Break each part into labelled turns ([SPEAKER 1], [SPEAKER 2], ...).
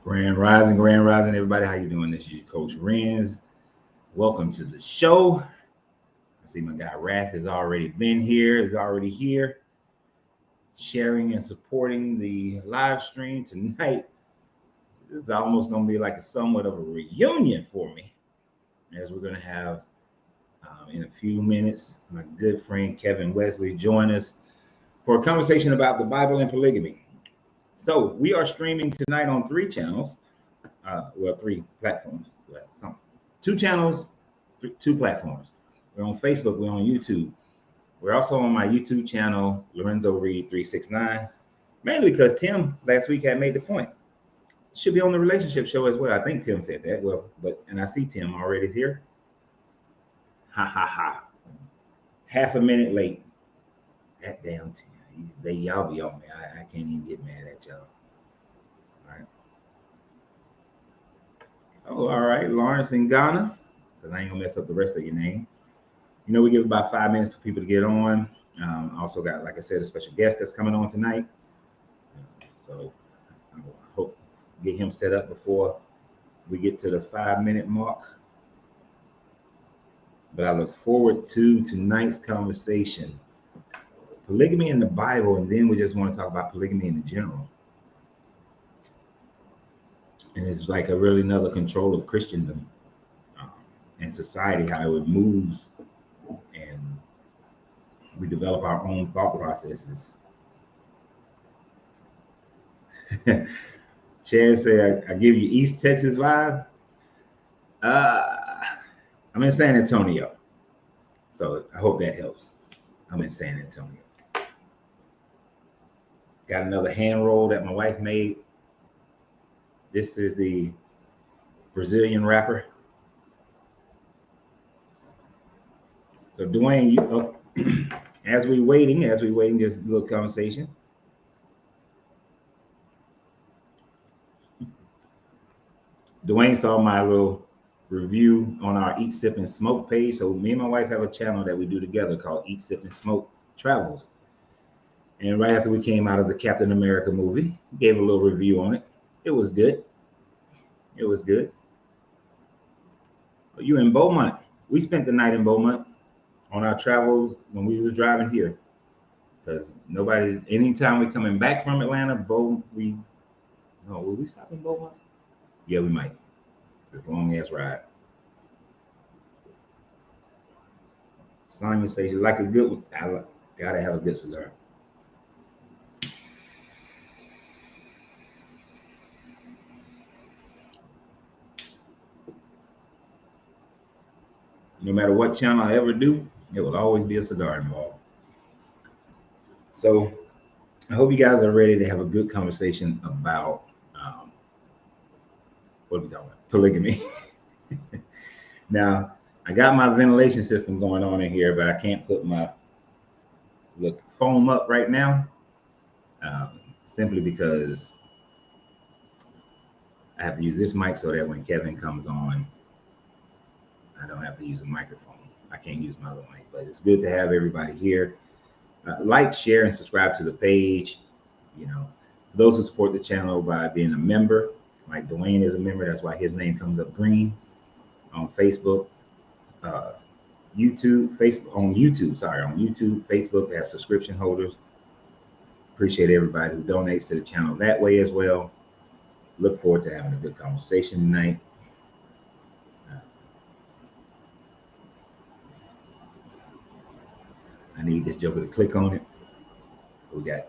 [SPEAKER 1] Grand Rising, everybody. How you doing? This is your Coach Renz. Welcome to the show. I see my guy Wrath has already been here, is already here, sharing and supporting the live stream tonight. This is almost going to be like a somewhat of a reunion for me, as we're going to have in a few minutes my good friend Kevin Wesley join us for a conversation about the Bible and polygamy. So we are streaming tonight on three channels. Three platforms. Two channels, two platforms. We're on Facebook, we're on YouTube. We're also on my YouTube channel, Lorenzo Reed 369, mainly because Tim last week had made the point. Should be on the relationship show as well. I think Tim said that. And I see Tim already here. Ha ha ha. Half a minute late. That damn Tim. Y'all be on me. I can't even get mad at y'all. All right. Oh, all right, Lawrence in Ghana, because I ain't gonna mess up the rest of your name. You know, we give about 5 minutes for people to get on. Also got, like I said, a special guest that's coming on tonight. So I hope get him set up before we get to the 5 minute mark. But I look forward to tonight's conversation. Polygamy in the Bible, and then we just want to talk about polygamy in general. And it's like a really another control of Christendom and society, how it moves, and we develop our own thought processes. Chad said, I give you East Texas vibe. I'm in San Antonio, so I hope that helps. I'm in San Antonio. Got another hand roll that my wife made. This is the Brazilian wrapper. So Dwayne, as we waiting this little conversation. Dwayne saw my little review on our Eat, Sip, and Smoke page. So me and my wife have a channel that we do together called Eat, Sip, and Smoke Travels. And right after we came out of the Captain America movie, gave a little review on it. It was good. It was good. You in Beaumont? We spent the night in Beaumont on our travels when we were driving here. Because anytime we're coming back from Atlanta, will we stop in Beaumont? Yeah, we might. It's a long ass ride. Sonya says you like a good one. I gotta have a good cigar. No matter what channel I ever do, there will always be a cigar involved. So I hope you guys are ready to have a good conversation about what are we talking about? Polygamy. Now, I got my ventilation system going on in here, but I can't put my foam up right now, simply because I have to use this mic so that when Kevin comes on, I don't have to use a microphone. I can't use my other mic, but it's good to have everybody here. Like, share, and subscribe to the page. You know, for those who support the channel by being a member, like Dwayne is a member, that's why his name comes up green on Facebook, YouTube, Facebook has subscription holders. Appreciate everybody who donates to the channel that way as well. Look forward to having a good conversation tonight. I need this joker to click on it. We got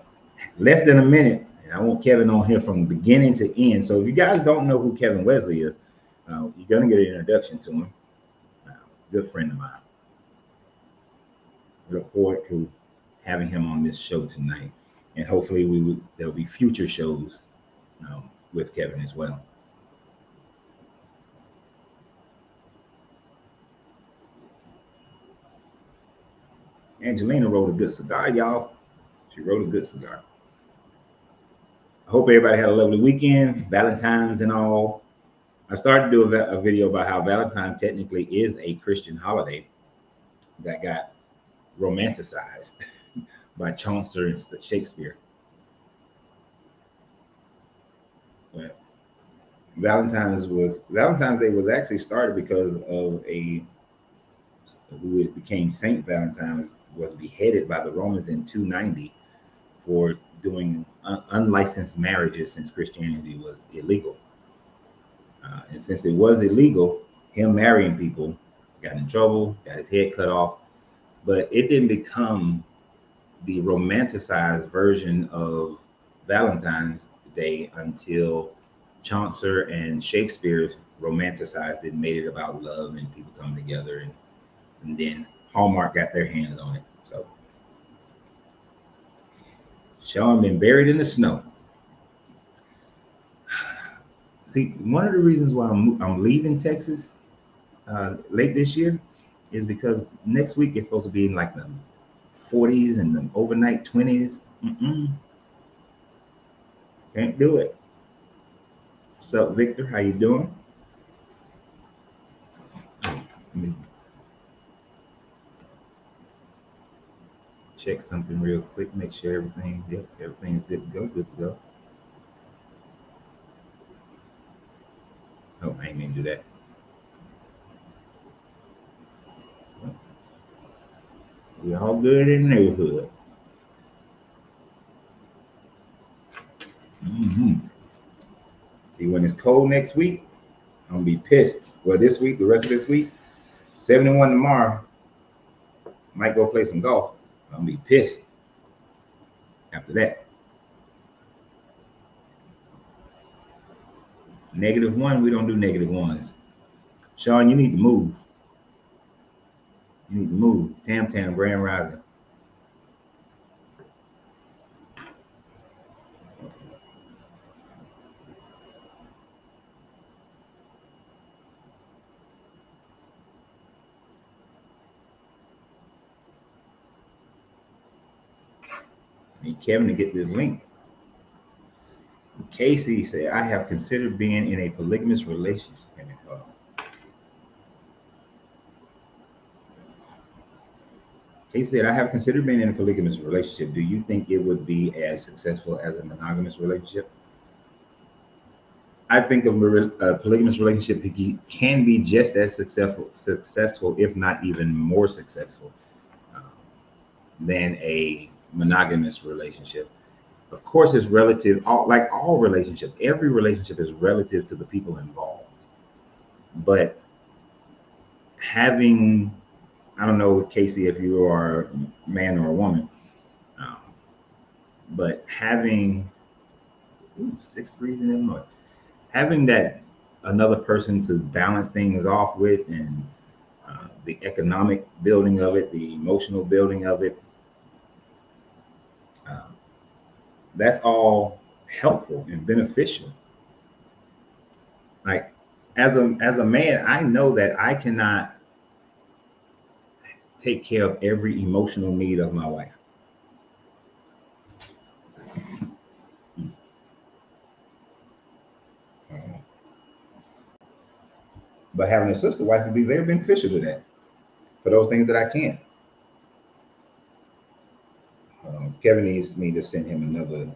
[SPEAKER 1] less than a minute, and I want Kevin on here from beginning to end. So if you guys don't know who Kevin Wesley is, you're going to get an introduction to him. Good friend of mine. Look forward to having him on this show tonight, and hopefully there'll be future shows with Kevin as well. Angelina wrote a good cigar, y'all. She wrote a good cigar. I hope everybody had a lovely weekend, Valentine's and all. I started to do a video about how Valentine technically is a Christian holiday that got romanticized by Chaucer and Shakespeare. But Valentine's Day was actually started because of a who it became Saint Valentine's was beheaded by the Romans in 290 for doing unlicensed marriages since Christianity was illegal. And since it was illegal, him marrying people got in trouble, got his head cut off. But it didn't become the romanticized version of Valentine's Day until Chaucer and Shakespeare romanticized it, made it about love and people coming together, and then Hallmark got their hands on it. So Sean been buried in the snow. See, one of the reasons why I'm leaving Texas late this year is because next week it's supposed to be in like the 40s and the overnight 20s. Can't do it. What's up, Victor? How you doing? Let me check something real quick. Make sure everything's good to go. Good to go. Oh, I ain't mean to do that. We all good in the neighborhood. See, when it's cold next week, I'm gonna be pissed. Well, this week, the rest of this week, 71 tomorrow. Might go play some golf. I'm gonna be pissed after that. -1, we don't do -1s. Sean, you need to move. You need to move. Tam Tam, Grand Rising. I need Kevin to get this link. Casey said, I have considered being in a polygamous relationship. Casey said, I have considered being in a polygamous relationship. Do you think it would be as successful as a monogamous relationship? I think a polygamous relationship can be just as successful, if not even more successful than a monogamous relationship. Of course, it's relative, like all relationships. Every relationship is relative to the people involved. But having, I don't know, Casey, if you are a man or a woman, but having 6 degrees in Illinois, having that another person to balance things off with, and the economic building of it, the emotional building of it, that's all helpful and beneficial. Like as a man, I know that I cannot take care of every emotional need of my wife. But having a sister wife would be very beneficial to that, for those things that I can't. Kevin needs me to send him another.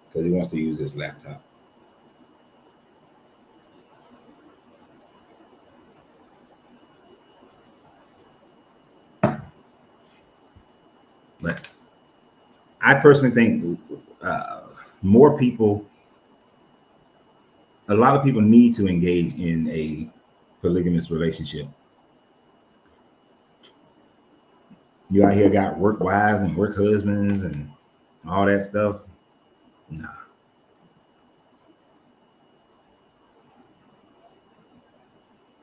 [SPEAKER 1] Because he wants to use his laptop. But I personally think more people, a lot of people need to engage in a polygamous relationship. You out here got work wives and work husbands and all that stuff. Nah.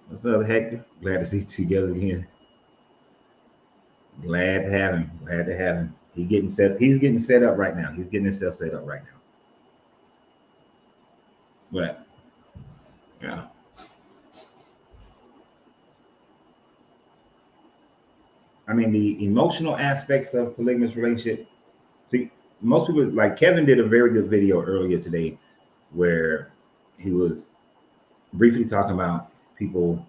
[SPEAKER 1] What's up, Hector? Glad to see you together again. Glad to have him. Glad to have him. He's getting set up right now. He's getting himself set up right now. But yeah. I mean, the emotional aspects of polygamous relationship. See, most people, like Kevin did a very good video earlier today where he was briefly talking about people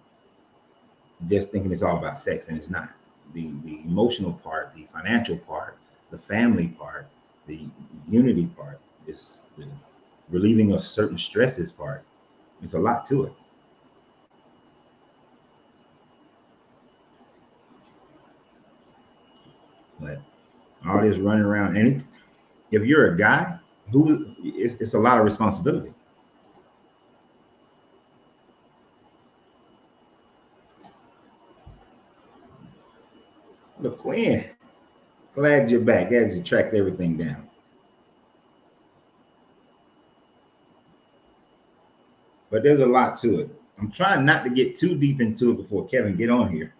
[SPEAKER 1] just thinking it's all about sex, and it's not. the emotional part, the financial part, the family part, the unity part, is the relieving of certain stresses part. There's a lot to it. But all this running around, and if you're a guy, it's a lot of responsibility. Look, Quinn, glad you're back. Glad you tracked everything down. But there's a lot to it. I'm trying not to get too deep into it before Kevin get on here.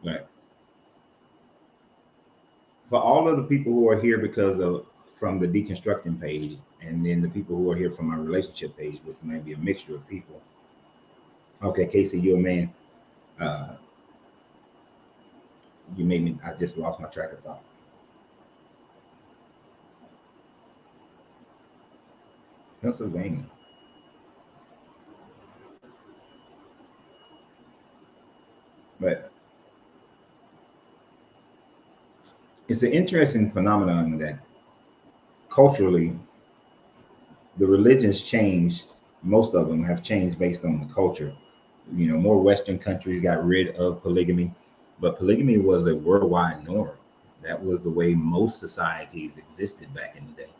[SPEAKER 1] But for all of the people who are here from the deconstructing page, and then the people who are here from my relationship page, which may be a mixture of people. Okay, Casey, you're a man. You made me, I just lost my track of thought. Pennsylvania. But it's an interesting phenomenon that culturally, the religions change. Most of them have changed based on the culture. You know, more Western countries got rid of polygamy, but polygamy was a worldwide norm. That was the way most societies existed back in the day.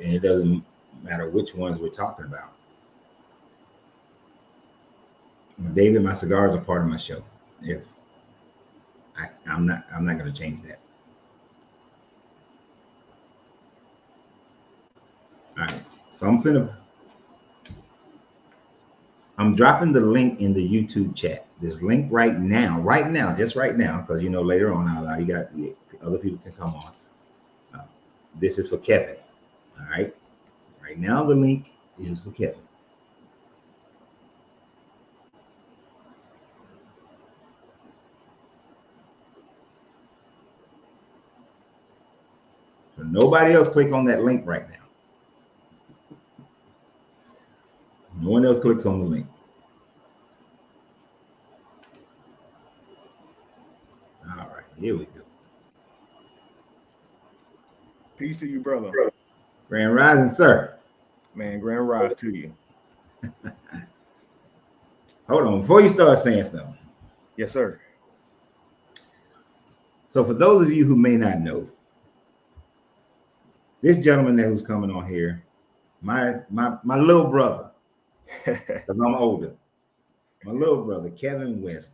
[SPEAKER 1] And it doesn't matter which ones we're talking about. David, my cigars are part of my show. If I'm not going to change that. All right, so I'm dropping the link in the YouTube chat. This link right now, just right now, because you know later on other people can come on. This is for Kevin. All right, right now the link is for Kevin. So nobody else click on that link right now. No one else clicks on the link. All right, here we go.
[SPEAKER 2] Peace to you, brother.
[SPEAKER 1] Grand Rising, sir.
[SPEAKER 2] Man, grand rise to you.
[SPEAKER 1] Hold on, before you start saying stuff.
[SPEAKER 2] Yes, sir.
[SPEAKER 1] So for those of you who may not know, this gentleman who's coming on here, my little brother, because I'm older, my little brother, Kevin Wesley.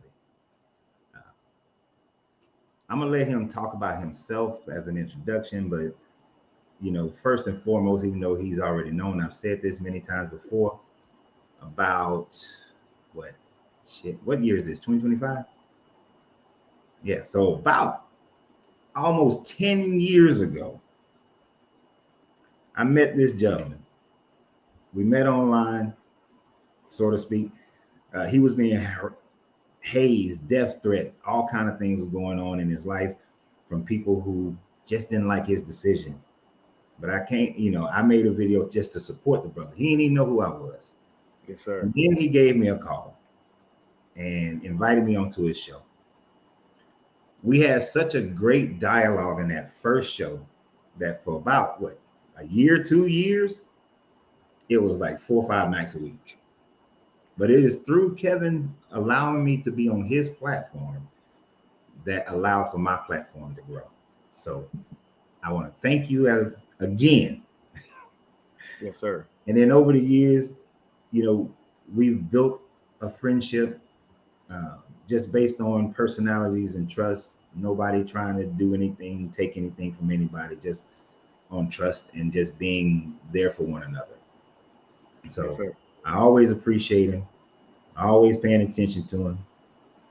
[SPEAKER 1] I'm gonna let him talk about himself as an introduction, but you know, first and foremost, even though he's already known, I've said this many times before, about what year is this? 2025? Yeah, so about almost 10 years ago, I met this gentleman. We met online, so to speak. He was being hazed, death threats, all kind of things going on in his life from people who just didn't like his decision. But I made a video just to support the brother. He didn't even know who I was.
[SPEAKER 2] Yes, sir.
[SPEAKER 1] And then he gave me a call and invited me onto his show. We had such a great dialogue in that first show that for about a year, 2 years, it was like 4 or 5 nights a week. But it is through Kevin allowing me to be on his platform that allowed for my platform to grow. So I want to thank you again.
[SPEAKER 2] Yes, sir.
[SPEAKER 1] And then over the years, you know, we've built a friendship just based on personalities and trust. Nobody trying to do anything, take anything from anybody, just on trust and just being there for one another. So yes, I always appreciate him. I always paying attention to him.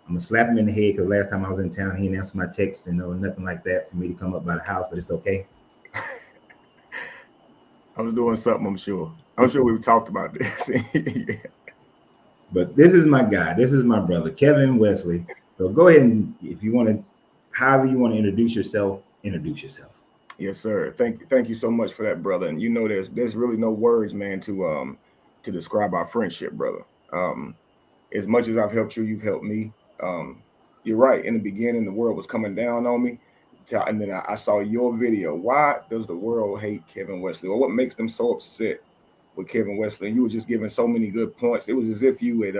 [SPEAKER 1] I'm gonna slap him in the head because last time I was in town, he didn't answer my texts and nothing like that for me to come up by the house, but it's okay.
[SPEAKER 2] I was doing something, I'm sure. We've talked about this. Yeah.
[SPEAKER 1] But this is my guy. This is my brother, Kevin Wesley. So go ahead and if you want to, however you want to introduce yourself, introduce yourself.
[SPEAKER 2] Yes, sir. Thank you so much for that, brother. And you know, there's really no words, man, to describe our friendship, brother. As much as I've helped you, you've helped me. you're right. In the beginning, the world was coming down on me. And then I saw your video. Why does the world hate Kevin Wesley? Or what makes them so upset with Kevin Wesley? And you were just giving so many good points. It was as if you had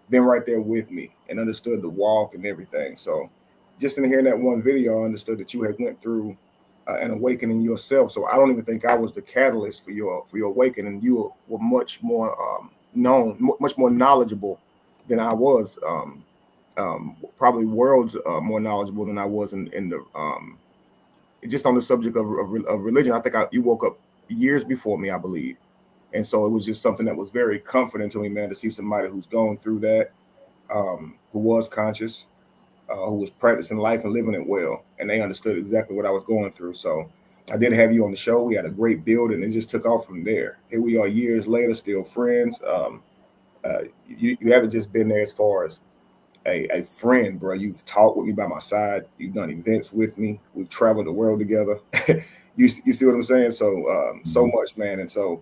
[SPEAKER 2] been right there with me and understood the walk and everything. So just in hearing that one video, I understood that you had went through an awakening yourself. So I don't even think I was the catalyst for your awakening. You were much more known, much more knowledgeable than I was. Probably worlds more knowledgeable than I was in the just on the subject of religion. I think you woke up years before me, I believe, and so it was just something that was very comforting to me, man, to see somebody who's going through that, who was conscious, who was practicing life and living it well, and they understood exactly what I was going through. So I did have you on the show. We had a great build, and it just took off from there. Here we are, years later, still friends. You haven't just been there as far as a friend, bro. You've talked with me by my side. You've done events with me. We've traveled the world together. you see what I'm saying? So so much, man. And so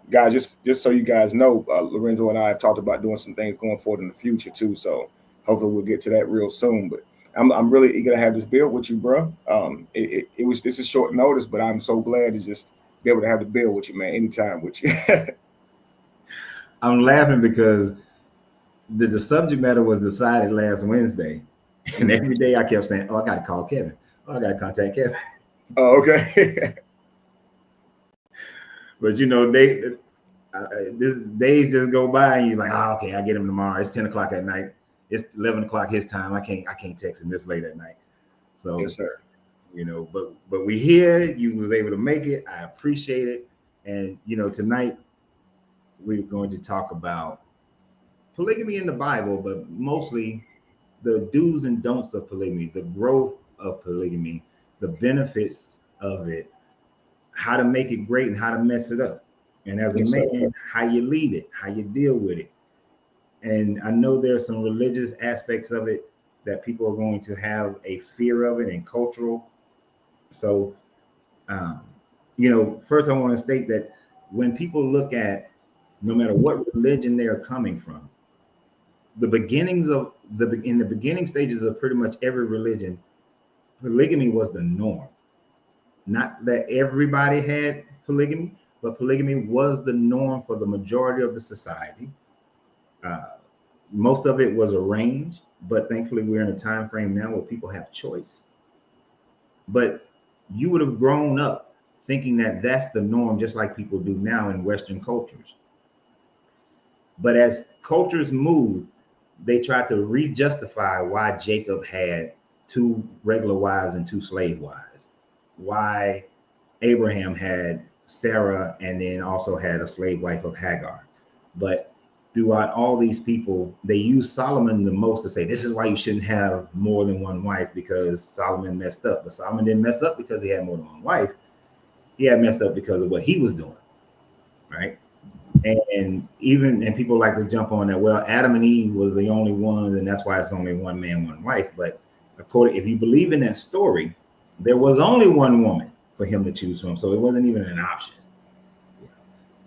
[SPEAKER 2] guys, just so you guys know, Lorenzo and I have talked about doing some things going forward in the future too. So hopefully we'll get to that real soon. But I'm really eager to have this build with you, bro. This is short notice, but I'm so glad to just be able to have the build with you, man, anytime with you.
[SPEAKER 1] I'm laughing because the subject matter was decided last Wednesday, and every day I kept saying, "Oh, I got to call Kevin. Oh, I got to contact Kevin."
[SPEAKER 2] Oh, okay.
[SPEAKER 1] But this days just go by, and you're like, "Oh, okay, I get him tomorrow. It's 10 o'clock at night. It's 11 o'clock his time. I can't text him this late at night." So,
[SPEAKER 2] yes, sir.
[SPEAKER 1] But we here. You was able to make it. I appreciate it. And tonight we're going to talk about polygamy in the Bible, but mostly the do's and don'ts of polygamy, the growth of polygamy, the benefits of it, how to make it great and how to mess it up. And as a man, how you lead it, how you deal with it. And I know there's some religious aspects of it that people are going to have a fear of it, and cultural. So, first I want to state that when people look at no matter what religion they're coming from, in the beginning stages of pretty much every religion, polygamy was the norm. Not that everybody had polygamy, but polygamy was the norm for the majority of the society. Most of it was arranged, but thankfully we're in a time frame now where people have choice. But you would have grown up thinking that that's the norm, just like people do now in Western cultures. But as cultures move, they tried to re-justify why Jacob had 2 regular wives and 2 slave wives, why Abraham had Sarah and then also had a slave wife of Hagar. But throughout all these people, they use Solomon the most to say, this is why you shouldn't have more than one wife, because Solomon messed up. But Solomon didn't mess up because he had more than one wife. He had messed up because of what he was doing, right? And people like to jump on that. Well, Adam and Eve was the only ones, and that's why it's only one man, one wife. But if you believe in that story, there was only one woman for him to choose from, so it wasn't even an option.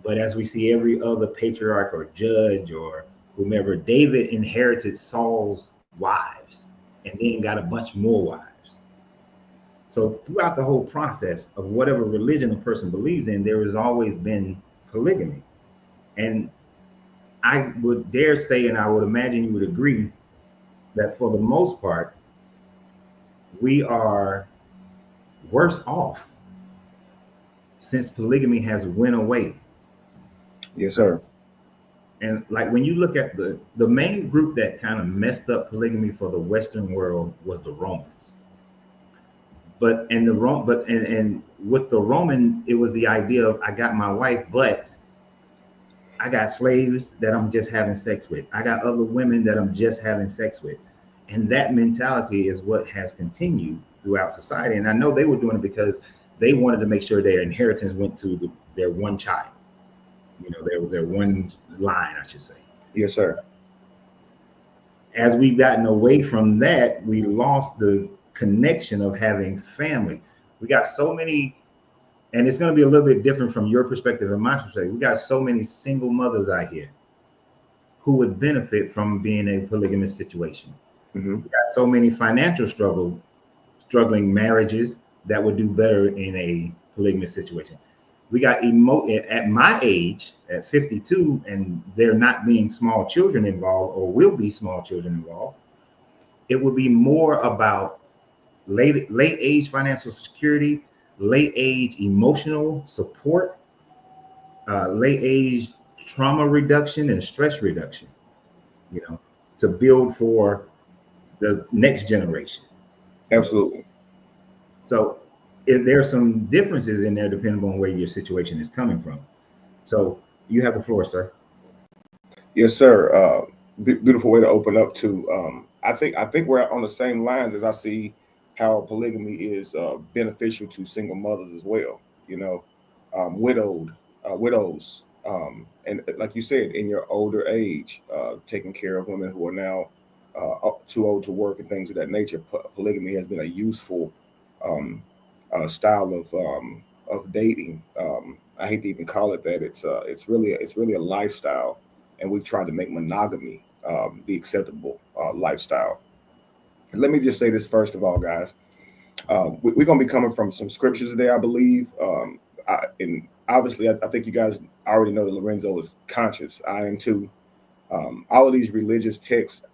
[SPEAKER 1] But as we see every other patriarch or judge or whomever, David inherited Saul's wives and then got a bunch more wives. So throughout the whole process of whatever religion a person believes in, there has always been polygamy. And I would dare say, and I would imagine you would agree, that for the most part, we are worse off since polygamy has went away.
[SPEAKER 2] Yes, sir.
[SPEAKER 1] And like when you look at the main group that kind of messed up polygamy for the Western world was the Romans. But with the Roman, it was the idea of, I got my wife, but I got slaves that I'm just having sex with. I got other women that I'm just having sex with. And that mentality is what has continued throughout society. And I know they were doing it because they wanted to make sure their inheritance went to their one child. Their one line, I should say.
[SPEAKER 2] Yes, sir.
[SPEAKER 1] As we've gotten away from that, we lost the connection of having family. We got so many, and it's going to be a little bit different from your perspective and my perspective. We got so many single mothers out here who would benefit from being a polygamous situation.
[SPEAKER 2] Mm-hmm.
[SPEAKER 1] We got so many financial struggling marriages that would do better in a polygamous situation. We got at my age, at 52, and there not being small children involved, or will be small children involved. It would be more about late age financial security, late age emotional support, late age trauma reduction and stress reduction, you know, to build for the next generation.
[SPEAKER 2] Absolutely.
[SPEAKER 1] So there's some differences in there depending on where your situation is coming from. So you have the floor, sir.
[SPEAKER 2] Yes, sir. Beautiful way to open up to. I think we're on the same lines as I see how polygamy is beneficial to single mothers as well. You know, widows, and like you said, in your older age, taking care of women who are now too old to work and things of that nature. Polygamy has been a useful style of dating. I hate to even call it that. It's really a lifestyle, and we've tried to make monogamy the acceptable lifestyle. And let me just say this first of all, guys. We're going to be coming from some scriptures today, I believe. And obviously, I think you guys already know that Lorenzo is conscious. I am too. All of these religious texts,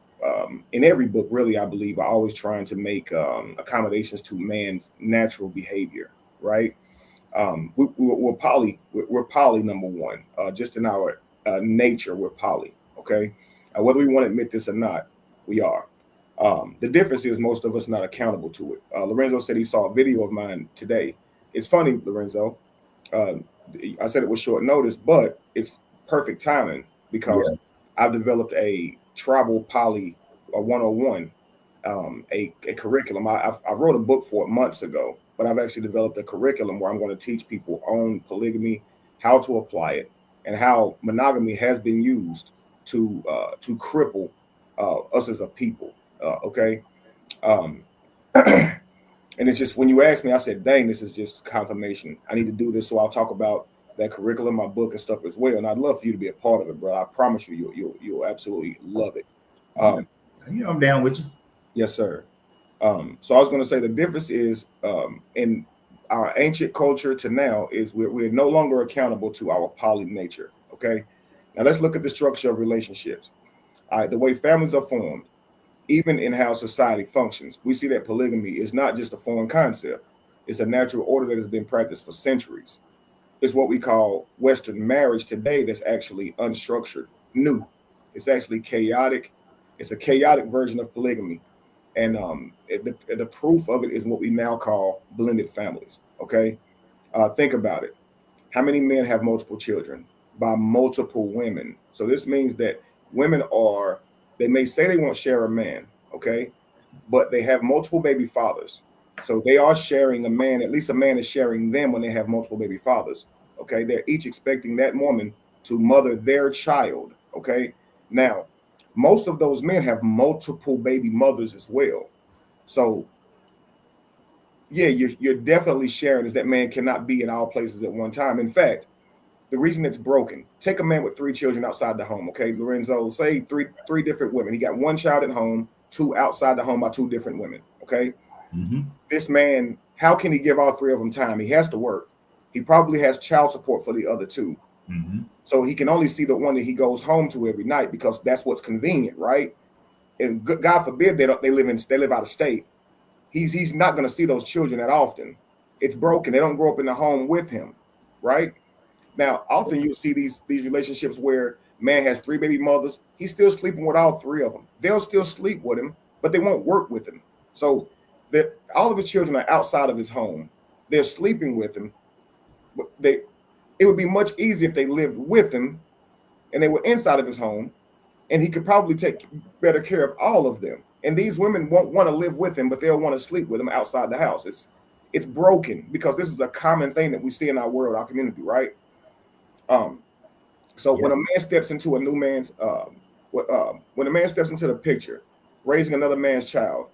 [SPEAKER 2] in every book, really, I believe, are always trying to make accommodations to man's natural behavior, right? We're poly, number one. Just in our nature, we're poly, okay? Whether we want to admit this or not, we are. The difference is most of us not accountable to it. Lorenzo said he saw a video of mine today. It's funny, Lorenzo. I said it was short notice, but it's perfect timing because I've developed a tribal poly 101, a curriculum. I wrote a book for it months ago, but I've actually developed a curriculum where I'm going to teach people on polygamy, how to apply it, and how monogamy has been used to cripple us as a people. Okay. And it's just when you asked me, I said, dang, this is just confirmation. I need to do this. So I'll talk about that curriculum, my book and stuff as well. And I'd love for you to be a part of it, bro. I promise you, you'll absolutely love it.
[SPEAKER 1] I'm down with you.
[SPEAKER 2] Yes, sir. So I was going to say the difference is in our ancient culture to now is we're no longer accountable to our poly nature. Okay. Now let's look at the structure of relationships. All right. The way families are formed, even in how society functions, we see that polygamy is not just a foreign concept. It's a natural order that has been practiced for centuries. It's what we call Western marriage today that's actually unstructured, new. It's actually chaotic. It's a chaotic version of polygamy. And the proof of it is what we now call blended families, okay? Think about it. How many men have multiple children? By multiple women. So this means that women they may say they won't share a man, okay? But they have multiple baby fathers. So they are sharing a man, at least a man is sharing them when they have multiple baby fathers, okay? They're each expecting that woman to mother their child, okay? Now, most of those men have multiple baby mothers as well. So, yeah, you're definitely sharing is that man cannot be in all places at one time. In fact, the reason it's broken, take a man with 3 children outside the home, okay? Lorenzo, say three different women. He got 1 child at home, 2 outside the home by 2 different women, okay?
[SPEAKER 1] Mm-hmm.
[SPEAKER 2] This man, how can he give all 3 of them time? He has to work. He probably has child support for the other 2.
[SPEAKER 1] Mm-hmm.
[SPEAKER 2] So he can only see the one that he goes home to every night because that's what's convenient, right? And God forbid they live out of state. He's not going to see those children that often. It's broken. They don't grow up in the home with him, right? Now, often you'll see these relationships where man has 3 baby mothers. He's still sleeping with all 3 of them. They'll still sleep with him, but they won't work with him. So that all of his children are outside of his home. They're sleeping with him. But it would be much easier if they lived with him and they were inside of his home, and he could probably take better care of all of them. And these women won't want to live with him, but they'll want to sleep with him outside the house. It's broken because this is a common thing that we see in our world, our community, right? So when a man steps into a new man's, when a man steps into the picture, raising another man's child,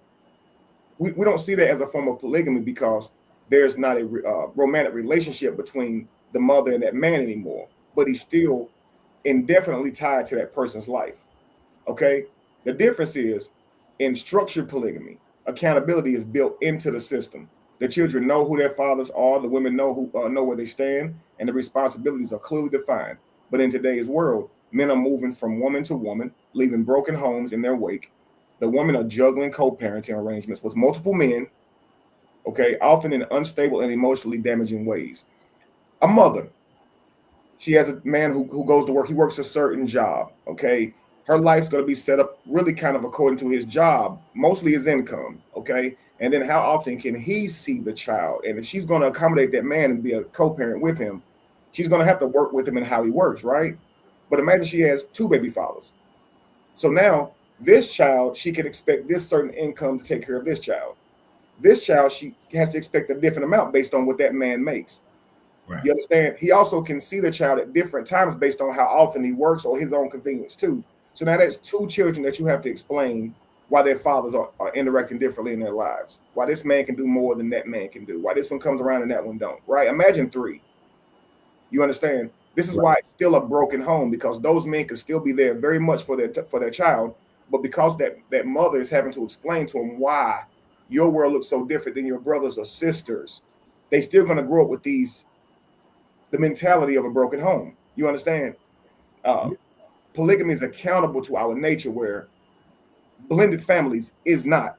[SPEAKER 2] we don't see that as a form of polygamy because there's not a romantic relationship between the mother and that man anymore, but he's still indefinitely tied to that person's life. Okay. The difference is in structured polygamy, accountability is built into the system. The children know who their fathers are. The women know where they stand, and the responsibilities are clearly defined. But in today's world, men are moving from woman to woman, leaving broken homes in their wake. The women are juggling co-parenting arrangements with multiple men, okay, often in unstable and emotionally damaging ways. A mother, she has a man who goes to work. He works a certain job, okay? Her life's going to be set up really kind of according to his job, mostly his income, okay? And then how often can he see the child? And if she's going to accommodate that man and be a co-parent with him, she's going to have to work with him and how he works, right? But imagine she has 2 baby fathers. So now this child, she can expect this certain income to take care of this child. This child, she has to expect a different amount based on what that man makes.
[SPEAKER 1] Right.
[SPEAKER 2] You understand? He also can see the child at different times based on how often he works or his own convenience too. So now that's 2 children that you have to explain why their fathers are interacting differently in their lives. Why this man can do more than that man can do. Why this one comes around and that one don't. Right? Imagine 3. You understand? This is why it's still a broken home, because those men could still be there very much for their child, but because that mother is having to explain to him why your world looks so different than your brothers or sisters, they still going to grow up with the mentality of a broken home. You understand? Polygamy is accountable to our nature, where blended families is not.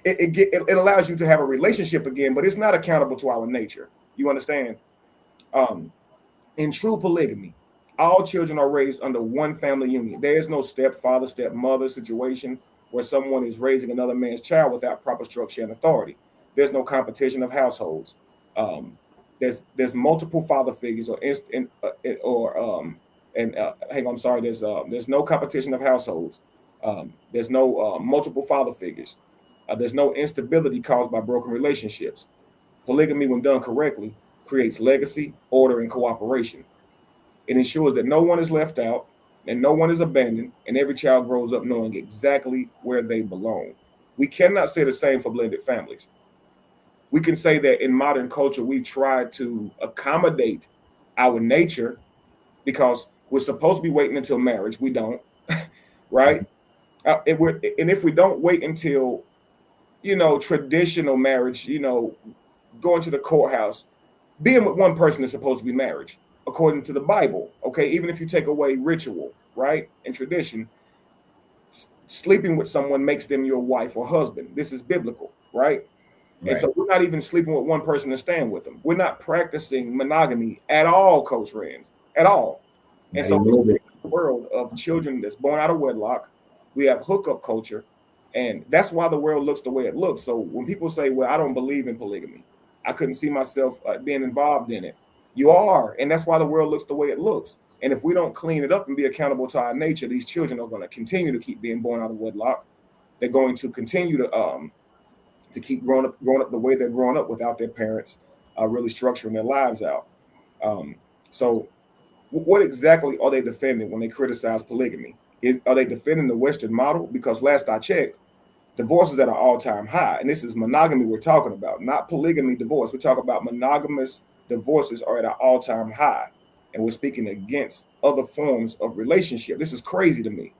[SPEAKER 2] It allows you to have a relationship again, but it's not accountable to our nature. You understand? In true polygamy, all children are raised under one family union. There is no stepfather, stepmother situation where someone is raising another man's child without proper structure and authority. There's no competition of households. There's multiple father figures, hang on, I'm sorry. There's no competition of households. There's no multiple father figures. There's no instability caused by broken relationships. Polygamy, when done correctly, creates legacy, order, and cooperation. It ensures that no one is left out and no one is abandoned, and every child grows up knowing exactly where they belong. We cannot say the same for blended families. We can say that in modern culture, we try to accommodate our nature because we're supposed to be waiting until marriage. We don't, right? And if we don't wait until, traditional marriage, going to the courthouse, being with one person is supposed to be marriage, according to the Bible. Okay, even if you take away ritual, right, and tradition, sleeping with someone makes them your wife or husband. This is biblical, right? And so we're not even sleeping with one person to stand with them. We're not practicing monogamy at all, Coach Rans, at all. And so it's the world of children that's born out of wedlock. We have hookup culture, and that's why the world looks the way it looks. So when people say, well, I don't believe in polygamy, I couldn't see myself being involved in it. You are, and that's why the world looks the way it looks. And if we don't clean it up and be accountable to our nature, these children are going to continue to keep being born out of wedlock. They're going to continue to keep growing up the way they're growing up without their parents really structuring their lives out. So what exactly are they defending when they criticize polygamy? Are they defending the Western model? Because last I checked, divorce is at an all-time high. And this is monogamy we're talking about, not polygamy divorce. We're talking about monogamous divorces are at an all-time high. And we're speaking against other forms of relationship. This is crazy to me.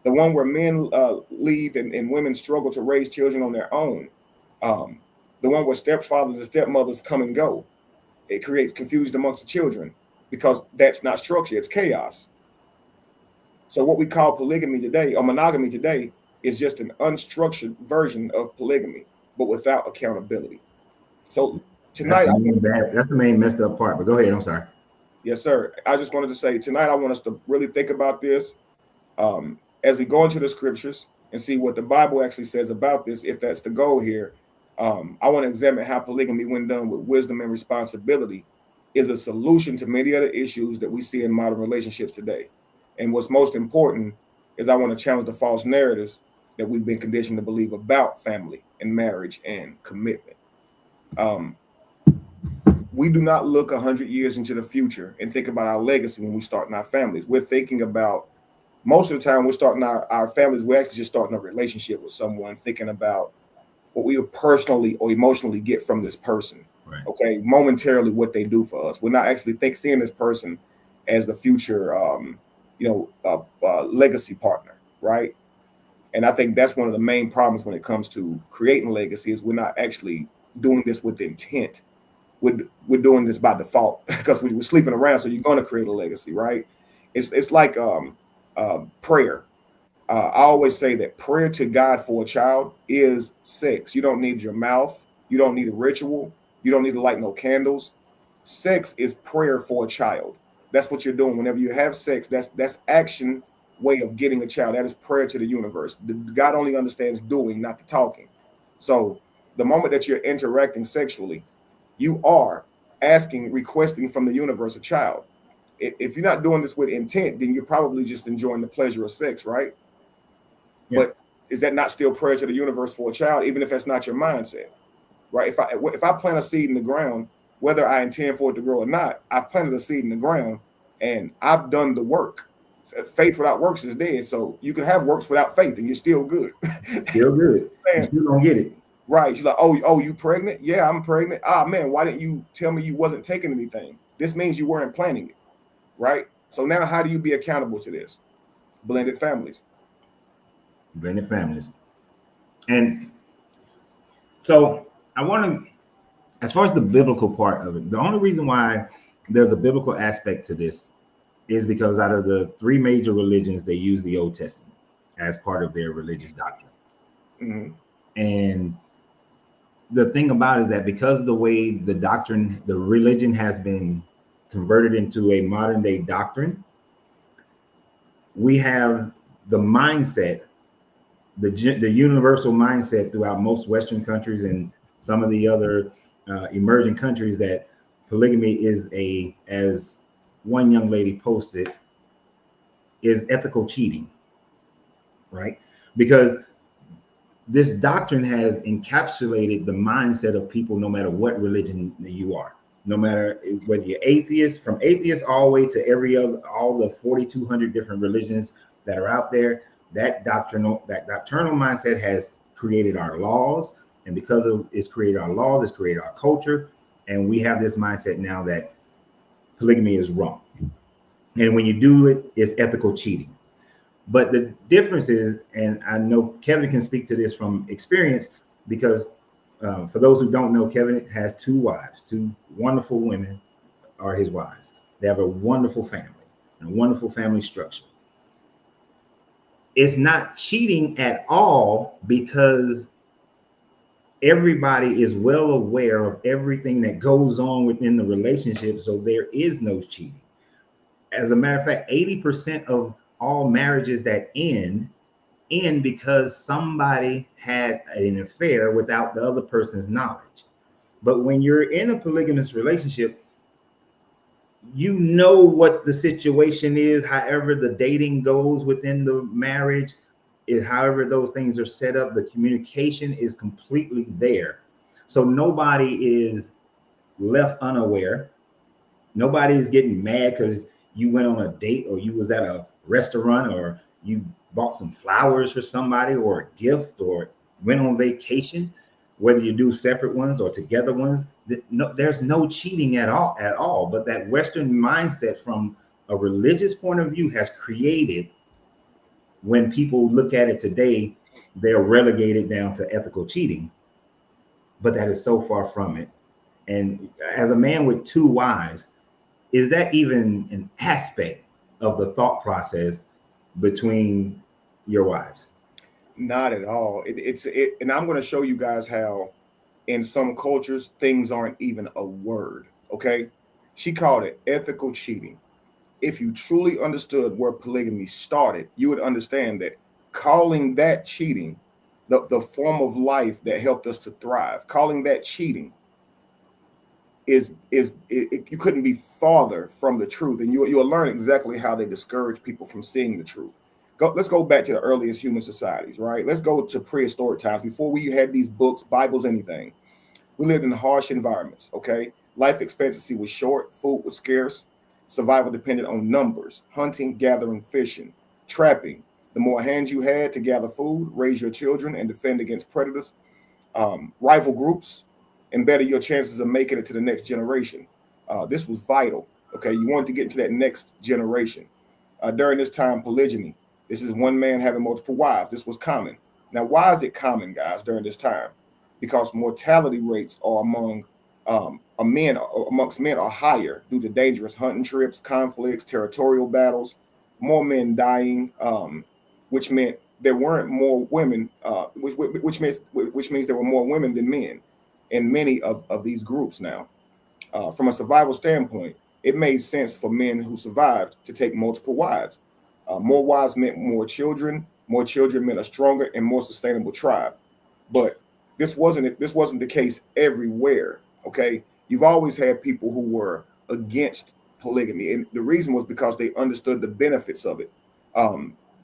[SPEAKER 2] The one where men leave and women struggle to raise children on their own. The one where stepfathers and stepmothers come and go. It creates confusion amongst the children because that's not structure, it's chaos. So what we call polygamy today, or monogamy today, is just an unstructured version of polygamy, but without accountability. So tonight,
[SPEAKER 1] that's the main messed up part, but go ahead, I'm sorry.
[SPEAKER 2] Yes, sir. I just wanted to say tonight, I want us to really think about this as we go into the scriptures and see what the Bible actually says about this, if that's the goal here. I want to examine how polygamy, when done with wisdom and responsibility, is a solution to many other issues that we see in modern relationships today. And what's most important is I want to challenge the false narratives that we've been conditioned to believe about family and marriage and commitment. We do not look 100 years into the future and think about our legacy when we start in our families. We're thinking about, most of the time we're starting our families, we're actually just starting a relationship with someone, thinking about what we would personally or emotionally get from this person. Right. Okay, momentarily what they do for us. We're not actually seeing this person as the future, legacy partner. right? And I think that's one of the main problems when it comes to creating legacy is we're not actually doing this with intent. We're doing this by default because we're sleeping around. So you're going to create a legacy, right? It's like prayer. I always say that prayer to God for a child is sex. You don't need your mouth. You don't need a ritual. You don't need to light no candles. Sex is prayer for a child. That's what you're doing whenever you have sex. That's action way of getting a child. That is prayer to the universe. God only understands doing, not the talking. So the moment that you're interacting sexually, you are asking, requesting from the universe a child. If you're not doing this with intent, then you're probably just enjoying the pleasure of sex, right?
[SPEAKER 1] Yeah.
[SPEAKER 2] But is that not still prayer to the universe for a child, even if that's not your mindset, right? If I plant a seed in the ground, whether I intend for it to grow or not, I've planted a seed in the ground and I've done the work. Faith without works is dead. So you can have works without faith and you're still good.
[SPEAKER 1] Still good. You still don't get it.
[SPEAKER 2] Right. She's like, oh, you pregnant? Yeah, I'm pregnant. Ah, man, why didn't you tell me you wasn't taking anything? This means you weren't planning it, right? So now how do you be accountable to this? Blended families.
[SPEAKER 1] Blended families. And so I want to, as far as the biblical part of it, the only reason why there's a biblical aspect to this is because out of the three major religions, they use the Old Testament as part of their religious doctrine.
[SPEAKER 2] Mm-hmm.
[SPEAKER 1] And the thing about it is that because of the way the doctrine, the religion has been converted into a modern day doctrine, we have the mindset, the universal mindset throughout most Western countries and some of the other emerging countries that polygamy is as one young lady posted, is ethical cheating, right? Because this doctrine has encapsulated the mindset of people, no matter what religion you are, no matter whether you're atheist, from atheist all the way to all the 4,200 different religions that are out there. That doctrinal mindset has created our laws, and because of it's created our laws, it's created our culture, and we have this mindset now that polygamy is wrong, and when you do it, it's ethical cheating. But the difference is, and I know Kevin can speak to this from experience, because for those who don't know, Kevin has two wives, two wonderful women are his wives. They have a wonderful family and a wonderful family structure. It's not cheating at all because everybody is well aware of everything that goes on within the relationship, so there is no cheating. As a matter of fact, 80% of all marriages that end because somebody had an affair without the other person's knowledge. But when you're in a polygamous relationship, you know what the situation is, however the dating goes within the marriage, is however those things are set up, the communication is completely there. So nobody is left unaware. Nobody is getting mad because you went on a date or you was at a restaurant or you bought some flowers for somebody or a gift or went on vacation, whether you do separate ones or together ones. No, there's no cheating at all. But that Western mindset from a religious point of view has created, when people look at it today, they're relegated down to ethical cheating. But that is so far from it. And as a man with two wives, is that even an aspect of the thought process between your wives?
[SPEAKER 2] Not at all. And I'm going to show you guys how in some cultures things aren't even a word. Okay. She called it ethical cheating. If you truly understood where polygamy started, you would understand that calling that cheating, the form of life that helped us to thrive, calling that cheating you couldn't be farther from the truth. And you'll learn exactly how they discourage people from seeing the truth. Let's go back to the earliest human societies, right? Let's go to prehistoric times, before we had these books, Bibles, anything. We lived in harsh environments, okay? Life expectancy was short, food was scarce, survival depended on numbers, hunting, gathering, fishing, trapping. The more hands you had to gather food, raise your children, and defend against predators, rival groups, and better your chances of making it to the next generation. This was vital, okay? You wanted to get into that next generation. During this time, polygyny This is one man having multiple wives. This was common. Now, why is it common, guys, during this time? Because mortality rates are amongst men are higher due to dangerous hunting trips, conflicts, territorial battles, more men dying, which meant there weren't more women, which means there were more women than men in many of these groups. Now, from a survival standpoint, it made sense for men who survived to take multiple wives. More wives meant more children. More children meant a stronger and more sustainable tribe. But this wasn't the case everywhere. Okay, you've always had people who were against polygamy, and the reason was because they understood the benefits of it.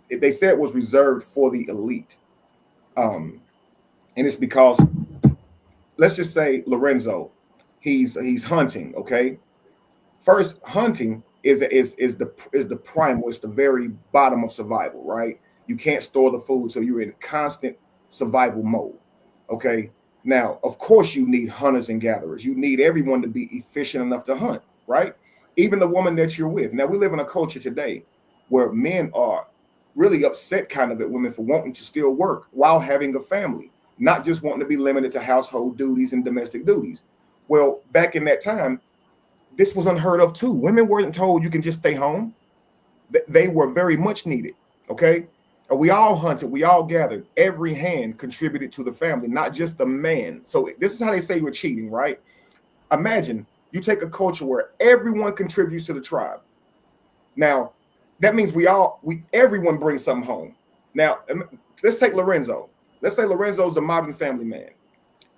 [SPEAKER 2] They said it was reserved for the elite, and it's because, let's just say Lorenzo, he's hunting. Okay, first, hunting is the primal. It's the very bottom of survival, right? You can't store the food, so you're in constant survival mode. Okay. Now, of course, you need hunters and gatherers. You need everyone to be efficient enough to hunt, right? Even the woman that you're with. Now, we live in a culture today where men are really upset kind of at women for wanting to still work while having a family, not just wanting to be limited to household duties and domestic duties. Well, back in that time, this was unheard of too. Women weren't told you can just stay home. They were very much needed, okay? We all hunted, we all gathered. Every hand contributed to the family, not just the man. So this is how they say you're cheating, right? Imagine you take a culture where everyone contributes to the tribe. Now, that means everyone brings something home. Now, let's take Lorenzo. Let's say Lorenzo's the modern family man.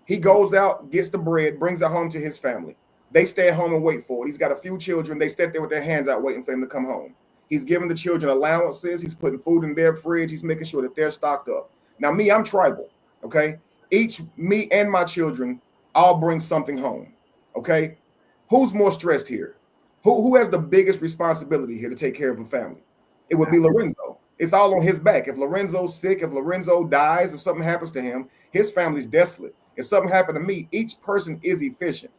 [SPEAKER 2] He goes out, gets the bread, brings it home to his family. They stay at home and wait for it. He's got a few children. They sit there with their hands out waiting for him to come home. He's giving the children allowances. He's putting food in their fridge. He's making sure that they're stocked up. Now, me, I'm tribal, okay? Me and my children all bring something home, okay? Who's more stressed here? Who has the biggest responsibility here to take care of a family? It would be Lorenzo. It's all on his back. If Lorenzo's sick, if Lorenzo dies, if something happens to him, his family's desolate. If something happened to me, each person is efficient.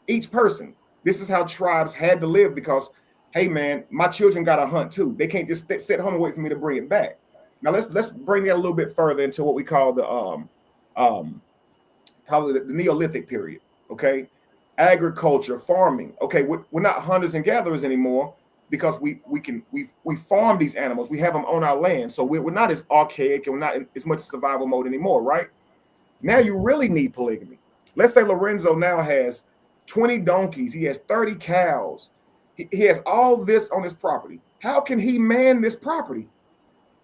[SPEAKER 2] Each person. This is how tribes had to live because, hey man, my children got to hunt too. They can't just sit home and wait for me to bring it back. Now let's bring that a little bit further into what we call the probably the Neolithic period. Okay, agriculture, farming. Okay, we're not hunters and gatherers anymore because we farm these animals. We have them on our land, so we're not as archaic and we're not in as much survival mode anymore, right? Now you really need polygamy. Let's say Lorenzo now has 20 donkeys. He has 30 cows. He has all this on his property. How can he man this property?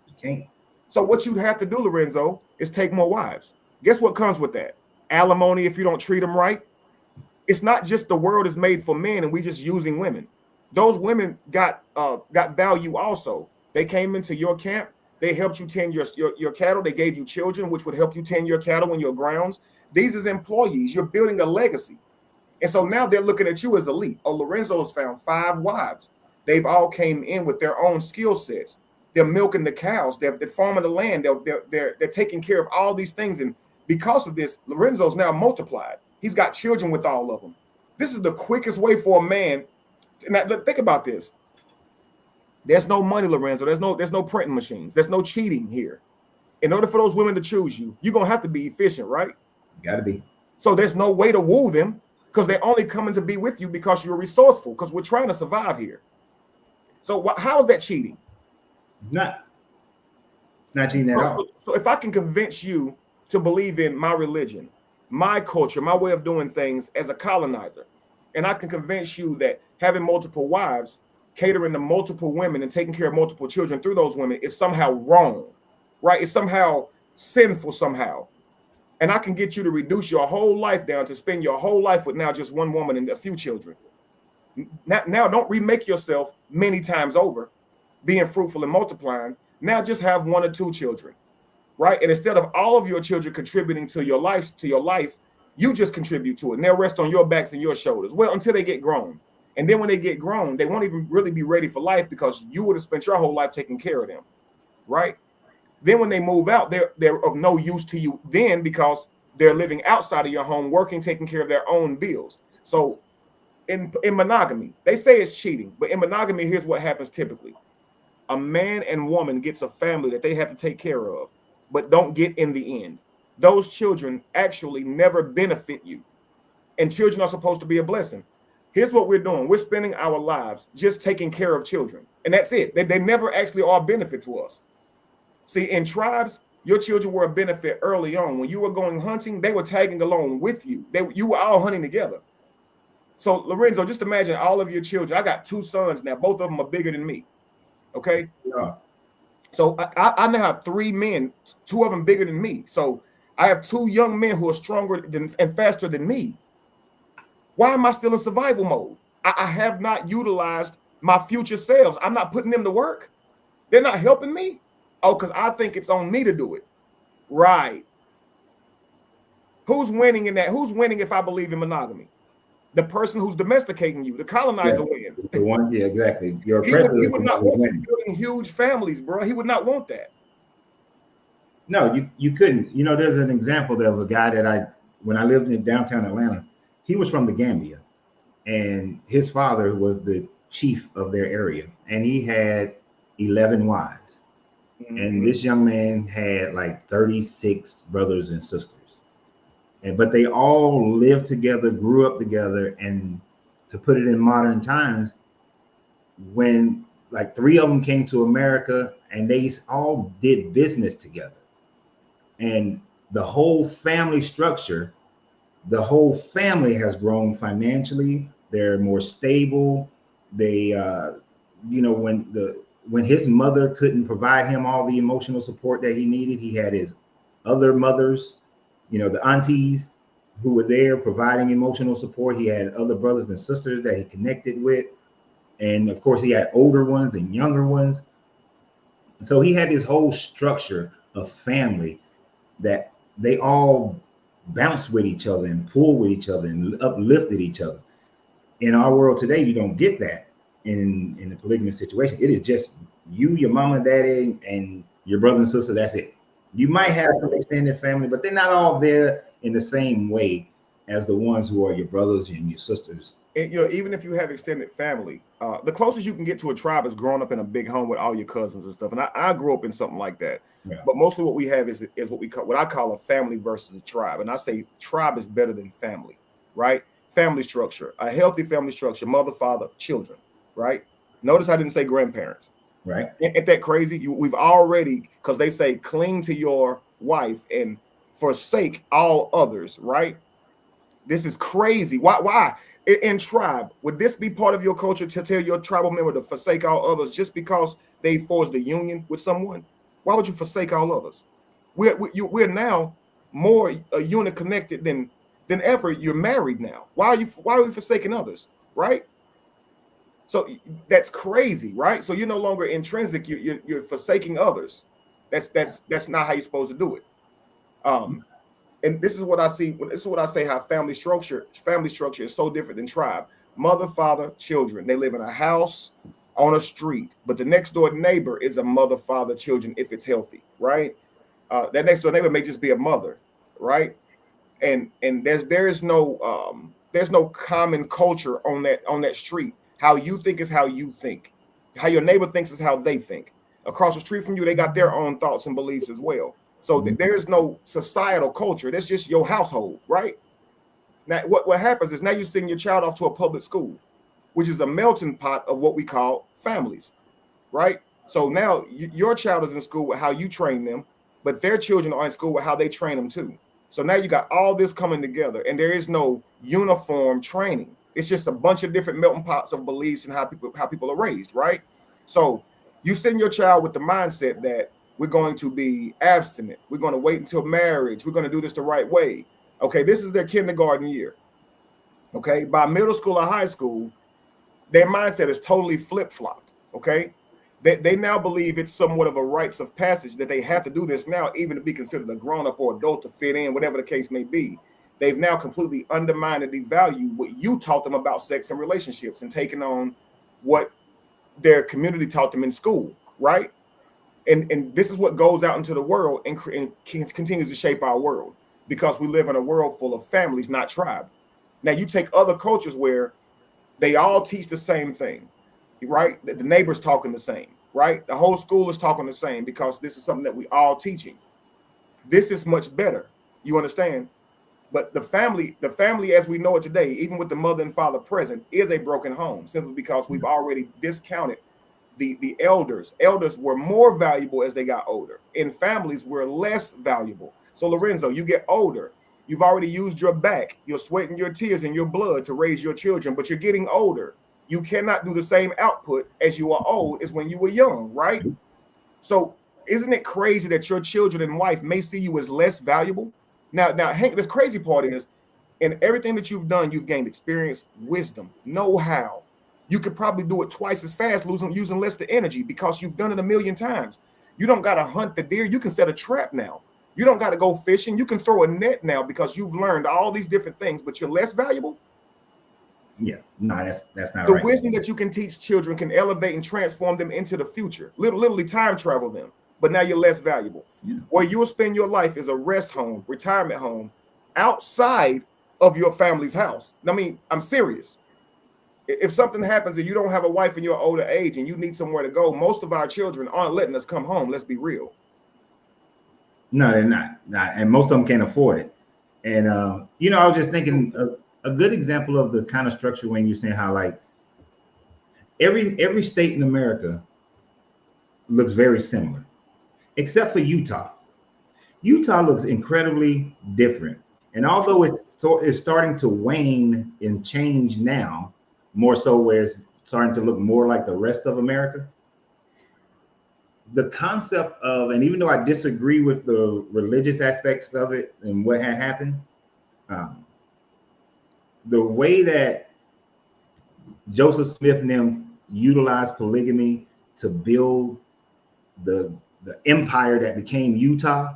[SPEAKER 1] You can't.
[SPEAKER 2] So what you'd have to do, Lorenzo, is take more wives. Guess what comes with that? Alimony if you don't treat them right. It's not just the world is made for men and we just using women. Those women got value also. They came into your camp. They helped you tend your cattle. They gave you children, which would help you tend your cattle and your grounds. These is employees. You're building a legacy. And so now they're looking at you as elite. Oh, Lorenzo's found 5 wives. They've all came in with their own skill sets. They're milking the cows. They're farming the land. They're taking care of all these things. And because of this, Lorenzo's now multiplied. He's got children with all of them. This is the quickest way for a man. Now, think about this. There's no money, Lorenzo. There's no printing machines. There's no cheating here. In order for those women to choose you, you're going to have to be efficient, right?
[SPEAKER 1] Got to be.
[SPEAKER 2] So there's no way to woo them because they're only coming to be with you because you're resourceful, because we're trying to survive here. So how is that cheating?
[SPEAKER 1] It's not cheating at all.
[SPEAKER 2] So if I can convince you to believe in my religion, my culture, my way of doing things as a colonizer, and I can convince you that having multiple wives, catering to multiple women and taking care of multiple children through those women is somehow wrong, right? It's somehow sinful somehow. And I can get you to reduce your whole life down to spend your whole life with now just one woman and a few children. Now don't remake yourself many times over, being fruitful and multiplying. Now just have 1 or 2 children, right? And instead of all of your children contributing to your life, you just contribute to it. And they'll rest on your backs and your shoulders. Well, until they get grown. And then when they get grown, they won't even really be ready for life because you would have spent your whole life taking care of them, right? Then when they move out, they're of no use to you then because they're living outside of your home, working, taking care of their own bills. So in monogamy, they say it's cheating, but in monogamy, here's what happens typically. a man and woman gets a family that they have to take care of, but don't get in the end, those children actually never benefit you. And children are supposed to be a blessing. Here's what we're doing. We're spending our lives just taking care of children. And that's it. They never actually are a benefit to us. See, in tribes, your children were a benefit early on. When you were going hunting, they were tagging along with you. You were all hunting together. So, Lorenzo, just imagine all of your children. I got 2 sons now. Both of them are bigger than me. Okay?
[SPEAKER 1] Yeah.
[SPEAKER 2] So I now have 3 men, 2 of them bigger than me. So I have 2 young men who are stronger and faster than me. Why am I still in survival mode? I have not utilized my future selves. I'm not putting them to work. They're not helping me. Oh, because I think it's on me to do it. Right. Who's winning in that? Who's winning if I believe in monogamy? The person who's domesticating you. The colonizer wins.
[SPEAKER 1] The one, yeah, exactly. Your
[SPEAKER 2] he would not want you building huge families, bro. He would not want that.
[SPEAKER 1] No, you couldn't. You know, there's an example of a guy that when I lived in downtown Atlanta, he was from the Gambia, and his father was the chief of their area, and he had 11 wives. Mm-hmm. And this young man had like 36 brothers and sisters. But they all lived together, grew up together, and to put it in modern times, when like 3 of them came to America and they all did business together, and the whole family structure, the whole family has grown financially. They're more stable. They, you know, when his mother couldn't provide him all the emotional support that he needed, he had his other mothers, you know, the aunties who were there providing emotional support. He had other brothers and sisters that he connected with. And of course, he had older ones and younger ones. So he had this whole structure of family that they all bounced with each other and pulled with each other and uplifted each other. In our world today, you don't get that in the polygamous situation. It is just you, your mama, daddy, and your brother and sister. That's it. You might have some extended family, but they're not all there in the same way as the ones who are your brothers and your sisters.
[SPEAKER 2] And, you know, even if you have extended family, the closest you can get to a tribe is growing up in a big home with all your cousins and stuff. And I grew up in something like that. Yeah. But mostly what we have is what I call a family versus a tribe. And I say tribe is better than family, right? Family structure, a healthy family structure, mother, father, children, right? Notice I didn't say grandparents.
[SPEAKER 1] Right.
[SPEAKER 2] Ain't that crazy? We've already, because they say cling to your wife and forsake all others, right? This is crazy. Why? In tribe, would this be part of your culture to tell your tribal member to forsake all others just because they forged a union with someone? Why would you forsake all others? We're now more a unit connected than ever. You're married now. Why are we forsaking others, right? So that's crazy, right? So you're no longer intrinsic. You're forsaking others. That's not how you're supposed to do it. And this is what I see. This is what I say. How family structure is so different than tribe. Mother, father, children. They live in a house on a street, but the next door neighbor is a mother, father, children. If it's healthy, right? That next door neighbor may just be a mother, right? And there's no common culture on that street. How you think is how you think. How your neighbor thinks is how they think. Across the street from you, they got their own thoughts and beliefs as well. So there's no societal culture. That's just your household, right? Now, what happens is now you send your child off to a public school, which is a melting pot of what we call families, right? So now your child is in school with how you train them, but their children are in school with how they train them too. So now you got all this coming together, and there is no uniform training. It's just a bunch of different melting pots of beliefs and how people are raised, right? So you send your child with the mindset that we're going to be abstinent. We're going to wait until marriage. We're going to do this the right way. Okay, this is their kindergarten year. Okay, by middle school or high school, their mindset is totally flip-flopped. Okay, they now believe it's somewhat of a rites of passage that they have to do this now, even to be considered a grown-up or adult to fit in, whatever the case may be. They've now completely undermined and devalued what you taught them about sex and relationships and taken on what their community taught them in school, right? And this is what goes out into the world and continues to shape our world, because we live in a world full of families, not tribe. Now, you take other cultures where they all teach the same thing, right? The neighbors talking the same. right? The whole school is talking the same because this is something that we all teaching. This is much better. You understand? But the family as we know it today, even with the mother and father present, is a broken home simply because we've already discounted the elders. Elders were more valuable as they got older. In families, were less valuable. So Lorenzo, you get older. You've already used your back, your sweat and your tears and your blood to raise your children, but you're getting older. You cannot do the same output as you are old as when you were young, right? So isn't it crazy that your children and wife may see you as less valuable? Now, Hank, this crazy part is in everything that you've done, you've gained experience, wisdom, know-how. You could probably do it twice as fast, using less the energy because you've done it a million times. You don't got to hunt the deer. You can set a trap now. You don't got to go fishing. You can throw a net now because you've learned all these different things, but you're less valuable.
[SPEAKER 1] Yeah, no, that's not
[SPEAKER 2] the
[SPEAKER 1] right.
[SPEAKER 2] The wisdom that you can teach children can elevate and transform them into the future, literally time travel them. But now you're less valuable. Yeah. Where you'll spend your life is a rest home, retirement home, outside of your family's house. I mean, I'm serious. If something happens and you don't have a wife in your older age and you need somewhere to go, most of our children aren't letting us come home. Let's be real.
[SPEAKER 1] No, they're not. And most of them can't afford it. And I was just thinking a good example of the kind of structure when you're saying how like every state in America looks very similar, except for Utah. Utah looks incredibly different. And although it's starting to wane and change now, more so where it's starting to look more like the rest of America, the concept of, and even though I disagree with the religious aspects of it and what had happened, the way that Joseph Smith and them utilized polygamy to build the empire that became Utah,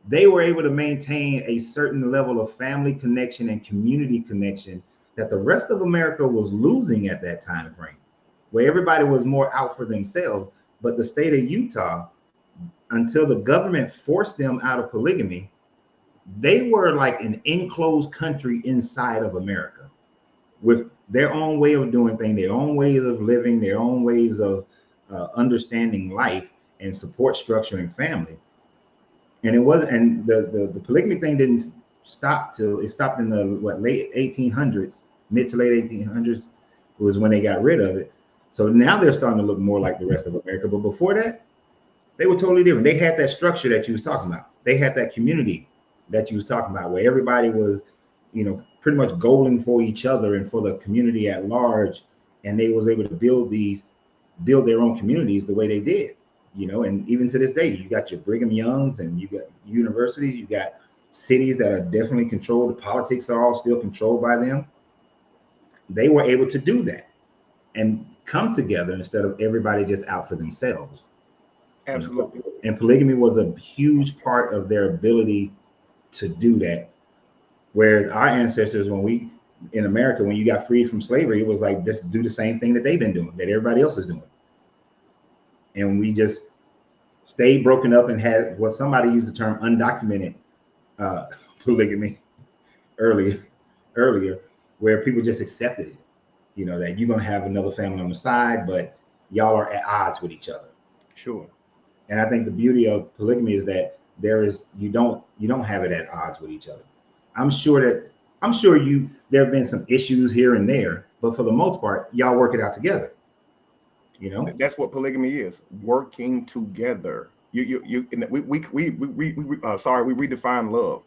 [SPEAKER 1] they were able to maintain a certain level of family connection and community connection that the rest of America was losing at that time frame, where everybody was more out for themselves. But the state of Utah, until the government forced them out of polygamy, they were like an enclosed country inside of America with their own way of doing things, their own ways of living, their own ways of understanding life and support structure and family. And it wasn't, and the polygamy thing didn't stop till it stopped in the late 1800s, mid to late 1800s was when they got rid of it. So now they're starting to look more like the rest of America. But before that, they were totally different. They had that structure that you was talking about. They had that community that you was talking about, where everybody was, pretty much goaling for each other and for the community at large. And they was able to build their own communities the way they did. And even to this day, you got your Brigham Youngs and you got universities, you got cities that are definitely controlled. The politics are all still controlled by them. They were able to do that and come together instead of everybody just out for themselves.
[SPEAKER 2] Absolutely.
[SPEAKER 1] And polygamy was a huge part of their ability to do that. Whereas our ancestors, in America, when you got freed from slavery, it was like, just do the same thing that they've been doing, that everybody else is doing. And we just stayed broken up and had what somebody used the term undocumented polygamy earlier, where people just accepted it. That you're gonna have another family on the side, but y'all are at odds with each other.
[SPEAKER 2] Sure.
[SPEAKER 1] And I think the beauty of polygamy is that you don't have it at odds with each other. I'm sure there have been some issues here and there, but for the most part, y'all work it out together.
[SPEAKER 2] That's what polygamy is, working together. We redefine love.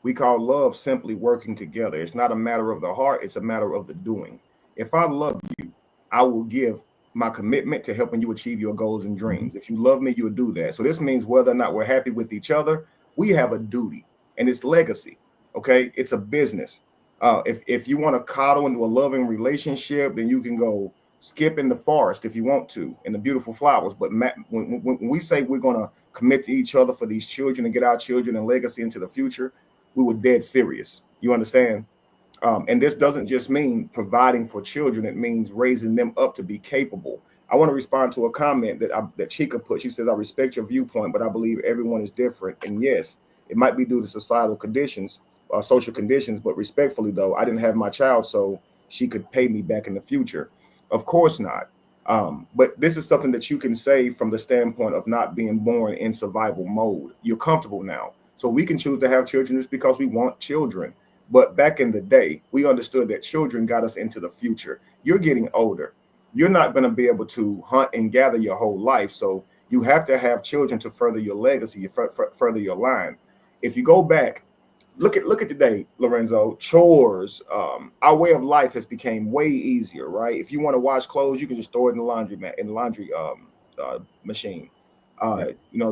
[SPEAKER 2] We call love simply working together. It's not a matter of the heart, it's a matter of the doing. If I love you, I will give my commitment to helping you achieve your goals and dreams. If you love me, you'll do that. So this means whether or not we're happy with each other, we have a duty, and it's legacy. Okay, it's a business. If you want to coddle into a loving relationship, then you can go skip in the forest if you want to, and the beautiful flowers. But when we say we're going to commit to each other for these children and get our children and legacy into the future, we were dead serious. You understand? And this doesn't just mean providing for children. It means raising them up to be capable. I want to respond to a comment that Chica put. She says, I respect your viewpoint, but I believe everyone is different. And yes, it might be due to societal conditions, social conditions, but respectfully, though, I didn't have my child, so she could pay me back in the future. Of course not. But this is something that you can say from the standpoint of not being born in survival mode. You're comfortable now. So we can choose to have children just because we want children. But back in the day, we understood that children got us into the future. You're getting older. You're not going to be able to hunt and gather your whole life. So you have to have children to further your legacy, further your line. If you go back, look at today, Lorenzo. Chores, our way of life has become way easier, right? If you want to wash clothes, you can just throw it in the laundry machine.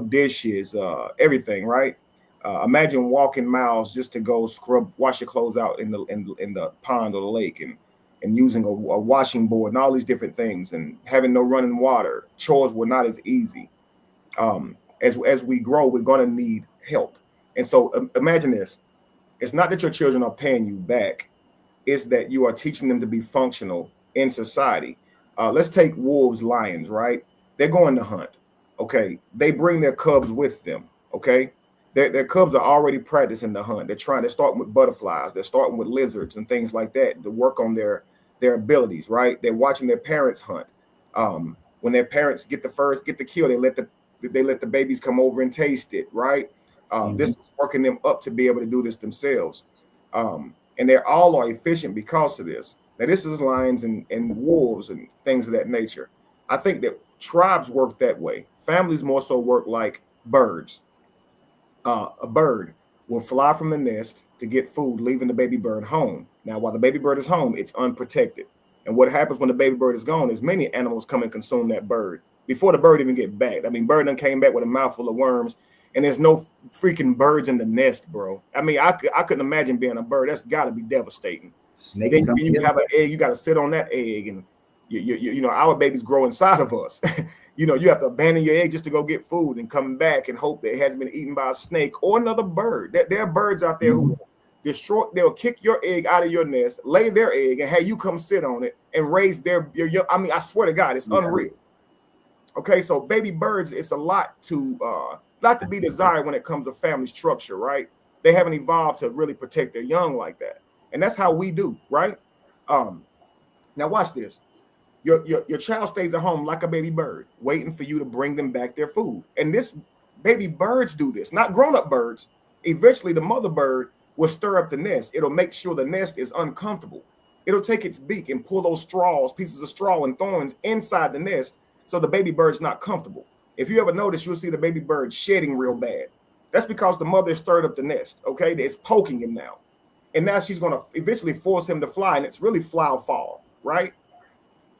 [SPEAKER 2] Dishes, everything, right? Imagine walking miles just to go wash your clothes out in the pond or the lake, and using a washing board and all these different things, and having no running water. Chores were not as easy. As we grow, we're going to need help. And so imagine this. It's not that your children are paying you back. It's that you are teaching them to be functional in society. Let's take wolves, lions, right? They're going to hunt. Okay. They bring their cubs with them. Okay. Their cubs are already practicing the hunt. They're starting with butterflies. They're starting with lizards and things like that to work on their abilities, right? They're watching their parents hunt. When their parents get the kill, they let the babies come over and taste it, right? This is working them up to be able to do this themselves. And they all are efficient because of this. Now, this is lions and wolves and things of that nature. I think that tribes work that way. Families more so work like birds. A bird will fly from the nest to get food, leaving the baby bird home. Now, while the baby bird is home, it's unprotected. And what happens when the baby bird is gone is many animals come and consume that bird before the bird even get back. I mean, bird done came back with a mouthful of worms, and there's no freaking birds in the nest, bro. I mean, I couldn't imagine being a bird. That's got to be devastating. Then you have an egg, you got to sit on that egg, and our babies grow inside of us. You have to abandon your egg just to go get food and come back and hope that it hasn't been eaten by a snake or another bird. There are birds out there who they'll kick your egg out of your nest, lay their egg, and have you come sit on it and raise your young. I mean, I swear to God, it's unreal. Okay, so baby birds, it's a lot to be desired when it comes to family structure, right? They haven't evolved to really protect their young like that. And that's how we do, right? Now watch this. Your child stays at home like a baby bird, waiting for you to bring them back their food. And this baby birds do this, not grown-up birds. Eventually, the mother bird will stir up the nest. It'll make sure the nest is uncomfortable. It'll take its beak and pull those pieces of straw and thorns inside the nest so the baby bird's not comfortable. If you ever notice, you'll see the baby bird shedding real bad. That's because the mother stirred up the nest, okay? It's poking him now. And now she's going to eventually force him to fly, and it's really fly or fall, right?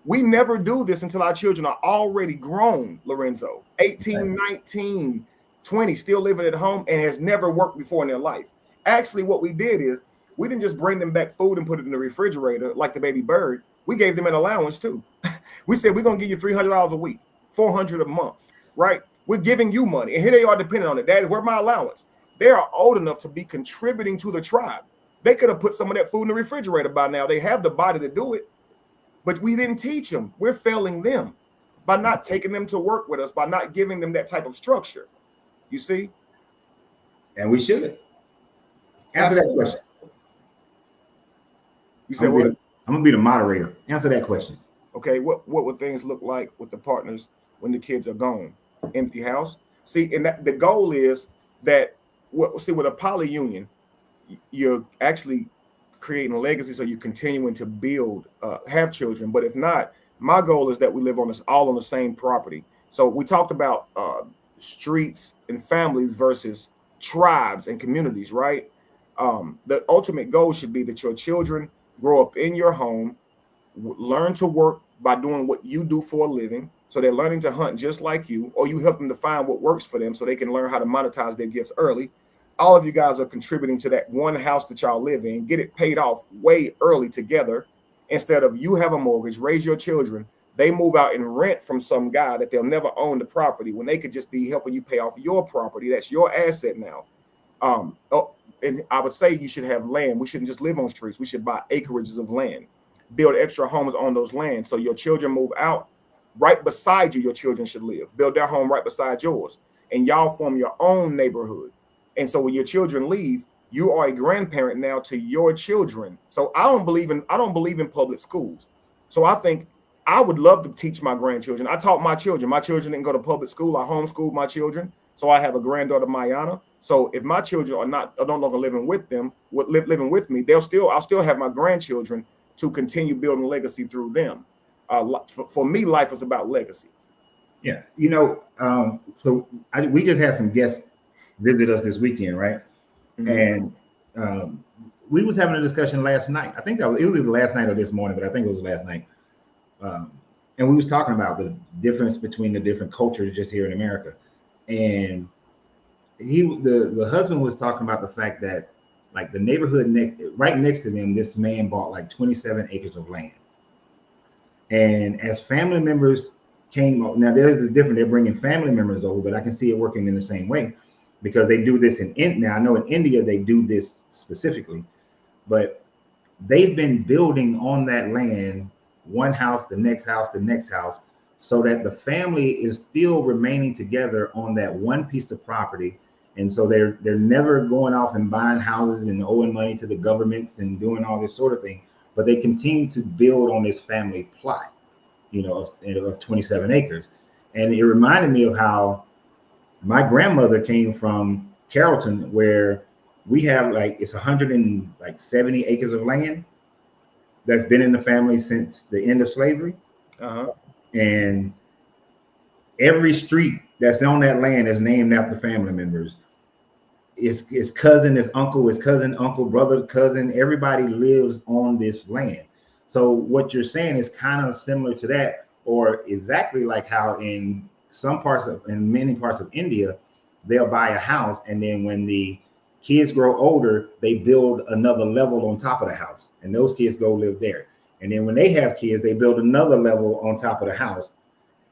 [SPEAKER 2] We never do this until our children are already grown, Lorenzo, 18, 19, 20, still living at home, and has never worked before in their life. Actually, what we did is we didn't just bring them back food and put it in the refrigerator like the baby bird. We gave them an allowance too. We said, we're going to give you $300 a week, $400 a month, right? We're giving you money. And here they are depending on it. Daddy, where's my allowance? They are old enough to be contributing to the tribe. They could have put some of that food in the refrigerator by now. They have the body to do it. But we didn't teach them. We're failing them by not taking them to work with us, by not giving them that type of structure. You see?
[SPEAKER 1] And we should. Answer that question.
[SPEAKER 2] You said what?
[SPEAKER 1] I'm going to be the moderator. Answer that question.
[SPEAKER 2] Okay, what would things look like with the partners when the kids are gone? Empty house? See, and the goal is that, with a poly union, you're actually creating a legacy, so you're continuing to build, have children. But if not, my goal is that we live all on the same property. So we talked about streets and families versus tribes and communities, right? The ultimate goal should be that your children grow up in your home, learn to work by doing what you do for a living. So they're learning to hunt just like you, or you help them to find what works for them so they can learn how to monetize their gifts early. All of you guys are contributing to that one house that y'all live in. Get it paid off way early together. Instead of you have a mortgage, raise your children, they move out and rent from some guy that they'll never own the property when they could just be helping you pay off your property. That's your asset now. And I would say you should have land. We shouldn't just live on streets. We should buy acreages of land, build extra homes on those lands. So your children move out right beside you. Your children should live, build their home right beside yours, and y'all form your own neighborhood. And so when your children leave, you are a grandparent now to your children. So I don't believe in public schools. So I think I would love to teach my grandchildren. I taught my children. My children didn't go to public school. I homeschooled my children. So I have a granddaughter, Mayana. So if my children are no longer living with them, living with me, I'll still have my grandchildren to continue building legacy through them. For me, life is about legacy.
[SPEAKER 1] Yeah, we just had some guests visit us this weekend, right? And we was having a discussion last night. I think it was either last night or this morning, but I think it was last night. And we was talking about the difference between the different cultures just here in America. And the husband was talking about the fact that like the neighborhood right next to them, this man bought like 27 acres of land. And as family members came up, now there's a difference. They're bringing family members over, but I can see it working in the same way because they do this now I know in India they do this specifically, but they've been building on that land, one house, the next house, so that the family is still remaining together on that one piece of property. And so they're never going off and buying houses and owing money to the governments and doing all this sort of thing, but they continue to build on this family plot, of 27 acres. And it reminded me of how my grandmother came from Carrollton, where we have it's 170 acres of land that's been in the family since the end of slavery. And every street that's on that land is named after family members. His cousin, his uncle, his cousin, uncle, brother, cousin, everybody lives on this land. So what you're saying is kind of similar to that, or exactly like how in many parts of India, they'll buy a house, and then when the kids grow older, they build another level on top of the house, and those kids go live there. And then when they have kids, they build another level on top of the house.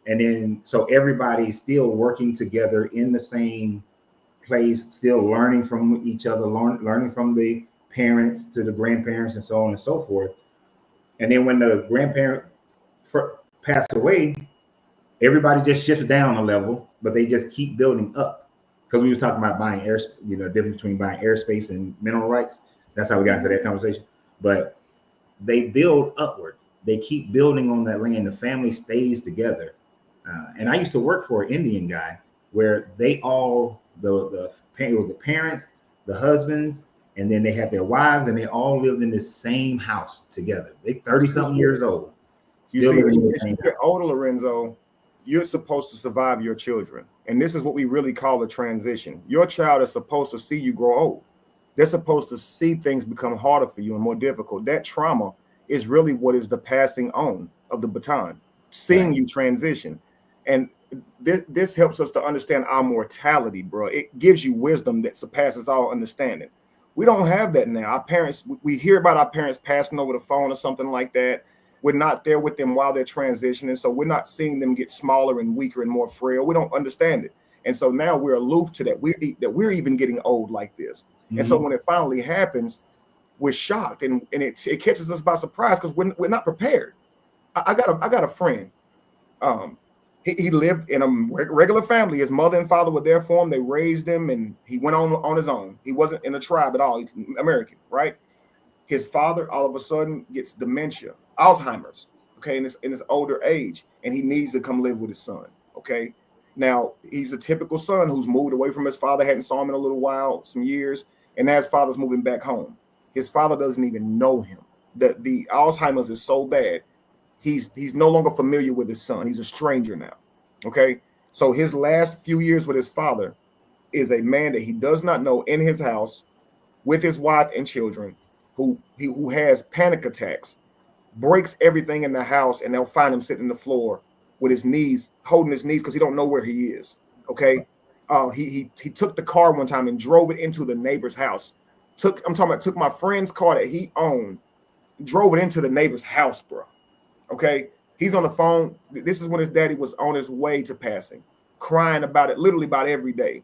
[SPEAKER 1] And then so everybody's still working together in the same place, still learning from each other, learning from the parents to the grandparents and so on and so forth. And then when the grandparents pass away, everybody just shifts down a level, but they just keep building up. Because we was talking about buying air, difference between buying airspace and mineral rights. That's how we got into that conversation. But they build upward. They keep building on that land. The family stays together. And I used to work for an Indian guy where they all, the parents, the husbands, and then they had their wives, and they all lived in this same house together. They 30-something years old.
[SPEAKER 2] You see, as you get older, Lorenzo, you're supposed to survive your children. And this is what we really call a transition. Your child is supposed to see you grow old. They're supposed to see things become harder for you and more difficult. That trauma is really what is the passing on of the baton, seeing you transition. And this helps us to understand our mortality, bro. It gives you wisdom that surpasses all understanding. We don't have that now. Our parents, we hear about our parents passing over the phone or something like that. We're not there with them while they're transitioning. So we're not seeing them get smaller and weaker and more frail. We don't understand it. And so now we're aloof to that. We're even getting old like this. And so when it finally happens, we're shocked and it catches us by surprise because we're not prepared. I got a friend. He lived in a regular family. His mother and father were there for him. They raised him, and he went on his own. He wasn't in a tribe at all. He's American, right? His father all of a sudden gets dementia, Alzheimer's, okay, in his older age, and he needs to come live with his son, okay? Now, he's a typical son who's moved away from his father, hadn't saw him in a little while, some years, and now his father's moving back home. His father doesn't even know him. The Alzheimer's is so bad. He's no longer familiar with his son. He's a stranger now. Okay. So his last few years with his father is a man that he does not know in his house with his wife and children who has panic attacks, breaks everything in the house, and they'll find him sitting on the floor with his knees, holding his knees because he don't know where he is. Okay. He took the car one time and drove it into the neighbor's house. Took my friend's car that he owned, drove it into the neighbor's house, bro. Okay, he's on the phone. This is when his daddy was on his way to passing, crying about it, literally about every day,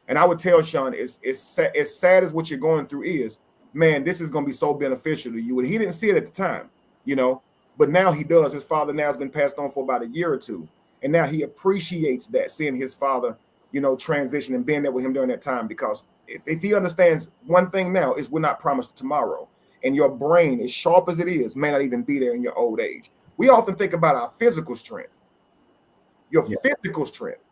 [SPEAKER 2] And I would tell Sean, it's sad as what you're going through is, man, this is going to be so beneficial to you. And he didn't see it at the time, but now he does. His father now has been passed on for about a year or two. And now he appreciates that, seeing his father, transition and being there with him during that time. Because if he understands one thing now is we're not promised tomorrow. And your brain, as sharp as it is, may not even be there in your old age. We often think about our physical strength, your physical strength.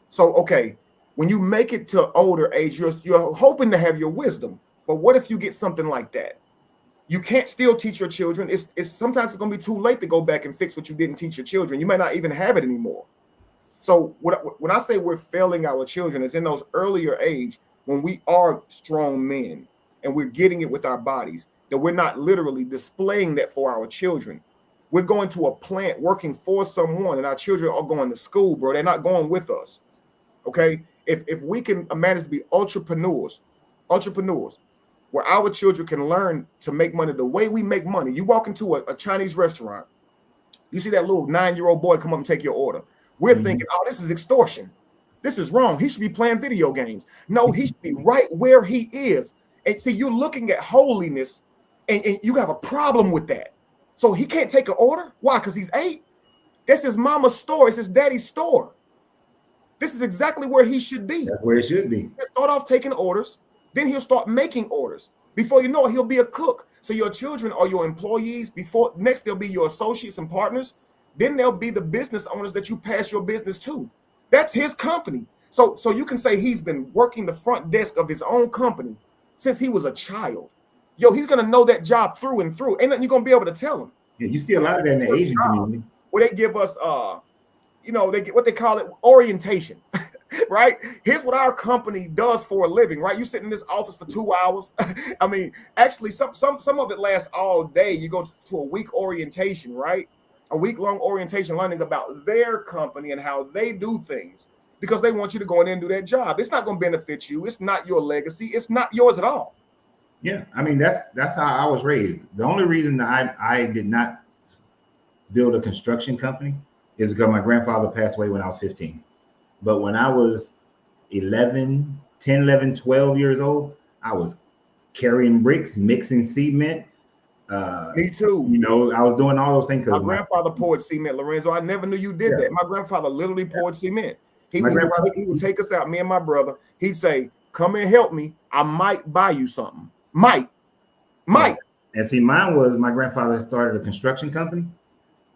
[SPEAKER 2] So, okay, when you make it to older age, you're hoping to have your wisdom. But what if you get something like that? You can't still teach your children. It's sometimes it's going to be too late to go back and fix what you didn't teach your children. You may not even have it anymore. So when I say we're failing our children, it's in those earlier age when we are strong men and we're getting it with our bodies, that we're not literally displaying that for our children. We're going to a plant working for someone, and our children are going to school, bro. They're not going with us. Okay. If we can manage to be entrepreneurs, where our children can learn to make money the way we make money. You walk into a Chinese restaurant, you see that little 9-year-old boy come up and take your order. We're thinking, oh, this is extortion. This is wrong. He should be playing video games. No, he should be right where he is. And see, you're looking at holiness, and you have a problem with that. So he can't take an order. Why? Because he's 8. That's his mama's store. It's his daddy's store. This is exactly where he should be.
[SPEAKER 1] That's where it should be.
[SPEAKER 2] He'll start off taking orders. Then he'll start making orders. Before you know it, he'll be a cook. So your children are your employees. Next, they'll be your associates and partners. Then they'll be the business owners that you pass your business to. That's his company. So you can say he's been working the front desk of his own company since he was a child. Yo, he's gonna know that job through and through. Ain't nothing you're gonna be able to tell him.
[SPEAKER 1] Yeah, you see a lot of that in the Asian community.
[SPEAKER 2] Where they give us they get what they call it orientation. Right? Here's what our company does for a living, right? You sit in this office for 2 hours. I mean, actually, some of it lasts all day. You go to a week orientation, right? A week-long orientation learning about their company and how they do things, because they want you to go in there and do that job. It's not going to benefit you. It's not your legacy. It's not yours at all.
[SPEAKER 1] Yeah, I mean, that's how I was raised. The only reason that I did not build a construction company is because my grandfather passed away when I was 15. But when I was 10, 11, 12 years old, I was carrying bricks, mixing cement.
[SPEAKER 2] Me too.
[SPEAKER 1] You know, I was doing all those things.
[SPEAKER 2] My grandfather poured cement, Lorenzo. I never knew you did that. My grandfather literally poured cement. He would take us out, me and my brother. He'd say, come and help me. I might buy you something. Might.
[SPEAKER 1] And see, mine was my grandfather started a construction company.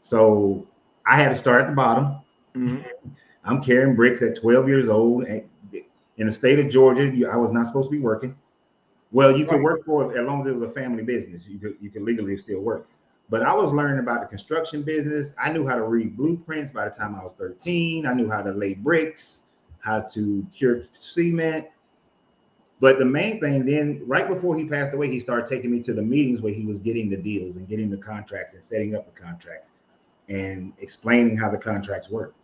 [SPEAKER 1] So I had to start at the bottom. Mm-hmm. I'm carrying bricks at 12 years old. In the state of Georgia, I was not supposed to be working. Well, you could work for it as long as it was a family business. You could legally still work. But I was learning about the construction business. I knew how to read blueprints by the time I was 13. I knew how to lay bricks, how to cure cement. But the main thing then, right before he passed away, he started taking me to the meetings where he was getting the deals and getting the contracts and setting up the contracts and explaining how the contracts work.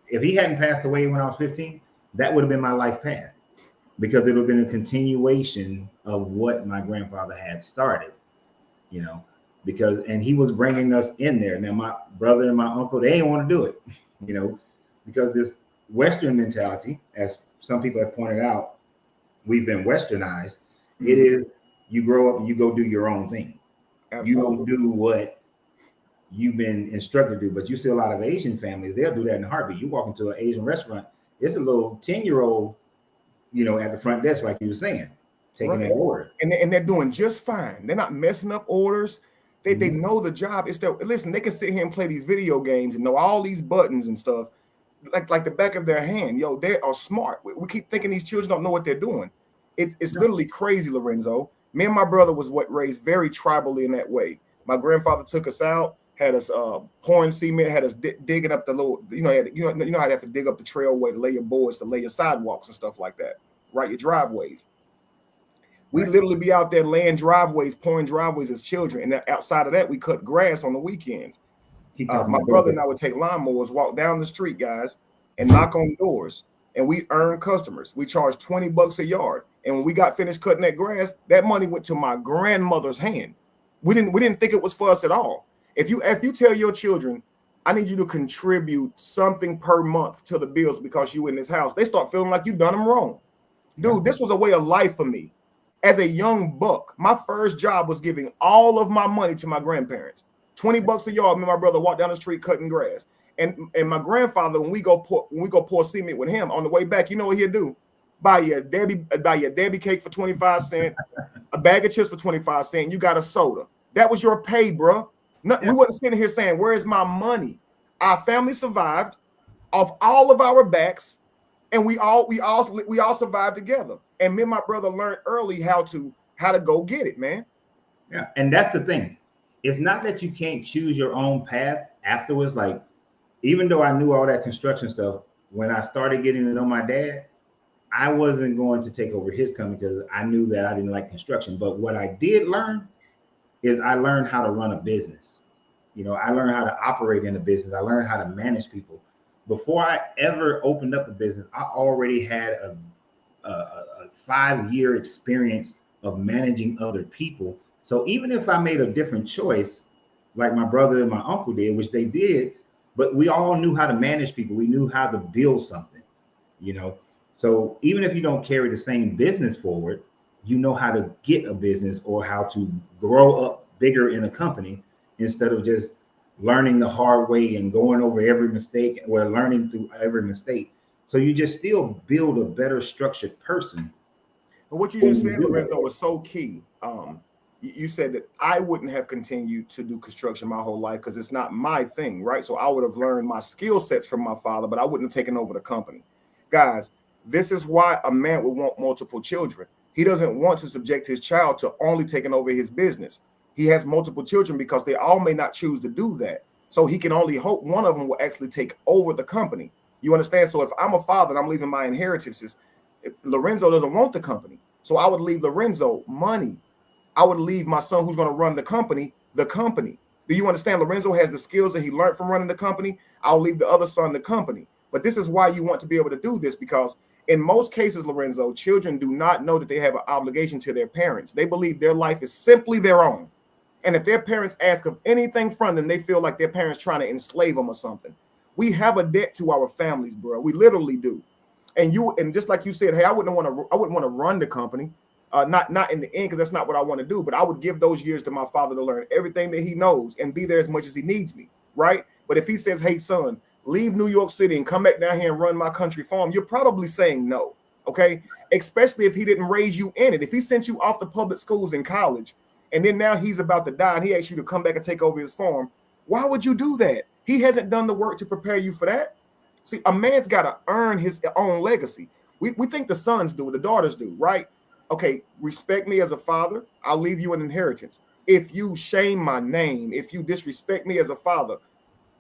[SPEAKER 1] If he hadn't passed away when I was 15, that would have been my life path, because it would have been a continuation of what my grandfather had started, you know, and he was bringing us in there. Now, my brother and my uncle, they didn't want to do it, you know, because this Western mentality, as some people have pointed out, we've been westernized. Mm-hmm. It is, you grow up and you go do your own thing. Absolutely. You don't do what you've been instructed to do. But you see a lot of Asian families, they'll do that in a heartbeat. You walk into an Asian restaurant, it's a little 10-year-old, you know, at the front desk, like you were saying, taking that order. And
[SPEAKER 2] they're doing just fine. They're not messing up orders. They know the job. Listen, they can sit here and play these video games and know all these buttons and stuff like the back of their hand. Yo, they are smart. We keep thinking these children don't know what they're doing. It's literally crazy, Lorenzo. Me and my brother was raised very tribally in that way. My grandfather took us out, had us pouring cement, had us digging up the little, you know how they have to dig up the trailway to lay your boards, to lay your sidewalks and stuff like that, right? Your driveways. We literally be out there laying driveways, pouring driveways as children. And outside of that, we cut grass on the weekends. My brother and I would take lawnmowers, walk down the street, guys, and knock on doors. And we earn customers. We charge $20 a yard. And when we got finished cutting that grass, that money went to my grandmother's hand. We didn't think it was for us at all. If you tell your children, I need you to contribute something per month to the bills because you in this house, they start feeling like you done them wrong. Dude, this was a way of life for me. As a young buck, my first job was giving all of my money to my grandparents. $20 a yard. Me and my brother walk down the street cutting grass. And my grandfather, when we go pour cement with him on the way back, you know what he'll do? Buy you a Debbie cake for 25 cents, a bag of chips for 25 cents. You got a soda. That was your pay, bro. No, we wasn't sitting here saying, where is my money? Our family survived off all of our backs, and we all survived together. And me and my brother learned early how to go get it, man.
[SPEAKER 1] Yeah, and that's the thing. It's not that you can't choose your own path afterwards. Like, even though I knew all that construction stuff, when I started getting to know my dad, I wasn't going to take over his company because I knew that I didn't like construction. But what I did learn is I learned how to run a business. You know, I learned how to operate in a business. I learned how to manage people. Before I ever opened up a business, I already had a 5-year experience of managing other people. So even if I made a different choice, like my brother and my uncle did, which they did, but we all knew how to manage people. We knew how to build something, you know. So even if you don't carry the same business forward, you know how to get a business or how to grow up bigger in a company instead of just learning the hard way and going over every mistake or learning through every mistake. So you just still build a better structured person.
[SPEAKER 2] But what you just said, Lorenzo, was so key. You said that I wouldn't have continued to do construction my whole life because it's not my thing, right? So I would have learned my skill sets from my father, but I wouldn't have taken over the company. Guys, this is why a man would want multiple children. He doesn't want to subject his child to only taking over his business. He has multiple children because they all may not choose to do that. So he can only hope one of them will actually take over the company. You understand? So if I'm a father and I'm leaving my inheritances, Lorenzo doesn't want the company. So I would leave Lorenzo money. I would leave my son who's going to run the company. Do you understand? Lorenzo has the skills that he learned from running the company. I'll leave the other son the company. But this is why you want to be able to do this, because in most cases, Lorenzo, children do not know that they have an obligation to their parents. They believe their life is simply their own. And if their parents ask of anything from them, they feel like their parents trying to enslave them or something. We have a debt to our families, bro. We literally do. And just like you said, hey, I wouldn't want to run the company. Not in the end, because that's not what I want to do. But I would give those years to my father to learn everything that he knows and be there as much as he needs me, right? But if he says, hey, son, leave New York City and come back down here and run my country farm, you're probably saying no, okay? Especially if he didn't raise you in it. If he sent you off to public schools in college, and then now he's about to die and he asks you to come back and take over his farm, why would you do that? He hasn't done the work to prepare you for that. See, a man's got to earn his own legacy. We think the sons do, the daughters do, right? Okay, respect me as a father, I'll leave you an inheritance. If you shame my name, if you disrespect me as a father,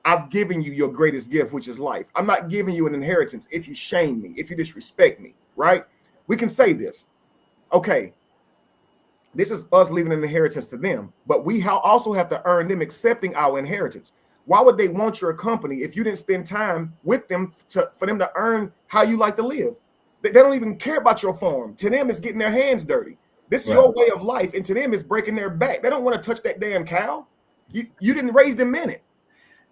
[SPEAKER 2] I've given you your greatest gift, which is life. I'm not giving you an inheritance if you shame me, if you disrespect me, right? We can say this. Okay, this is us leaving an inheritance to them, but we also have to earn them accepting our inheritance. Why would they want your company if you didn't spend time with them for them to earn how you like to live? They don't even care about your farm. To them, it's getting their hands dirty. This is your way of life, and to them, it's breaking their back. They don't want to touch that damn cow. You didn't raise them in it,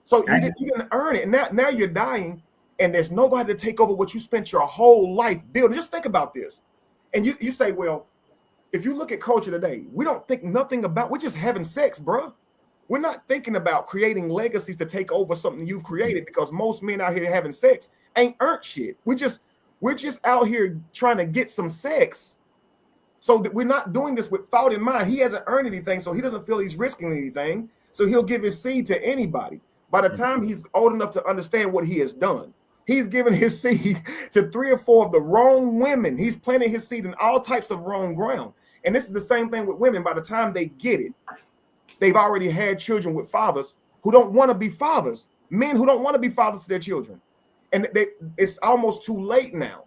[SPEAKER 2] so you didn't earn it. And now you're dying, and there's nobody to take over what you spent your whole life building. Just think about this. And you say, well, if you look at culture today, we don't think nothing about. We're just having sex, bro. We're not thinking about creating legacies to take over something you've created, because most men out here having sex ain't earned shit. We're just out here trying to get some sex. So that we're not doing this with thought in mind. He hasn't earned anything, so he doesn't feel he's risking anything. So he'll give his seed to anybody. By the time he's old enough to understand what he has done, he's given his seed to 3 or 4 of the wrong women. He's planting his seed in all types of wrong ground. And this is the same thing with women. By the time they get it, they've already had children with fathers who don't want to be fathers, men who don't want to be fathers to their children. And it's almost too late now.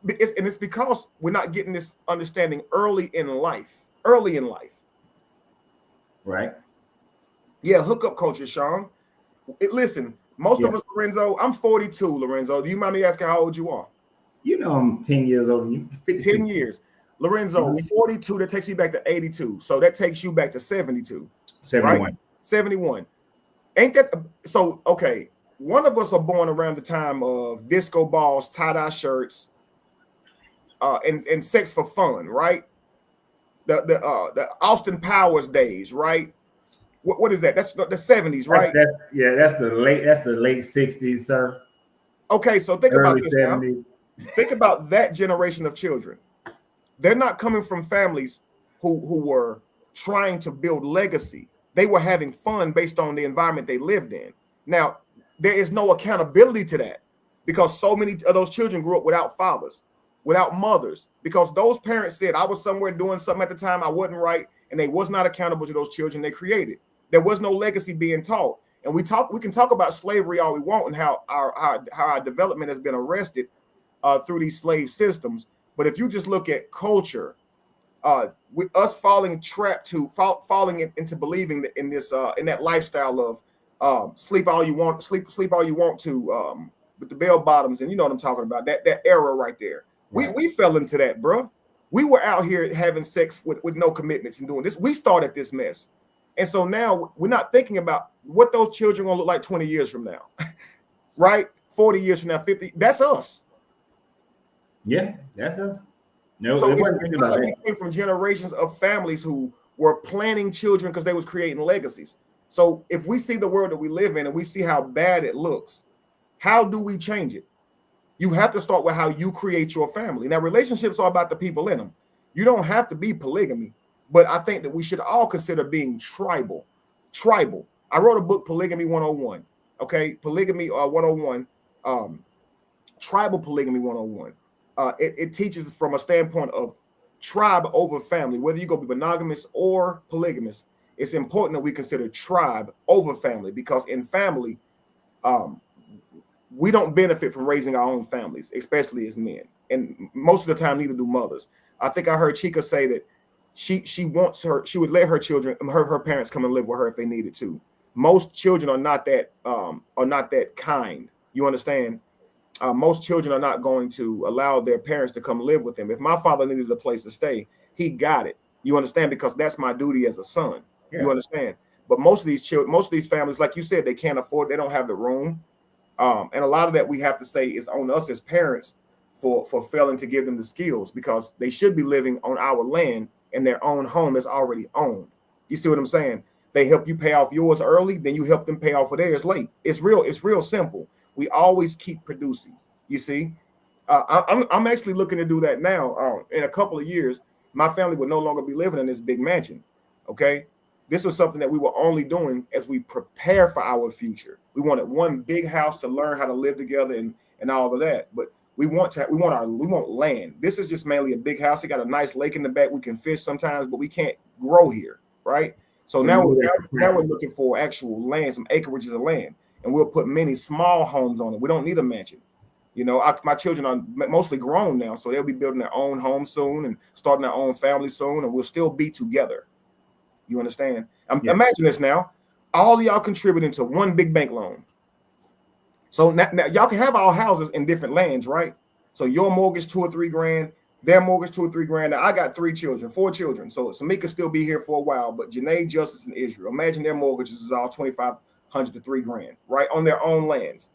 [SPEAKER 2] It's because we're not getting this understanding early in life.
[SPEAKER 1] Right.
[SPEAKER 2] Yeah, hookup culture, Sean. Listen, most of us, Lorenzo, I'm 42, Lorenzo. Do you mind me asking how old you are?
[SPEAKER 1] You know I'm 10 years older than you.
[SPEAKER 2] 10 years. Lorenzo, 42, that takes you back to 82. So that takes you back to 72.
[SPEAKER 1] 71.
[SPEAKER 2] Right? 71. Ain't that so? Okay. One of us are born around the time of disco balls, tie-dye shirts, and sex for fun, right? The Austin Powers days, right? What is that? That's the 70s, right?
[SPEAKER 1] That's the late 60s, sir.
[SPEAKER 2] Okay, so think about this
[SPEAKER 1] 70s.
[SPEAKER 2] now. Think about that generation of children. They're not coming from families who were trying to build legacy. They were having fun based on the environment they lived in. Now, there is no accountability to that because so many of those children grew up without fathers, without mothers, because those parents said, I was somewhere doing something at the time I wasn't right, and they was not accountable to those children they created. There was no legacy being taught. And we can talk about slavery all we want and how our development has been arrested through these slave systems. But if you just look at culture, with us falling into believing that in that lifestyle of sleep all you want to, with the bell bottoms, and you know what I'm talking about, that era right there. Right. We fell into that, bro. We were out here having sex with no commitments and doing this. We started this mess. And so now we're not thinking about what those children are going to look like 20 years from now, right? 40 years from now, 50. That's us.
[SPEAKER 1] Yeah, that's us. No,
[SPEAKER 2] so it's not like we came from generations of families who were planning children because they was creating legacies. So if we see the world that we live in and we see how bad it looks, how do we change it? You have to start with how you create your family. Now, relationships are about the people in them. You don't have to be polygamy. But I think that we should all consider being tribal. I wrote a book, Polygamy 101. Okay, Polygamy 101, Tribal Polygamy 101. It teaches from a standpoint of tribe over family. Whether you're going to be monogamous or polygamous, it's important that we consider tribe over family, because in family, we don't benefit from raising our own families, especially as men. And most of the time, neither do mothers. I think I heard Chica say that she would let her children, her parents come and live with her if they needed to. Most children are not that kind. You understand? Most children are not going to allow their parents to come live with them. If my father needed a place to stay, he got it. You understand? Because that's my duty as a son. Yeah. You understand? But most of these families, like you said, they can't afford. They don't have the room, and a lot of that we have to say is on us as parents for failing to give them the skills, because they should be living on our land in their own home that's already owned. You see what I'm saying? They help you pay off yours early, then you help them pay off for theirs late. It's real simple. We always keep producing. You see, I'm actually looking to do that now. In a couple of years, my family will no longer be living in this big mansion. Okay, this was something that we were only doing as we prepare for our future. We wanted one big house to learn how to live together and all of that, but we want land. This is just mainly a big house. It got a nice lake in the back. We can fish sometimes, but we can't grow here, right? So now we're looking for actual land, some acreages of land, and we'll put many small homes on it. We don't need a mansion. You know, my children are mostly grown now, so they'll be building their own home soon and starting their own family soon, and we'll still be together. You understand? Yeah. Imagine this now. All of y'all contributing to one big bank loan. So now y'all can have our houses in different lands, right? So your mortgage $2 or $3 grand, their mortgage $2 or $3 grand. Now I got 4 children. So Samika still be here for a while, but Janae, Justice, and Israel, imagine their mortgages is all $2,500 to $3 grand, right? On their own lands.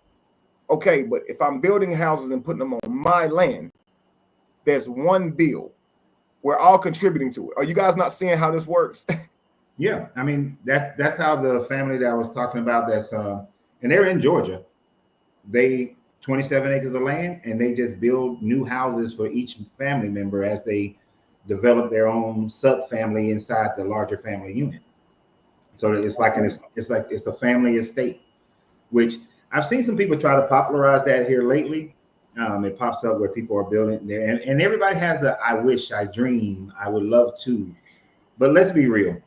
[SPEAKER 2] Okay, but if I'm building houses and putting them on my land, there's one bill. We're all contributing to it. Are you guys not seeing how this works?
[SPEAKER 1] Yeah, I mean, that's how the family that I was talking about, and they're in Georgia. They 27 acres of land, and they just build new houses for each family member as they develop their own sub family inside the larger family unit. So it's like it's a family estate, which I've seen some people try to popularize that here lately. It pops up where people are building there, and everybody has the I wish, I dream, I would love to. But let's be real.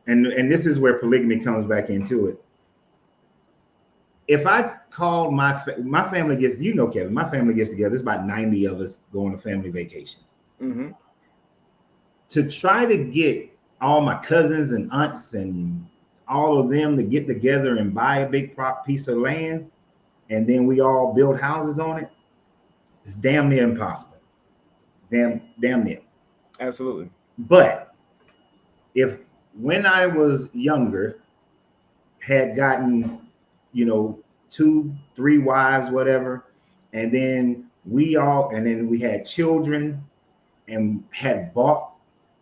[SPEAKER 1] And this is where polygamy comes back into it. If I called my family gets, you know, Kevin, my family gets together. There's about 90 of us going on family vacation. Mm-hmm. To try to get all my cousins and aunts and all of them to get together and buy a big piece of land, and then we all build houses on it, it's damn near impossible. Damn near.
[SPEAKER 2] Absolutely.
[SPEAKER 1] But if when I was younger, had gotten, 2, 3 wives, whatever, and then we had children and had bought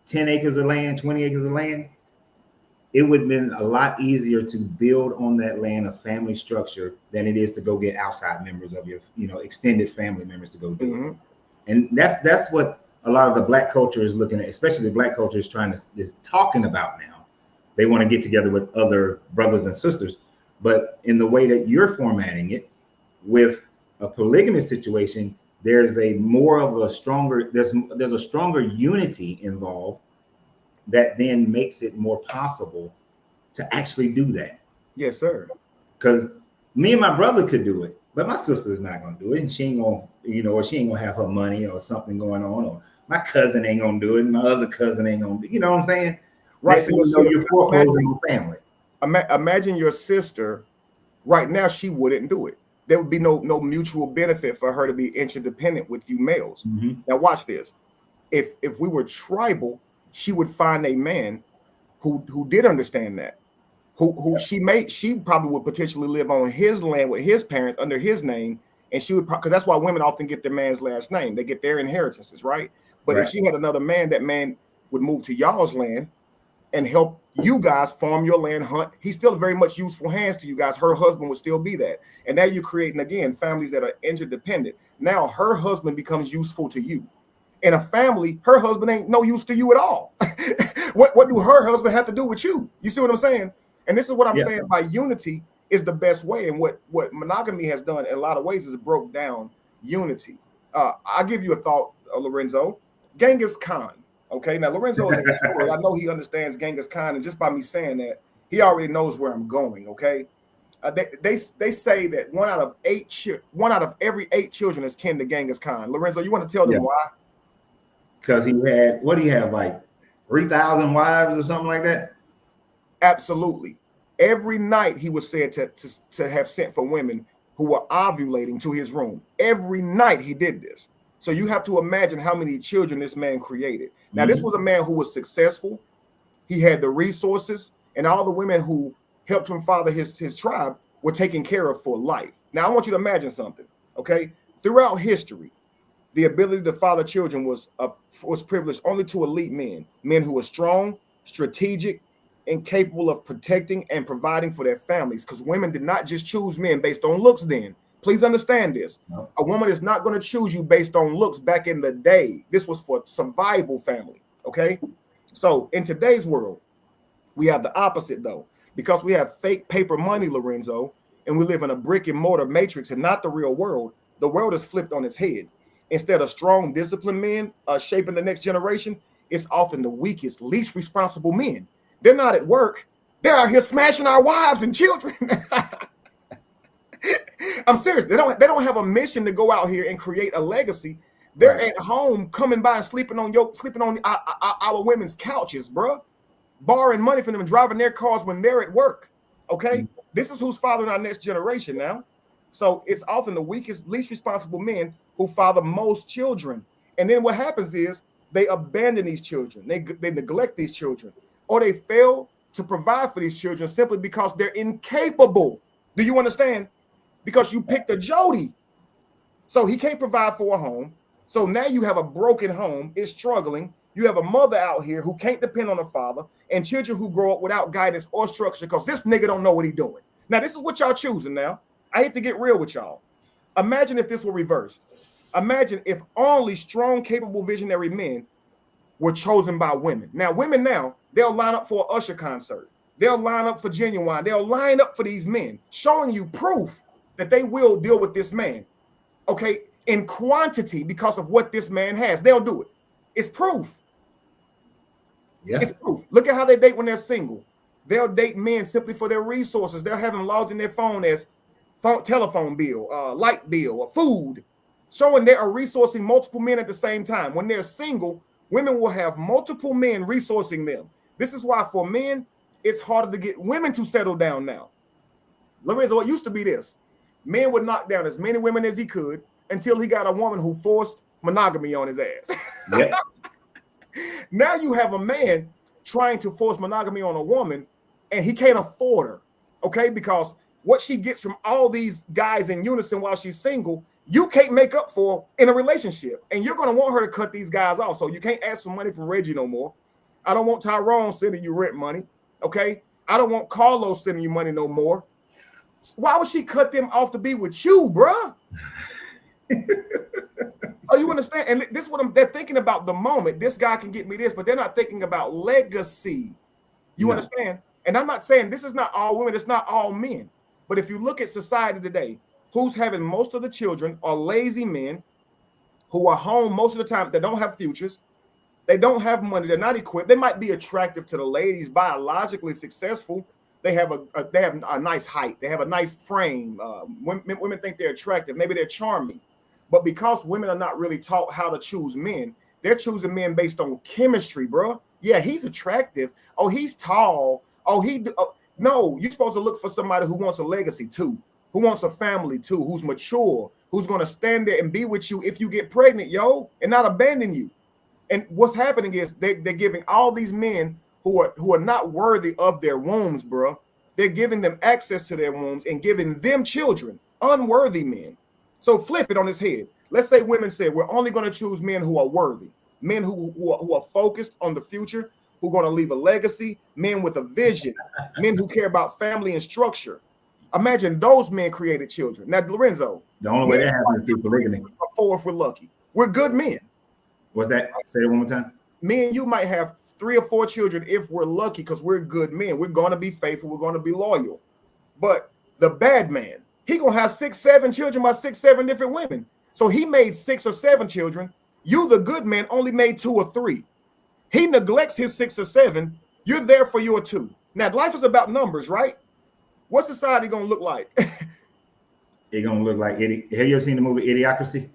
[SPEAKER 1] 10 acres of land, 20 acres of land, it would have been a lot easier to build on that land a family structure than it is to go get outside members of your, extended family members to go do it. And that's what a lot of the Black culture is looking at, especially the Black culture is talking about now. They want to get together with other brothers and sisters. But in the way that you're formatting it, with a polygamous situation, there's a stronger unity involved that then makes it more possible to actually do that.
[SPEAKER 2] Yes, sir.
[SPEAKER 1] Because me and my brother could do it, but my sister's not gonna do it, and she ain't gonna, or she ain't gonna have her money or something going on, or my cousin ain't gonna do it, and my other cousin ain't gonna, you know what I'm saying?
[SPEAKER 2] Right.
[SPEAKER 1] So you're foreclosing on family.
[SPEAKER 2] Imagine your sister right now, she wouldn't do it. There would be no mutual benefit for her to be interdependent with you males.
[SPEAKER 1] Mm-hmm.
[SPEAKER 2] Now watch this. If we were tribal, she would find a man who did understand that. She probably would potentially live on his land with his parents under his name, and she would, because that's why women often get their man's last name. They get their inheritances, right? But if she had another man, that man would move to y'all's land and help you guys farm your land, hunt. He's still very much useful hands to you guys. Her husband would still be that. And now you're creating, again, families that are interdependent. Now her husband becomes useful to you. In a family, her husband ain't no use to you at all. What do her husband have to do with you? You see what I'm saying? And this is what I'm saying by unity is the best way. And what monogamy has done in a lot of ways is broke down unity. I'll give you a thought, Lorenzo. Genghis Khan. Okay, now Lorenzo is a historian. I know he understands Genghis Khan, and just by me saying that, he already knows where I'm going. Okay, they say that one out of every 8 children is kin to Genghis Khan. Lorenzo, you want to tell them why?
[SPEAKER 1] Because he had, what do you have, like 3,000 wives or something like that?
[SPEAKER 2] Absolutely. Every night he was said to have sent for women who were ovulating to his room. Every night he did this. So you have to imagine how many children this man created. Now, this was a man who was successful. He had the resources, and all the women who helped him father his tribe were taken care of for life. Now, I want you to imagine something, okay? Throughout history, the ability to father children was privileged only to elite men who were strong, strategic, and capable of protecting and providing for their families, because women did not just choose men based on looks then. Please understand this. No. A woman is not going to choose you based on looks back in the day. This was for survival family, okay? So in today's world, we have the opposite though, because we have fake paper money, Lorenzo, and we live in a brick and mortar matrix and not the real world. The world is flipped on its head. Instead of strong, disciplined men shaping the next generation, it's often the weakest, least responsible men. They're not at work. They're out here smashing our wives and children. I'm serious. They don't have a mission to go out here and create a legacy. They're at home coming by and sleeping on our women's couches, bro. Borrowing money from them and driving their cars when they're at work. Okay? This is who's fathering our next generation now. So it's often the weakest, least responsible men who father most children. And then what happens is they abandon these children. They neglect these children, or they fail to provide for these children simply because they're incapable. Do you understand? Because you picked a Jody. So he can't provide for a home. So now you have a broken home. It's struggling. You have a mother out here who can't depend on a father, and children who grow up without guidance or structure because this nigga don't know what he's doing. Now, this is what y'all choosing now. I hate to get real with y'all. Imagine if this were reversed. Imagine if only strong, capable, visionary men were chosen by women. Now, women now, they'll line up for an Usher concert. They'll line up for Genuine. They'll line up for these men, showing you proof that they will deal with this man, okay, in quantity because of what this man has. They'll do it. It's proof. Yeah. It's proof. Look at how they date when they're single. They'll date men simply for their resources. They'll have them logged in their phone as telephone bill, light bill, or food, showing they are resourcing multiple men at the same time. When they're single, women will have multiple men resourcing them. This is why for men, it's harder to get women to settle down now. Lorenzo, it used to be this. Men would knock down as many women as he could until he got a woman who forced monogamy on his ass. Yeah. Now you have a man trying to force monogamy on a woman, and he can't afford her, okay? Because what she gets from all these guys in unison while she's single, you can't make up for in a relationship. And you're going to want her to cut these guys off. So you can't ask for money from Reggie no more. I don't want Tyrone sending you rent money, okay? I don't want Carlos sending you money no more. Why would she cut them off to be with you, bruh? Oh, you understand? And this is what they're thinking about the moment. This guy can get me this, but they're not thinking about legacy. You understand? And I'm not saying this is not all women, it's not all men. But if you look at society today, who's having most of the children are lazy men who are home most of the time. They don't have futures. They don't have money. They're not equipped. They might be attractive to the ladies, biologically successful. They have a nice height. They have a nice frame. Women think they're attractive. Maybe they're charming. But because women are not really taught how to choose men, they're choosing men based on chemistry, bro. Yeah, he's attractive. Oh, he's tall. Oh, no, you're supposed to look for somebody who wants a legacy too, who wants a family too, who's mature, who's going to stand there and be with you if you get pregnant, and not abandon you. And what's happening is they're giving all these men who are not worthy of their wombs, bro. They're giving them access to their wombs and giving them children, unworthy men. So flip it on his head. Let's say women say we're only going to choose men who are worthy, men who are focused on the future, who are going to leave a legacy, men with a vision, men who care about family and structure. Imagine those men created children. Now, Lorenzo,
[SPEAKER 1] the only way that happens is through polygamy.
[SPEAKER 2] 4 if we're lucky. We're good men.
[SPEAKER 1] What's that? Say it one more time.
[SPEAKER 2] Me and you might have 3 or 4 children if we're lucky because we're good men. We're going to be faithful. We're going to be loyal. But the bad man, he going to have 6, 7 children by 6, 7 different women. So he made 6 or 7 children. You, the good man, only made 2 or 3. He neglects his 6 or 7. You're there for your 2. Now, life is about numbers, right? What's society going to look like?
[SPEAKER 1] It's going to look like, have you ever seen the movie Idiocracy?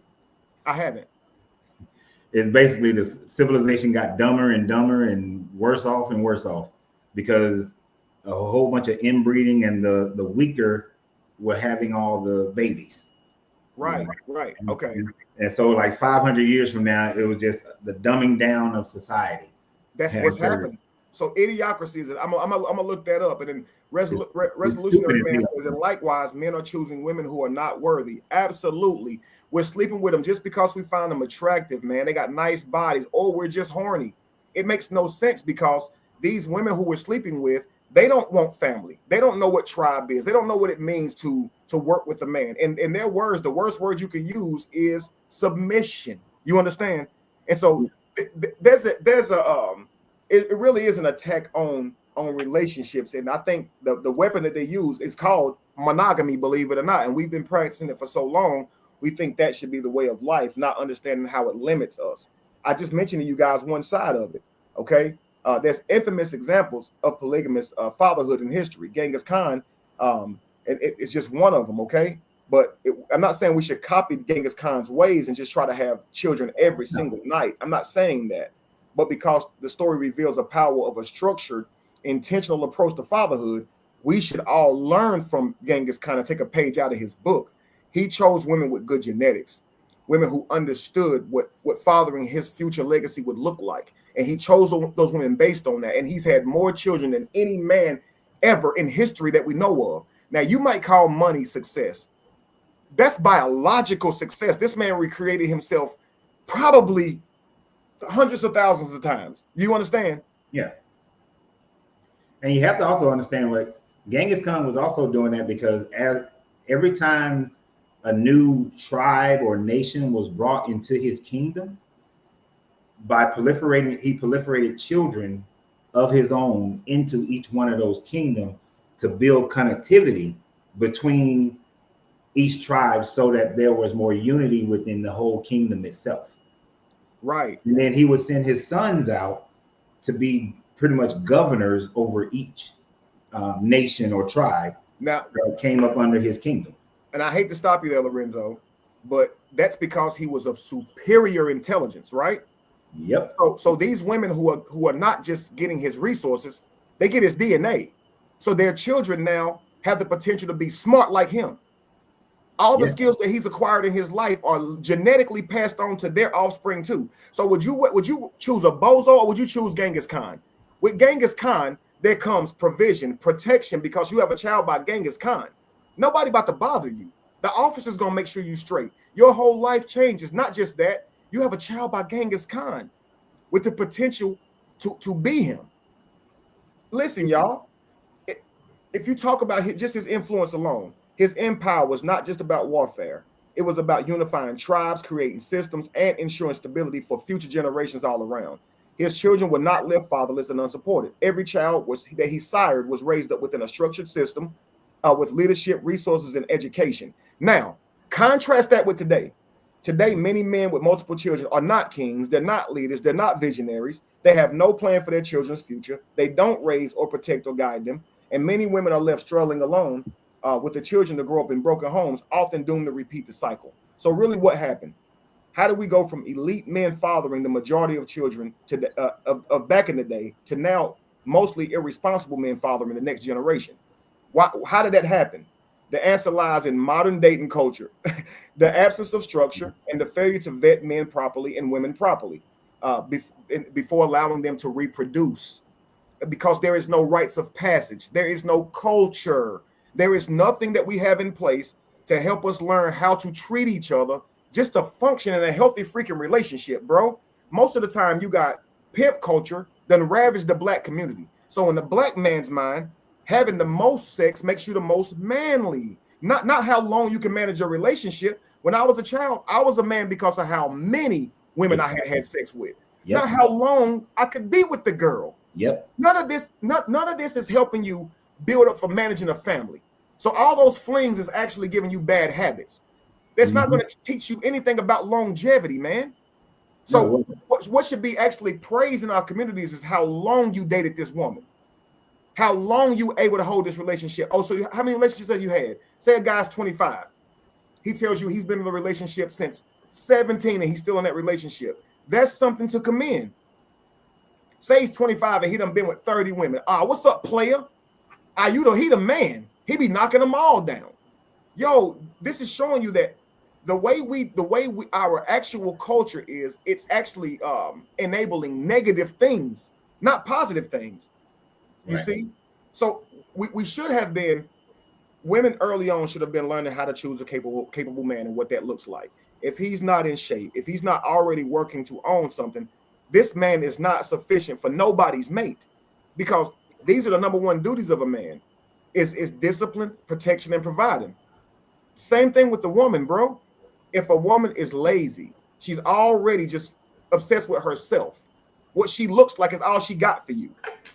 [SPEAKER 2] I haven't.
[SPEAKER 1] It's basically the civilization got dumber and dumber and worse off because a whole bunch of inbreeding, and the weaker were having all the babies.
[SPEAKER 2] Right. Okay.
[SPEAKER 1] And so like 500 years from now, it was just the dumbing down of society.
[SPEAKER 2] That's what's happening. So idiocracy is, I'm gonna look that up. And then Resolutionary Man says, and likewise, men are choosing women who are not worthy. Absolutely. We're sleeping with them just because we find them attractive, man. They got nice bodies, or we're just horny. It makes no sense because these women who we're sleeping with, they don't want family. They don't know what tribe is. They don't know what it means to work with a man. And in their words, the worst word you can use is submission. You understand? And so it really is an attack on relationships. And I think the weapon that they use is called monogamy, believe it or not. And we've been practicing it for so long, we think that should be the way of life, not understanding how it limits us. I just mentioned to you guys one side of it, okay? There's infamous examples of polygamous fatherhood in history. Genghis Khan, it's just one of them, okay? But I'm not saying we should copy Genghis Khan's ways and just try to have children every single night. I'm not saying that. But because the story reveals the power of a structured, intentional approach to fatherhood, we should all learn from Genghis Khan and take a page out of his book. He chose women with good genetics, women who understood what fathering his future legacy would look like. And he chose those women based on that. And he's had more children than any man ever in history that we know of. Now, you might call money success. That's biological success. This man recreated himself probably hundreds of thousands of times. You understand?
[SPEAKER 1] Yeah. And you have to also understand what Genghis Khan was also doing that because every time a new tribe or nation was brought into his kingdom, he proliferated children of his own into each one of those kingdoms to build connectivity between each tribe so that there was more unity within the whole kingdom itself.
[SPEAKER 2] Right.
[SPEAKER 1] And then he would send his sons out to be pretty much governors over each nation or tribe that came up under his kingdom.
[SPEAKER 2] And I hate to stop you there, Lorenzo, but that's because he was of superior intelligence, right?
[SPEAKER 1] Yep.
[SPEAKER 2] So these women who are not just getting his resources, they get his DNA. So their children now have the potential to be smart like him. All the skills that he's acquired in his life are genetically passed on to their offspring too. So would you choose a bozo or would you choose Genghis Khan? With Genghis Khan, there comes provision, protection, because you have a child by Genghis Khan. Nobody about to bother you. The officer's gonna make sure you straight. Your whole life changes. Not just that, you have a child by Genghis Khan with the potential to be him. Listen, y'all, if you talk about just his influence alone, his empire was not just about warfare. It was about unifying tribes, creating systems, and ensuring stability for future generations all around. His children would not live fatherless and unsupported. Every child that he sired was raised up within a structured system with leadership, resources, and education. Now, contrast that with today. Today, many men with multiple children are not kings. They're not leaders. They're not visionaries. They have no plan for their children's future. They don't raise or protect or guide them. And many women are left struggling alone with the children to grow up in broken homes, often doomed to repeat the cycle. So really what happened? How do we go from elite men fathering the majority of children to of back in the day to now mostly irresponsible men fathering the next generation? How did that happen? The answer lies in modern dating culture, the absence of structure, and the failure to vet men properly and women properly before allowing them to reproduce. Because there is no rites of passage, there is no culture, there is nothing that we have in place to help us learn how to treat each other just to function in a healthy freaking relationship, bro. Most of the time, you got pimp culture that ravaged the black community. So in the black man's mind, having the most sex makes you the most manly. Not how long you can manage your relationship. When I was a child, I was a man because of how many women I had sex with.
[SPEAKER 1] Yep.
[SPEAKER 2] Not how long I could be with the girl.
[SPEAKER 1] Yep.
[SPEAKER 2] None of this is helping you build up for managing a family. So all those flings is actually giving you bad habits. That's not going to teach you anything about longevity, man. So what should be actually praised in our communities is how long you dated this woman, how long you able to hold this relationship. Oh, so how many relationships have you had? Say a guy's 25. He tells you he's been in a relationship since 17 and he's still in that relationship. That's something to commend. Say he's 25 and he done been with 30 women. What's up, player? He the man. He be knocking them all down. Yo, this is showing you that the way our actual culture is, it's actually enabling negative things, not positive things. You see? So we should have been, women early on should have been learning how to choose a capable man and what that looks like. If he's not in shape, if he's not already working to own something, this man is not sufficient for nobody's mate, because these are the number one duties of a man is discipline, protection, and providing. Same thing with the woman, bro. If a woman is lazy, she's already just obsessed with herself. What she looks like is all she got for you.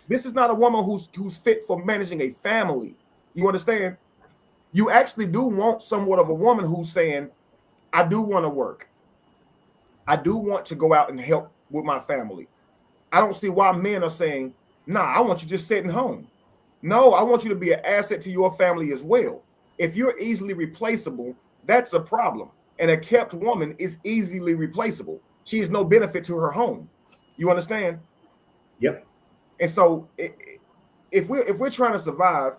[SPEAKER 2] This is not a woman who's fit for managing a family. You understand? You actually do want somewhat of a woman who's saying, I do want to work. I do want to go out and help with my family. I don't see why men are saying, nah, I want you just sitting home. No, I want you to be an asset to your family as well. If you're easily replaceable, that's a problem. And a kept woman is easily replaceable. She is no benefit to her home. You understand?
[SPEAKER 1] Yep.
[SPEAKER 2] And so if we're trying to survive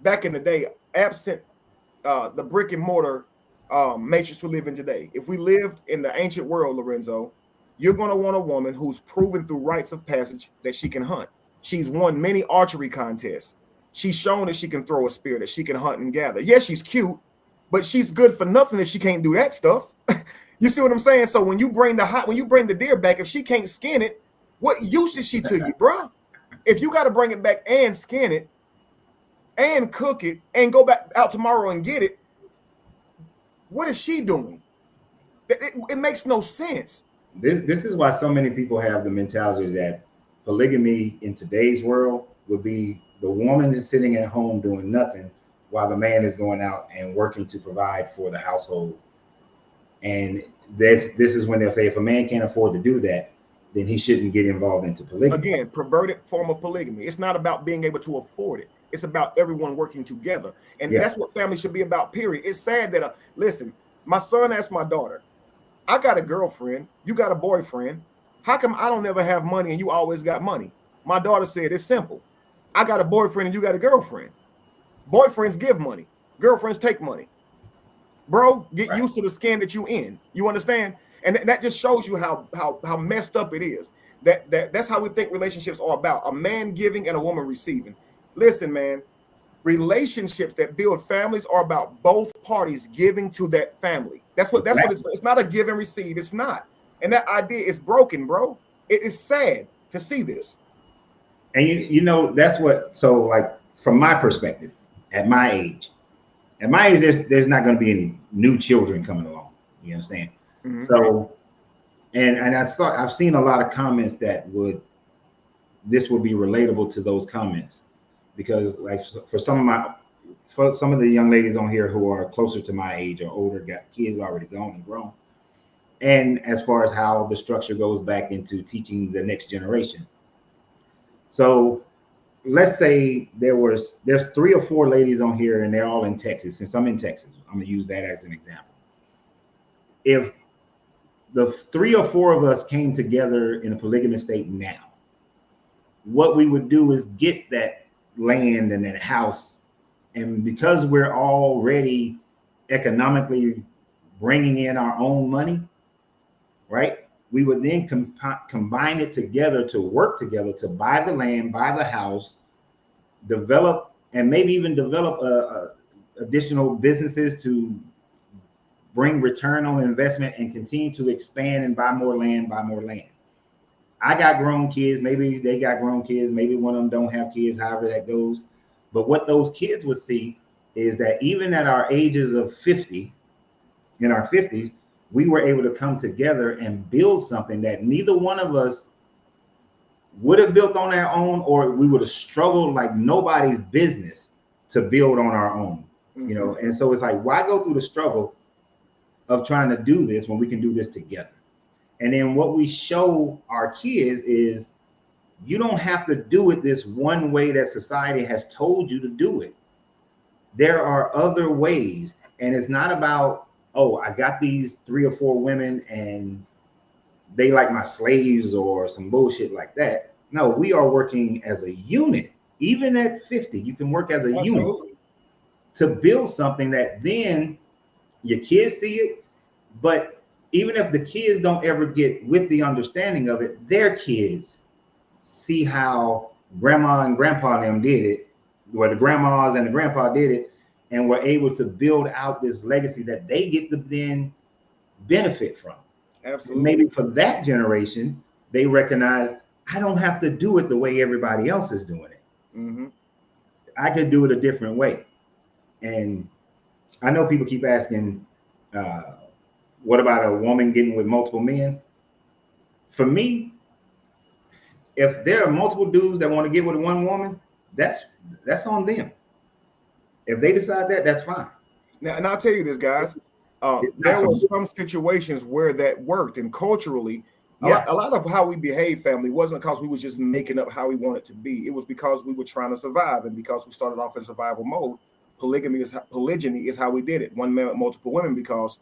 [SPEAKER 2] back in the day, absent the brick and mortar matrix we live in today, if we lived in the ancient world, Lorenzo, you're going to want a woman who's proven through rites of passage that she can hunt. She's won many archery contests. She's shown that she can throw a spear, that she can hunt and gather. Yes, she's cute, but she's good for nothing if she can't do that stuff. You see what I'm saying? So when you bring the deer back, if she can't skin it, what use is she to you, bro? If you got to bring it back and skin it and cook it and go back out tomorrow and get it, what is she doing? It makes no sense.
[SPEAKER 1] This is why so many people have the mentality that polygamy in today's world would be the woman is sitting at home doing nothing while the man is going out and working to provide for the household. And this is when they'll say, if a man can't afford to do that, then he shouldn't get involved into polygamy.
[SPEAKER 2] Again, perverted form of polygamy. It's not about being able to afford it. It's about everyone working together. And that's what family should be about, period. It's sad that, listen, my son asked my daughter, I got a girlfriend, you got a boyfriend. How come I don't ever have money and you always got money? My daughter said, it's simple. I got a boyfriend and you got a girlfriend. Boyfriends give money. Girlfriends take money. Bro, get used to the skin that you in. You understand? And that just shows you how messed up it is. That's how we think relationships are about. A man giving and a woman receiving. Listen, man, relationships that build families are about both parties giving to that family. That's what it's not a give and receive. It's not. And that idea is broken, bro. It is sad to see this.
[SPEAKER 1] And you know, that's what, so like from my perspective, at my age, there's not going to be any new children coming along. You understand? Mm-hmm. So And I've seen a lot of comments that this would be relatable to those comments, because like for some of the young ladies on here who are closer to my age or older, got kids already gone and grown. And as far as how the structure goes back into teaching the next generation. So let's say there's 3 or 4 ladies on here and they're all in Texas. Since I'm in Texas, I'm gonna use that as an example. If the 3 or 4 of us came together in a polygamous state now, what we would do is get that land and that house, and because we're already economically bringing in our own money, right? We would then combine it together to work together to buy the land, buy the house, develop, and maybe even develop additional businesses to bring return on investment and continue to expand and buy more land, I got grown kids, maybe they got grown kids, maybe one of them don't have kids, however that goes. But what those kids would see is that even at our ages of 50, in our 50s, we were able to come together and build something that neither one of us would have built on our own, or we would have struggled like nobody's business to build on our own, you know? And so it's like, why go through the struggle of trying to do this when we can do this together? And then what we show our kids is you don't have to do it this one way that society has told you to do it. There are other ways. And it's not about, oh, I got these 3 or 4 women and they like my slaves or some bullshit like that. No, we are working as a unit. Even at 50, you can work as a unit to build something that then your kids see it. But even if the kids don't ever get with the understanding of it, their kids see how grandma and grandpa and them did it, where the grandmas and the grandpa did it, and were able to build out this legacy that they get to then benefit from. Absolutely. And maybe for that generation, they recognize, I don't have to do it the way everybody else is doing it. I could do it a different way. And I know people keep asking, what about a woman getting with multiple men? For me, if there are multiple dudes that want to get with one woman, that's on them. If they decide that, that's fine.
[SPEAKER 2] Now, and I'll tell you this, guys, there were some situations where that worked, and culturally, a lot of how we behave, family, wasn't because we were just making up how we wanted to be. It was because we were trying to survive, and because we started off in survival mode. Polygyny is how we did it. One man with multiple women, because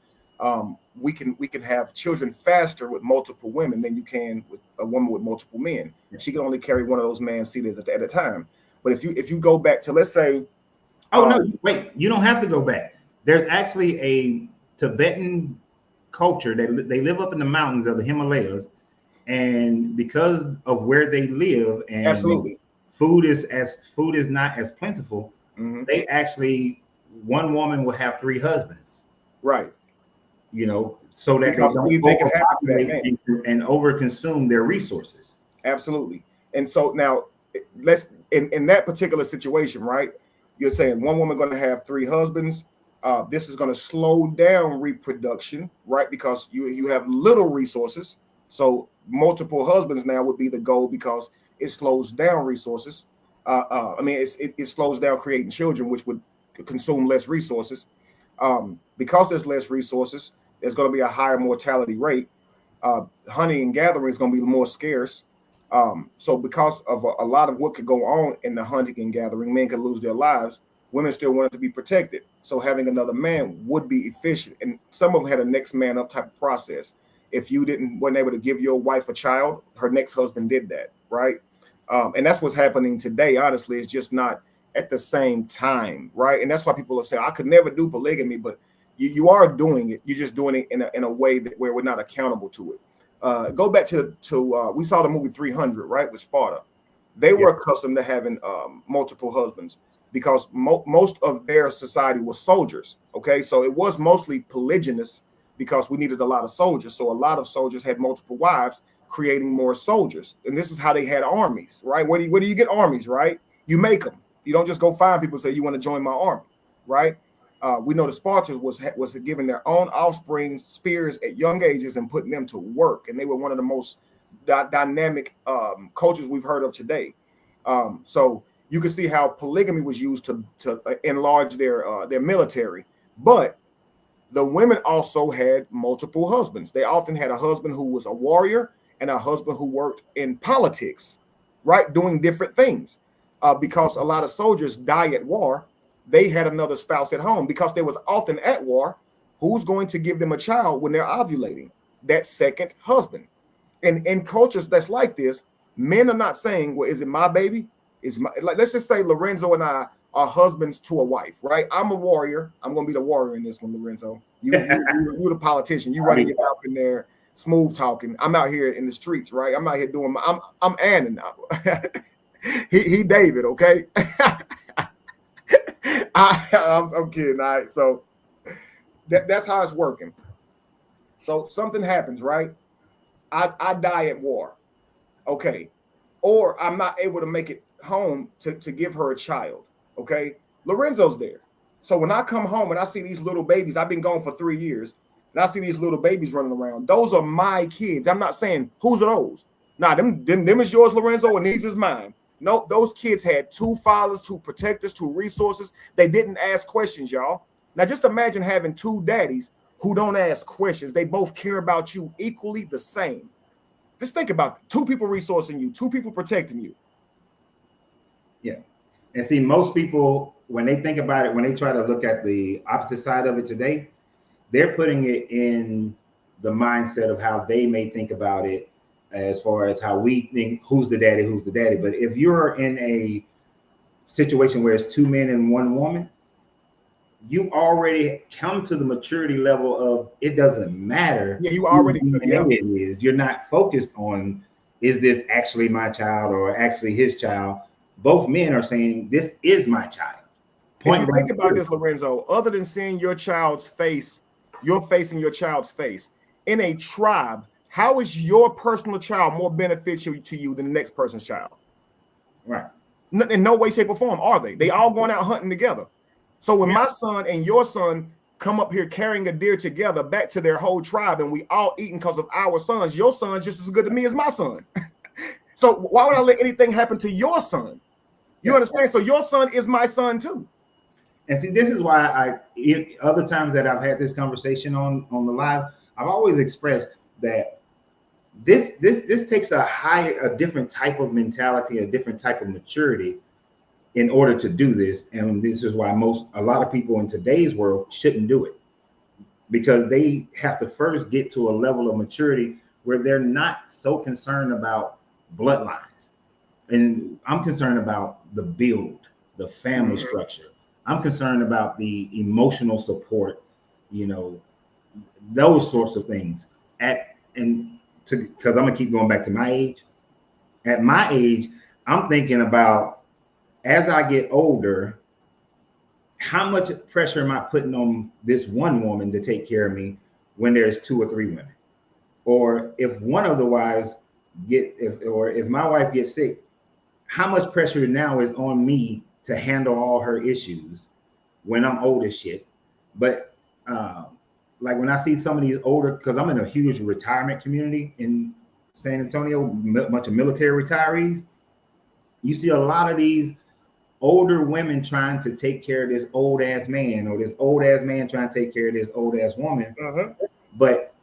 [SPEAKER 2] we can have children faster with multiple women than you can with a woman with multiple men. She can only carry one of those man seaters at a time. But if you go back to, let's say,
[SPEAKER 1] no, wait, you don't have to go back. There's actually a Tibetan culture that they live up in the mountains of the Himalayas, and because of where they live, and
[SPEAKER 2] absolutely,
[SPEAKER 1] food is not as plentiful. They actually, one woman will have 3 husbands,
[SPEAKER 2] right?
[SPEAKER 1] You know, so that they can overpopulate and overconsume their resources.
[SPEAKER 2] Absolutely. And so now, let's in that particular situation, right? You're saying one woman going to have 3 husbands. This is going to slow down reproduction, right? Because you have little resources. So multiple husbands now would be the goal, because it slows down resources. It slows down creating children, which would consume less resources. Because there's less resources, there's going to be a higher mortality rate. Hunting and gathering is going to be more scarce. So because of a lot of what could go on in the hunting and gathering, men could lose their lives. Women still wanted to be protected. So having another man would be efficient. And some of them had a next man up type of process. If you weren't able to give your wife a child, her next husband did that, right? And that's what's happening today. Honestly, it's just not at the same time, right? And that's why people are saying, I could never do polygamy, but you are doing it. You're just doing it in a way where we're not accountable to it. Go back to we saw the movie 300, right, with Sparta. They were accustomed to having multiple husbands, because most of their society was soldiers. Okay, so it was mostly polygynous because we needed a lot of soldiers. So a lot of soldiers had multiple wives, creating more soldiers. And this is how they had armies, right? Where do you get armies, right? You make them. You don't just go find people and say, you want to join my army, right? We know the Spartans was giving their own offspring spears at young ages and putting them to work, and they were one of the most dynamic cultures we've heard of today. So you can see how polygamy was used to enlarge their military, but the women also had multiple husbands. They often had a husband who was a warrior and a husband who worked in politics, right, doing different things. Because a lot of soldiers die at war, they had another spouse at home because they was often at war. Who's going to give them a child when they're ovulating? That second husband. And in cultures that's like this, men are not saying, well, is it my baby? Like, let's just say Lorenzo and I are husbands to a wife, right? I'm a warrior. I'm going to be the warrior in this one, Lorenzo. You the politician. You running your mouth in there, smooth talking. I'm out here in the streets, right? I'm out here doing I'm Anna now. he David, okay? I'm kidding, all right? So that's how it's working. So something happens, right? I die at war, okay? Or I'm not able to make it home to give her a child, okay? Lorenzo's there. So when I come home and I see these little babies, I've been gone for 3 years, and I see these little babies running around. Those are my kids. I'm not saying, whose are those? Nah, them is yours, Lorenzo, and these is mine. No, those kids had 2 fathers, 2 protectors, 2 resources. They didn't ask questions, y'all. Now just imagine having 2 daddies who don't ask questions. They both care about you equally the same. Just think about it. 2 people resourcing you, 2 people protecting you.
[SPEAKER 1] Yeah. And see, most people, when they think about it, when they try to look at the opposite side of it today, they're putting it in the mindset of how they may think about it, as far as how we think, who's the daddy. But if you're in a situation where it's 2 men and 1 woman, you already come to the maturity level of it doesn't matter.
[SPEAKER 2] Yeah, you already
[SPEAKER 1] it is. You're not focused on, is this actually my child or actually his child? Both men are saying, this is my child.
[SPEAKER 2] If you think about this, Lorenzo, other than seeing your child's face, your face and your child's face in a tribe, how is your personal child more beneficial to you than the next person's child?
[SPEAKER 1] Right.
[SPEAKER 2] In no way, shape, or form are they. They all going out hunting together. So when my son and your son come up here carrying a deer together back to their whole tribe, and we all eating because of our sons, your son's just as good to me as my son. So why would I let anything happen to your son? You understand? So your son is my son too.
[SPEAKER 1] And see, this is why other times that I've had this conversation on the live, I've always expressed that this takes a different type of mentality, a different type of maturity in order to do this. And this is why a lot of people in today's world shouldn't do it, because they have to first get to a level of maturity where they're not so concerned about bloodlines. And I'm concerned about the build, the family structure. I'm concerned about the emotional support, those sorts of things. Because I'm gonna keep going back to my age. At my age, I'm thinking about, as I get older, how much pressure am I putting on this one woman to take care of me when there's 2 or 3 women? Or if one of the wives if my wife gets sick, how much pressure now is on me to handle all her issues when I'm old as shit? But like when I see some of these older, because I'm in a huge retirement community in San Antonio, a bunch of military retirees, you see a lot of these older women trying to take care of this old ass man, or this old ass man trying to take care of this old ass woman. But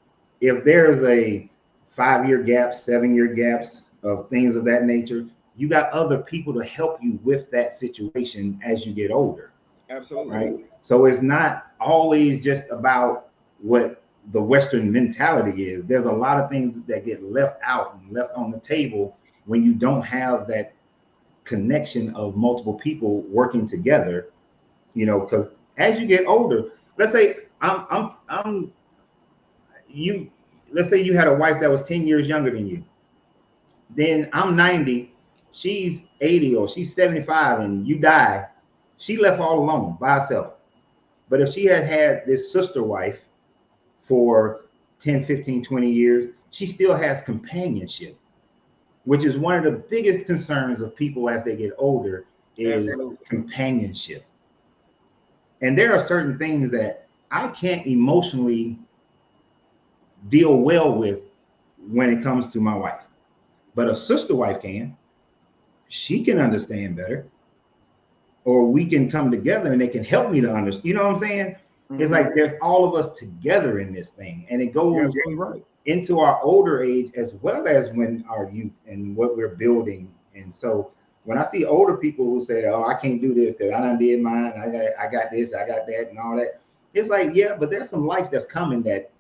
[SPEAKER 1] if there's a 5-year gap, 7-year gaps of things of that nature, you got other people to help you with that situation as you get older.
[SPEAKER 2] Absolutely.
[SPEAKER 1] Right. So it's not always just about what the Western mentality is. There's a lot of things that get left out and left on the table when you don't have that connection of multiple people working together, because as you get older, let's say let's say you had a wife that was 10 years younger than you. Then I'm 90, she's 80 or she's 75, and you die. She left all alone by herself. But if she had this sister wife for 10, 15, 20 years, she still has companionship, which is one of the biggest concerns of people as they get older, is companionship. And there are certain things that I can't emotionally deal well with when it comes to my wife. But a sister wife can. She can understand better. Or we can come together and they can help me to understand. You know what I'm saying? Mm-hmm. It's like there's all of us together in this thing. And it goes into our older age as well as when our youth and what we're building. And so when I see older people who say, oh, I can't do this because I done did mine, I got this, I got that, and all that. It's like, yeah, but there's some life that's coming that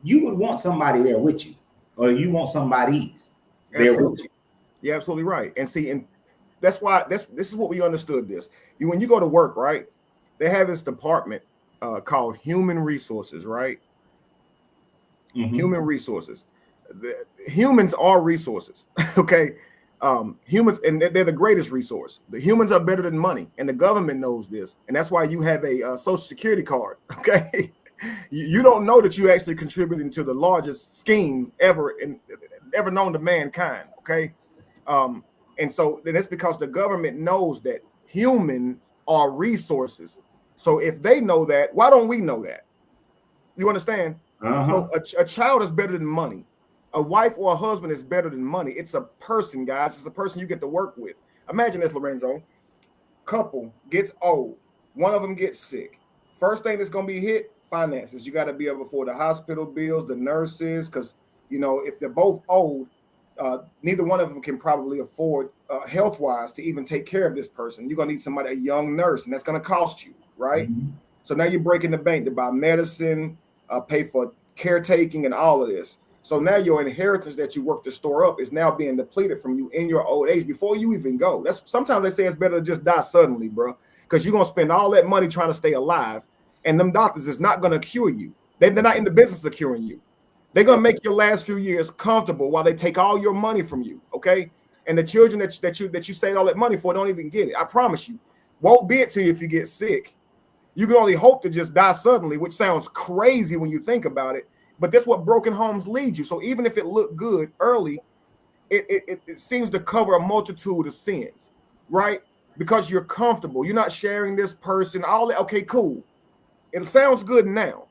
[SPEAKER 1] you would want somebody there with you, or you want somebody's there with you.
[SPEAKER 2] You're absolutely right. And see, and that's why this is what we understood this. When you go to work, right, they have this department called human resources, right? Mm-hmm. Human resources. Humans are resources, okay? Humans, and they're the greatest resource. The humans are better than money, and the government knows this, and that's why you have a Social Security card, okay? You don't know that you actually contributing to the largest scheme ever known to mankind, okay? And so that's because the government knows that humans are resources. So if they know that, why don't we know that? You understand? Uh-huh. So a child is better than money. A wife or a husband is better than money. It's a person, guys. It's a person you get to work with. Imagine this, Lorenzo. Couple gets old. One of them gets sick. First thing that's going to be hit, finances. You got to be able to afford the hospital bills, the nurses, because, you know, if they're both old, neither one of them can probably afford health-wise to even take care of this person. You're going to need somebody, a young nurse, and that's going to cost you, right? Mm-hmm. So now you're breaking the bank to buy medicine, pay for caretaking and all of this. So now your inheritance that you work to store up is now being depleted from you in your old age before you even go. That's sometimes they say it's better to just die suddenly, bro, because you're going to spend all that money trying to stay alive, and them doctors is not going to cure you. They're not in the business of curing you. They're going to make your last few years comfortable while they take all your money from you, okay? And the children that you saved all that money for don't even get it. I promise you. Won't be it to you if you get sick. You can only hope to just die suddenly, which sounds crazy when you think about it. But that's what broken homes lead you. So even if it looked good early, it seems to cover a multitude of sins, right? Because you're comfortable. You're not sharing this person, all that. Okay, cool. It sounds good now.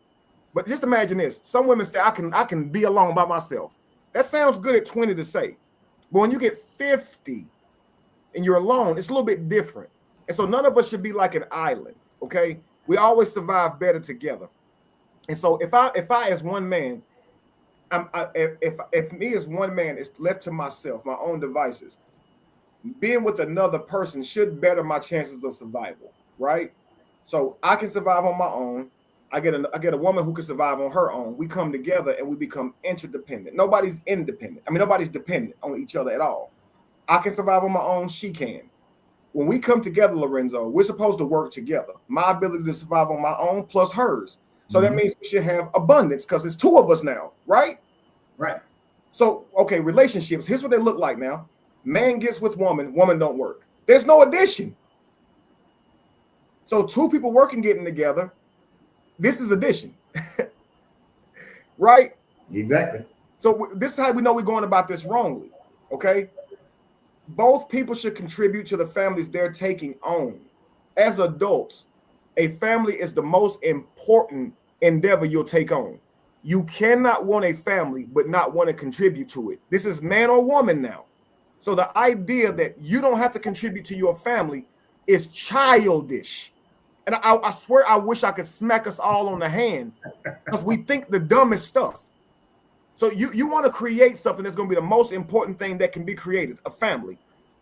[SPEAKER 2] But just imagine this. Some women say, I can be alone by myself. That sounds good at 20 to say. But when you get 50 and you're alone, it's a little bit different. And so none of us should be like an island, okay? We always survive better together. And so if I as one man, if me as one man is left to myself, my own devices, being with another person should better my chances of survival, right? So I can survive on my own. I get a woman who can survive on her own. We come together and we become interdependent. Nobody's independent. I mean, nobody's dependent on each other at all. I can survive on my own. She can. When we come together, Lorenzo, we're supposed to work together. My ability to survive on my own plus hers. So that means we should have abundance because it's two of us now, right?
[SPEAKER 1] Right.
[SPEAKER 2] So, okay, relationships. Here's what they look like now. Man gets with woman, woman don't work. There's no addition. So two people working, getting together, this is addition. Right?
[SPEAKER 1] Exactly.
[SPEAKER 2] So this is how we know we're going about this wrongly, okay? Both people should contribute to the families they're taking on. As adults, a family is the most important endeavor you'll take on. You cannot want a family but not want to contribute to it. This is man or woman now. So the idea that you don't have to contribute to your family is childish. And I swear I wish I could smack us all on the hand because we think the dumbest stuff. So you want to create something that's going to be the most important thing that can be created, a family,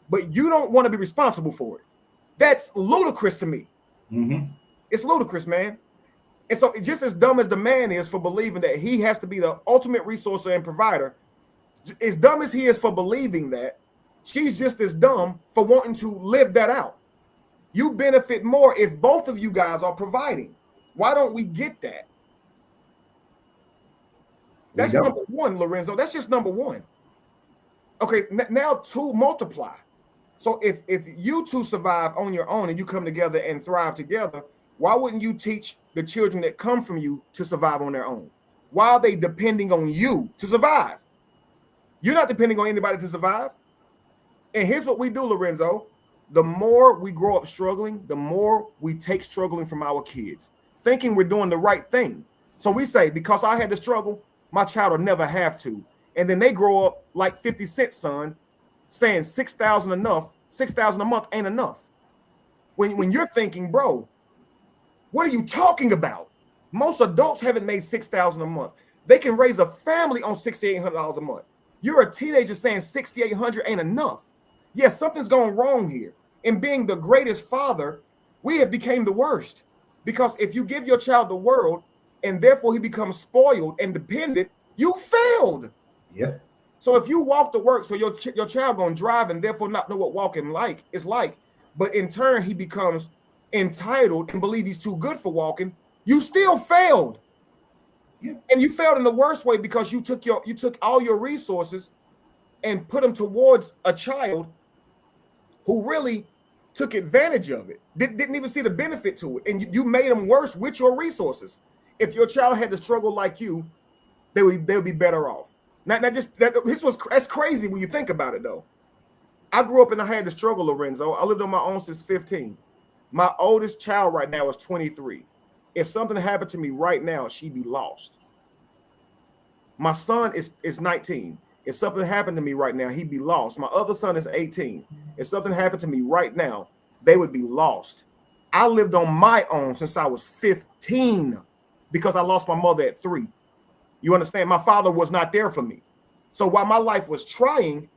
[SPEAKER 2] but you don't want to be responsible for it. That's ludicrous to me. Mm-hmm. It's ludicrous, man. And so just as dumb as the man is for believing that he has to be the ultimate resource and provider, as dumb as he is for believing that, she's just as dumb for wanting to live that out. You benefit more if both of you guys are providing. Why don't we get that? That's number one, Lorenzo. That's just number one. Okay, now two multiply. So if you two survive on your own and you come together and thrive together, why wouldn't you teach the children that come from you to survive on their own? Why are they depending on you to survive? You're not depending on anybody to survive. And here's what we do, Lorenzo. the more we grow up struggling, the more we take struggling from our kids, thinking we're doing the right thing. So we say, because I had to struggle, my child will never have to. And then they grow up like 50 Cent, son, saying 6,000 enough, 6,000 a month ain't enough. When you're thinking, bro, what are you talking about? Most adults haven't made 6,000 a month. They can raise a family on $6,800 a month. You're a teenager saying 6,800 ain't enough. Yes, something's going wrong here. In being the greatest father, we have become the worst. Because if you give your child the world and therefore he becomes spoiled and dependent, you failed.
[SPEAKER 1] Yeah.
[SPEAKER 2] So if you walk to work, so your child gonna drive and therefore not know what walking is like, but in turn he becomes entitled and believe he's too good for walking, you still failed.
[SPEAKER 1] Yeah.
[SPEAKER 2] And you failed in the worst way because you took all your resources and put them towards a child who really took advantage of it, didn't even see the benefit to it, and you made them worse with your resources. If your child had to struggle like you, they would be better off. That's crazy when you think about it, though. I grew up and I had to struggle, Lorenzo. I lived on my own since 15. My oldest child right now is 23. If something happened to me right now, she'd be lost. My son is 19. If something happened to me right now, he'd be lost. My other son is 18. If something happened to me right now, they would be lost. I lived on my own since I was 15 because I lost my mother at 3. You understand? My father was not there for me. So while my life was trying,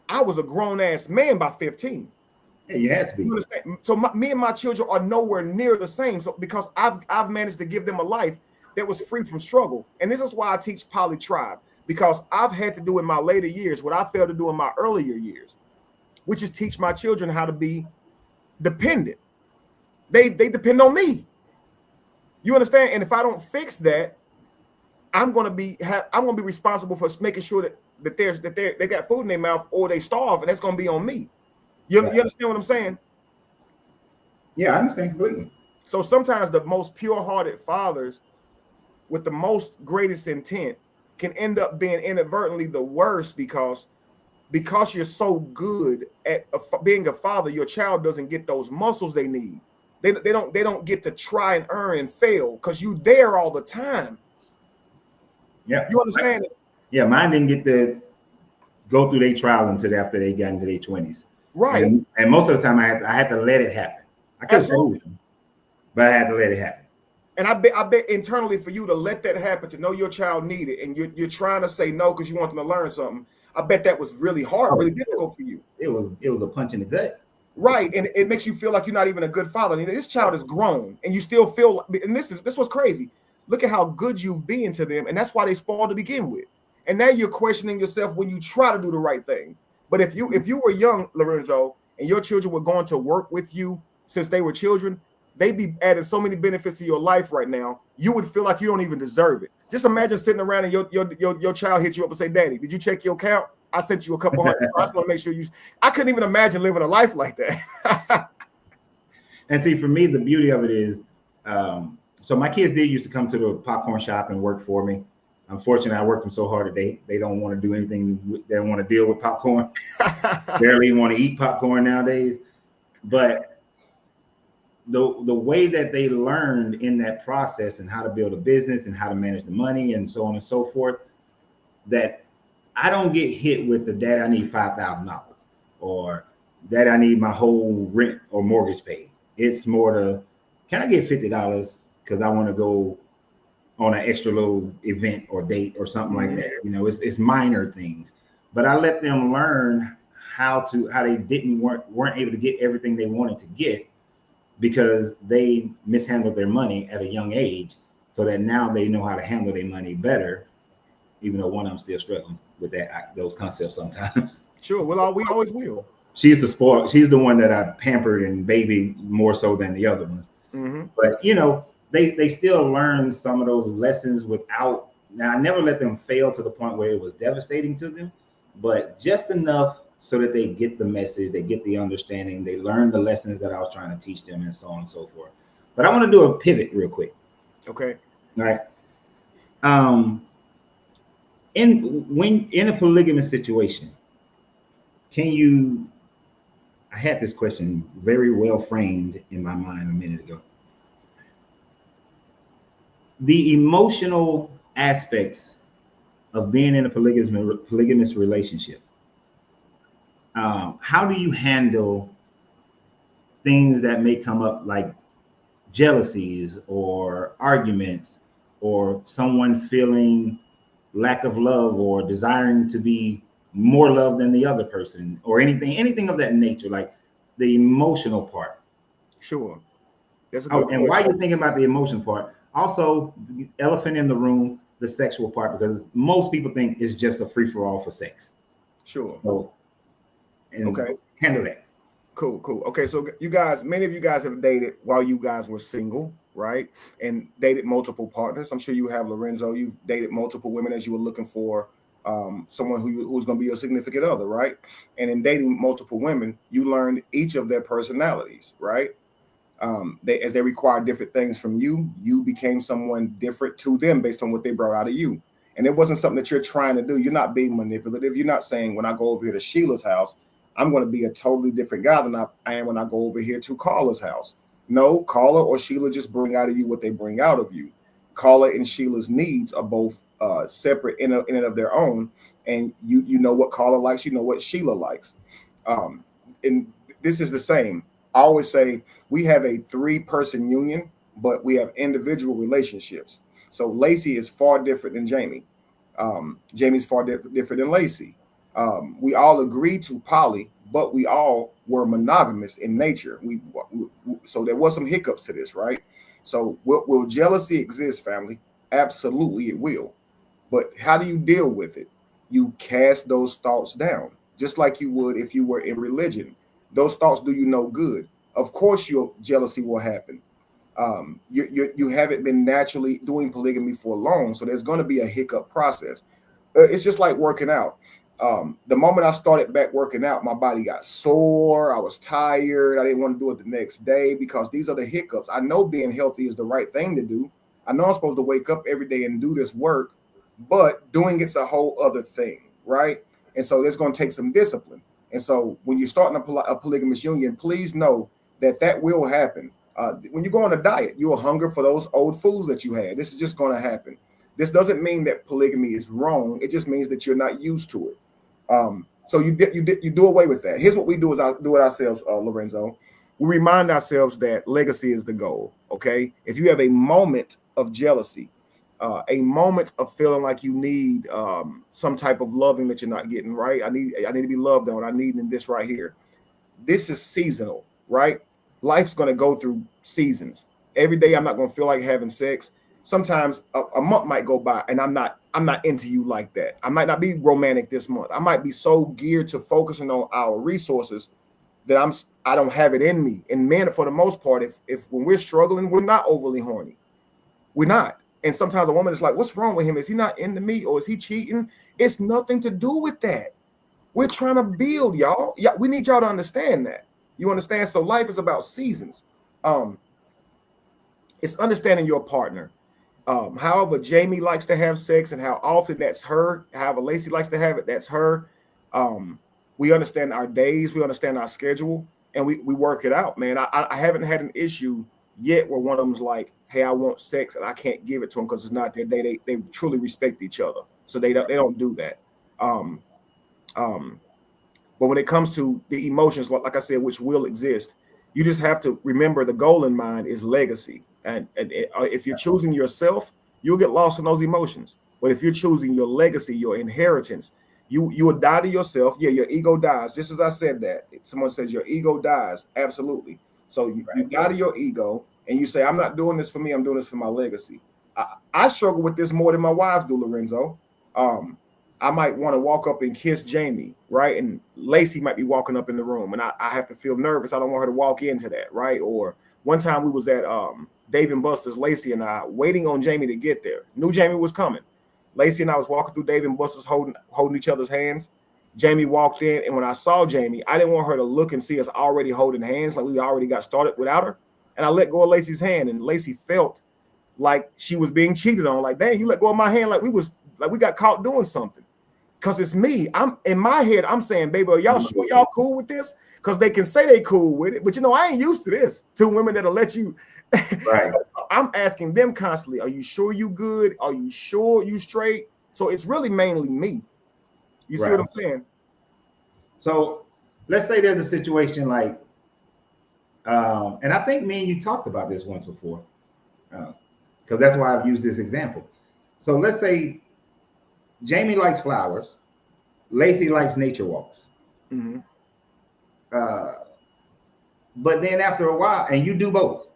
[SPEAKER 2] I was a grown-ass man by 15.
[SPEAKER 1] Yeah, you had to be.
[SPEAKER 2] You understand? So me and my children are nowhere near the same. So because I've managed to give them a life that was free from struggle. And this is why I teach Poly Tribe, because I've had to do in my later years what I failed to do in my earlier years, which is teach my children how to be dependent. They depend on me. You understand? And if I don't fix that, I'm gonna be responsible for making sure that they got food in their mouth or they starve, and that's gonna be on me. You understand what I'm saying?
[SPEAKER 1] Yeah, I understand completely.
[SPEAKER 2] So sometimes the most pure-hearted fathers with the most greatest intent can end up being inadvertently the worst because you're so good at being a father, your child doesn't get those muscles they need. They don't get to try and earn and fail because you there all the time.
[SPEAKER 1] Yeah.
[SPEAKER 2] You understand it?
[SPEAKER 1] Yeah, mine didn't get to go through their trials until after they got into their 20s.
[SPEAKER 2] Right.
[SPEAKER 1] And most of the time I had to let it happen. I couldn't hold them, but I had to let it happen.
[SPEAKER 2] And I bet internally for you to let that happen, to know your child needed, and you're trying to say no because you want them to learn something. I bet that was really hard, really difficult for you.
[SPEAKER 1] It was a punch in the gut.
[SPEAKER 2] Right, and it makes you feel like you're not even a good father. I mean, this child is grown, and you still feel. And this was crazy. Look at how good you've been to them, and that's why they spoiled to begin with. And now you're questioning yourself when you try to do the right thing. But if you were young, Lorenzo, and your children were going to work with you since they were children, they'd be adding so many benefits to your life right now. You would feel like you don't even deserve it. Just imagine sitting around and your child hits you up and say, "Daddy, did you check your account? I sent you a couple hundred. I just want to make sure you." I couldn't even imagine living a life like that.
[SPEAKER 1] And see, for me, the beauty of it is, so my kids did used to come to the popcorn shop and work for me. Unfortunately, I worked them so hard that they don't want to do anything. They don't want to deal with popcorn. Barely even want to eat popcorn nowadays. But the way that they learned in that process and how to build a business and how to manage the money and so on and so forth, that I don't get hit with the "Dad, I need $5,000" or "Dad, I need my whole rent or mortgage paid." It's more to, "Can I get $50 because I want to go on an extra little event or date or something like that?" You know, it's minor things, but I let them learn how they weren't able to get everything they wanted to get because they mishandled their money at a young age, so that now they know how to handle their money better, even though one of them still struggling with those concepts sometimes.
[SPEAKER 2] Sure, we always will.
[SPEAKER 1] She's the one that I pampered and baby more so than the other ones. But you know, they still learn some of those lessons without. Now, I never let them fail to the point where it was devastating to them, but just enough so that they get the message, they get the understanding, they learn the lessons that I was trying to teach them, and so on and so forth. But I want to do a pivot real quick.
[SPEAKER 2] Okay.
[SPEAKER 1] All right. In a polygamous situation, can you I had this question very well framed in my mind a minute ago. The emotional aspects of being in a polygamous relationship. How do you handle things that may come up, like jealousies or arguments, or someone feeling lack of love or desiring to be more loved than the other person, or anything of that nature, like the emotional part?
[SPEAKER 2] Sure. That's a good
[SPEAKER 1] And while
[SPEAKER 2] question.
[SPEAKER 1] you're thinking about the emotion part, also the elephant in the room, the sexual part, because most people think it's just a free-for-all for sex.
[SPEAKER 2] Sure.
[SPEAKER 1] So, and
[SPEAKER 2] Okay.
[SPEAKER 1] handle that.
[SPEAKER 2] Cool. Okay, so you guys, many of you guys have dated while you guys were single, right? And dated multiple partners. I'm sure you have, Lorenzo. You've dated multiple women as you were looking for someone who's going to be your significant other, right? And in dating multiple women, you learned each of their personalities, right? As they require different things from you, you became someone different to them based on what they brought out of you. And it wasn't something that you're trying to do. You're not being manipulative. You're not saying, when I go over here to Sheila's house, I'm going to be a totally different guy than I am when I go over here to Carla's house. No, Carla or Sheila just bring out of you what they bring out of you. Carla and Sheila's needs are both separate in and of their own. And you know what Carla likes, you know what Sheila likes. And this is the same. I always say we have a 3-person union, but we have individual relationships. So Lacey is far different than Jamie. Jamie's far different than Lacey. We all agreed to poly, but we all were monogamous in nature. So there was some hiccups to this, right? So will jealousy exist, family? Absolutely, it will. But how do you deal with it? You cast those thoughts down, just like you would if you were in religion. Those thoughts do you no good. Of course, your jealousy will happen. You haven't been naturally doing polygamy for long, so there's going to be a hiccup process. It's just like working out. The moment I started back working out, my body got sore. I was tired. I didn't want to do it the next day because these are the hiccups. I know being healthy is the right thing to do. I know I'm supposed to wake up every day and do this work, but doing it's a whole other thing, right? And so it's going to take some discipline. And so when you're starting a polygamous union, please know that will happen. When you go on a diet, you will hunger for those old foods that you had. This is just going to happen. This doesn't mean that polygamy is wrong. It just means that you're not used to it. So you do away with that. Here's what we do: is I do it ourselves, Lorenzo. We remind ourselves that legacy is the goal. Okay, if you have a moment of jealousy, a moment of feeling like you need some type of loving that you're not getting, right? I need to be loved on. I need this right here. This is seasonal, right? Life's going to go through seasons. Every day I'm not going to feel like having sex. Sometimes a month might go by and I'm not into you like that. I might not be romantic this month. I might be so geared to focusing on our resources that I don't have it in me. And men, for the most part, if when we're struggling, we're not overly horny. We're not. And sometimes a woman is like, what's wrong with him? Is he not into me, or is he cheating? It's nothing to do with that. We're trying to build, y'all. Yeah, we need y'all to understand that. You understand? So life is about seasons. It's understanding your partner. However Jamie likes to have sex and how often, that's her. However Lacey likes to have it, that's her. We understand our days, we understand our schedule, and we work it out, man. I haven't had an issue yet where one of them's like, hey, I want sex and I can't give it to them because it's not their day. They truly respect each other, so they don't do that. But when it comes to the emotions, like I said, which will exist, you just have to remember the goal in mind is legacy. And if you're choosing yourself, you'll get lost in those emotions. But if you're choosing your legacy, your inheritance, you will die to yourself. Yeah, your ego dies. Just as I said that. Someone says your ego dies. Absolutely. So you die to your ego and you say, I'm not doing this for me. I'm doing this for my legacy. I struggle with this more than my wives do, Lorenzo. I might want to walk up and kiss Jamie, right? And Lacey might be walking up in the room and I have to feel nervous. I don't want her to walk into that, right? Or one time we was at Dave and Buster's, Lacey and I, waiting on Jamie to get there. Knew Jamie was coming. Lacey and I was walking through Dave and Buster's holding each other's hands. Jamie walked in, and when I saw Jamie, I didn't want her to look and see us already holding hands, like we already got started without her. And I let go of Lacey's hand, and Lacey felt like she was being cheated on. Like, dang, you let go of my hand like we got caught doing something. Because it's me. I'm in my head, I'm saying, baby, are y'all sure y'all cool with this? Because they can say they cool with it, but I ain't used to this. Two women that'll let you.
[SPEAKER 1] Right.
[SPEAKER 2] So I'm asking them constantly, are you sure you good? Are you sure you straight? So it's really mainly me. You see what I'm saying?
[SPEAKER 1] So let's say there's a situation like, and I think me and you talked about this once before, because that's why I've used this example. So let's say Jamie likes flowers, Lacey likes nature walks.
[SPEAKER 2] Mm-hmm.
[SPEAKER 1] But then after a while, and you do both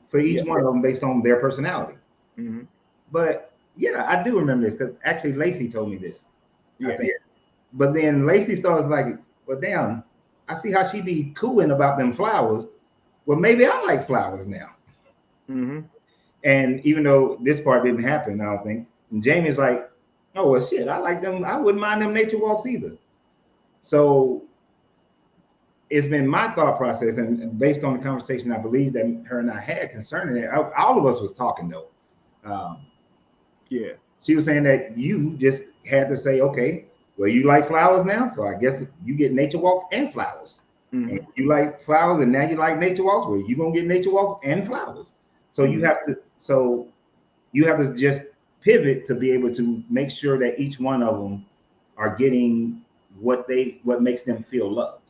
[SPEAKER 1] for each one of them based on their personality.
[SPEAKER 2] Mm-hmm.
[SPEAKER 1] But yeah, I do remember this because actually Lacey told me this.
[SPEAKER 2] Yeah.
[SPEAKER 1] I think. But then Lacey starts like, well, damn, I see how she be cooing about them flowers. Well, maybe I like flowers now.
[SPEAKER 2] Mm-hmm.
[SPEAKER 1] And even though this part didn't happen, I don't think. And Jamie's like, oh, well, shit, I like them. I wouldn't mind them nature walks either. So it's been my thought process, and based on the conversation I believe that her and I had concerning it, all of us was talking though.
[SPEAKER 2] Yeah.
[SPEAKER 1] She was saying that you just had to say, okay, well, you like flowers now, so I guess you get nature walks and flowers.
[SPEAKER 2] Mm-hmm.
[SPEAKER 1] And you like flowers, and now you like nature walks. Well, you're gonna get nature walks and flowers. So you have to just pivot to be able to make sure that each one of them are getting what makes them feel loved.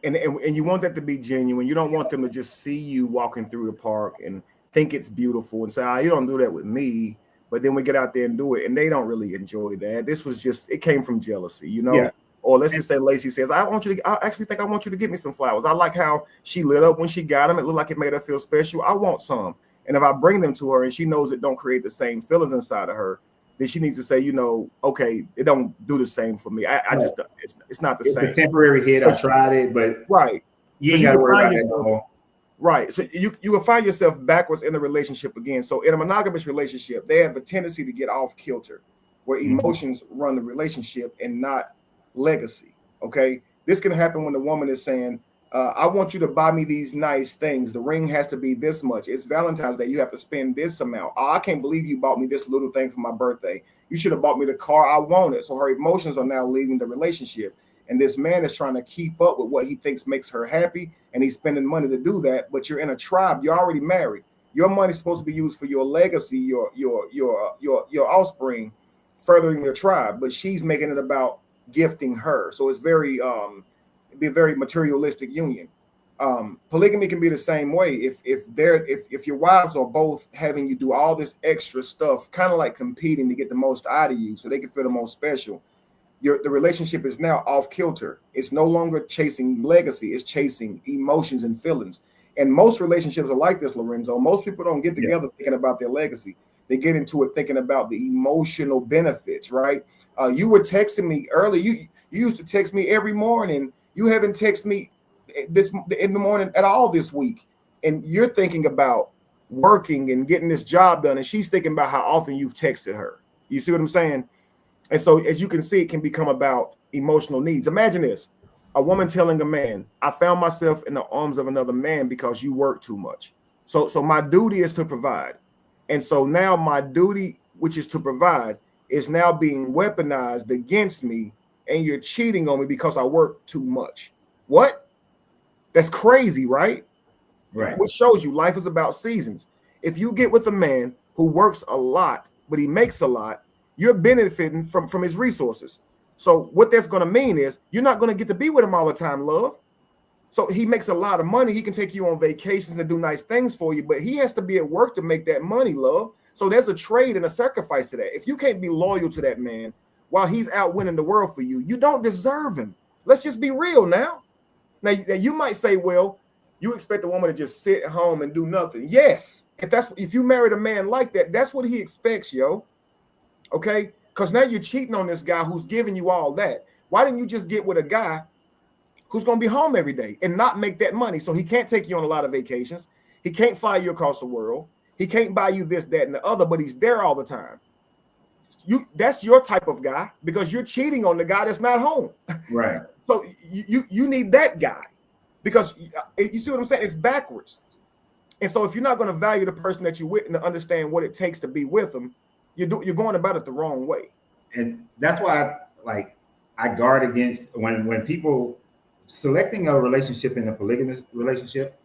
[SPEAKER 2] And you want that to be genuine. You don't want them to just see you walking through the park and think it's beautiful and say, "Oh, you don't do that with me." But then we get out there and do it, and they don't really enjoy that. This was just, it came from jealousy,
[SPEAKER 1] Yeah.
[SPEAKER 2] Or let's just say Lacey says, I actually think I want you to get me some flowers. I like how she lit up when she got them. It looked like it made her feel special. I want some. And if I bring them to her and she knows it don't create the same feelings inside of her, then she needs to say, okay, it don't do the same for me. I just, it's not the same.
[SPEAKER 1] It's a temporary hit. I tried it, but
[SPEAKER 2] right.
[SPEAKER 1] You ain't got to worry about that no more.
[SPEAKER 2] Right. So you will find yourself backwards in the relationship again. So in a monogamous relationship, they have a tendency to get off kilter, where emotions run the relationship and not legacy. Okay. This can happen when the woman is saying, I want you to buy me these nice things. The ring has to be this much. It's Valentine's Day. You have to spend this amount. Oh, I can't believe you bought me this little thing for my birthday. You should have bought me the car I wanted. So her emotions are now leaving the relationship. And this man is trying to keep up with what he thinks makes her happy, and he's spending money to do that. But you're in a tribe. You're already married. Your money's supposed to be used for your legacy, your offspring, furthering your tribe. But she's making it about gifting her. So it's very it'd be a very materialistic union. Polygamy can be the same way. If your wives are both having you do all this extra stuff, kind of like competing to get the most out of you, so they can feel the most special. The relationship is now off kilter. It's no longer chasing legacy. It's chasing emotions and feelings. And most relationships are like this, Lorenzo. Most people don't get together thinking about their legacy. They get into it thinking about the emotional benefits, right? You were texting me earlier. You used to text me every morning. You haven't texted me in the morning at all this week. And you're thinking about working and getting this job done. And she's thinking about how often you've texted her. You see what I'm saying? And so, as you can see, it can become about emotional needs. Imagine this: a woman telling a man, I found myself in the arms of another man because you work too much. So my duty is to provide. And so now my duty, which is to provide, is now being weaponized against me, and you're cheating on me because I work too much. What? That's crazy, right?
[SPEAKER 1] Right.
[SPEAKER 2] Which shows you life is about seasons. If you get with a man who works a lot, but he makes a lot, you're benefiting from his resources. So what that's going to mean is you're not going to get to be with him all the time, love. So he makes a lot of money. He can take you on vacations and do nice things for you, but he has to be at work to make that money, love. So there's a trade and a sacrifice to that. If you can't be loyal to that man while he's out winning the world for you, you don't deserve him. Let's just be real now. Now you might say, well, you expect a woman to just sit at home and do nothing. Yes. If you married a man like that, that's what he expects, yo. Okay, because now you're cheating on this guy who's giving you all that. Why didn't you just get with a guy who's going to be home every day and not make that money? So he can't take you on a lot of vacations. He can't fly you across the world. He can't buy you this, that, and the other, but he's there all the time. That's your type of guy because you're cheating on the guy that's not home.
[SPEAKER 1] Right.
[SPEAKER 2] So you need that guy because you see what I'm saying? It's backwards. And so if you're not going to value the person that you're with and to understand what it takes to be with them, you're going about it the wrong way.
[SPEAKER 1] And that's why like I guard against when people selecting a relationship in a polygamous relationship.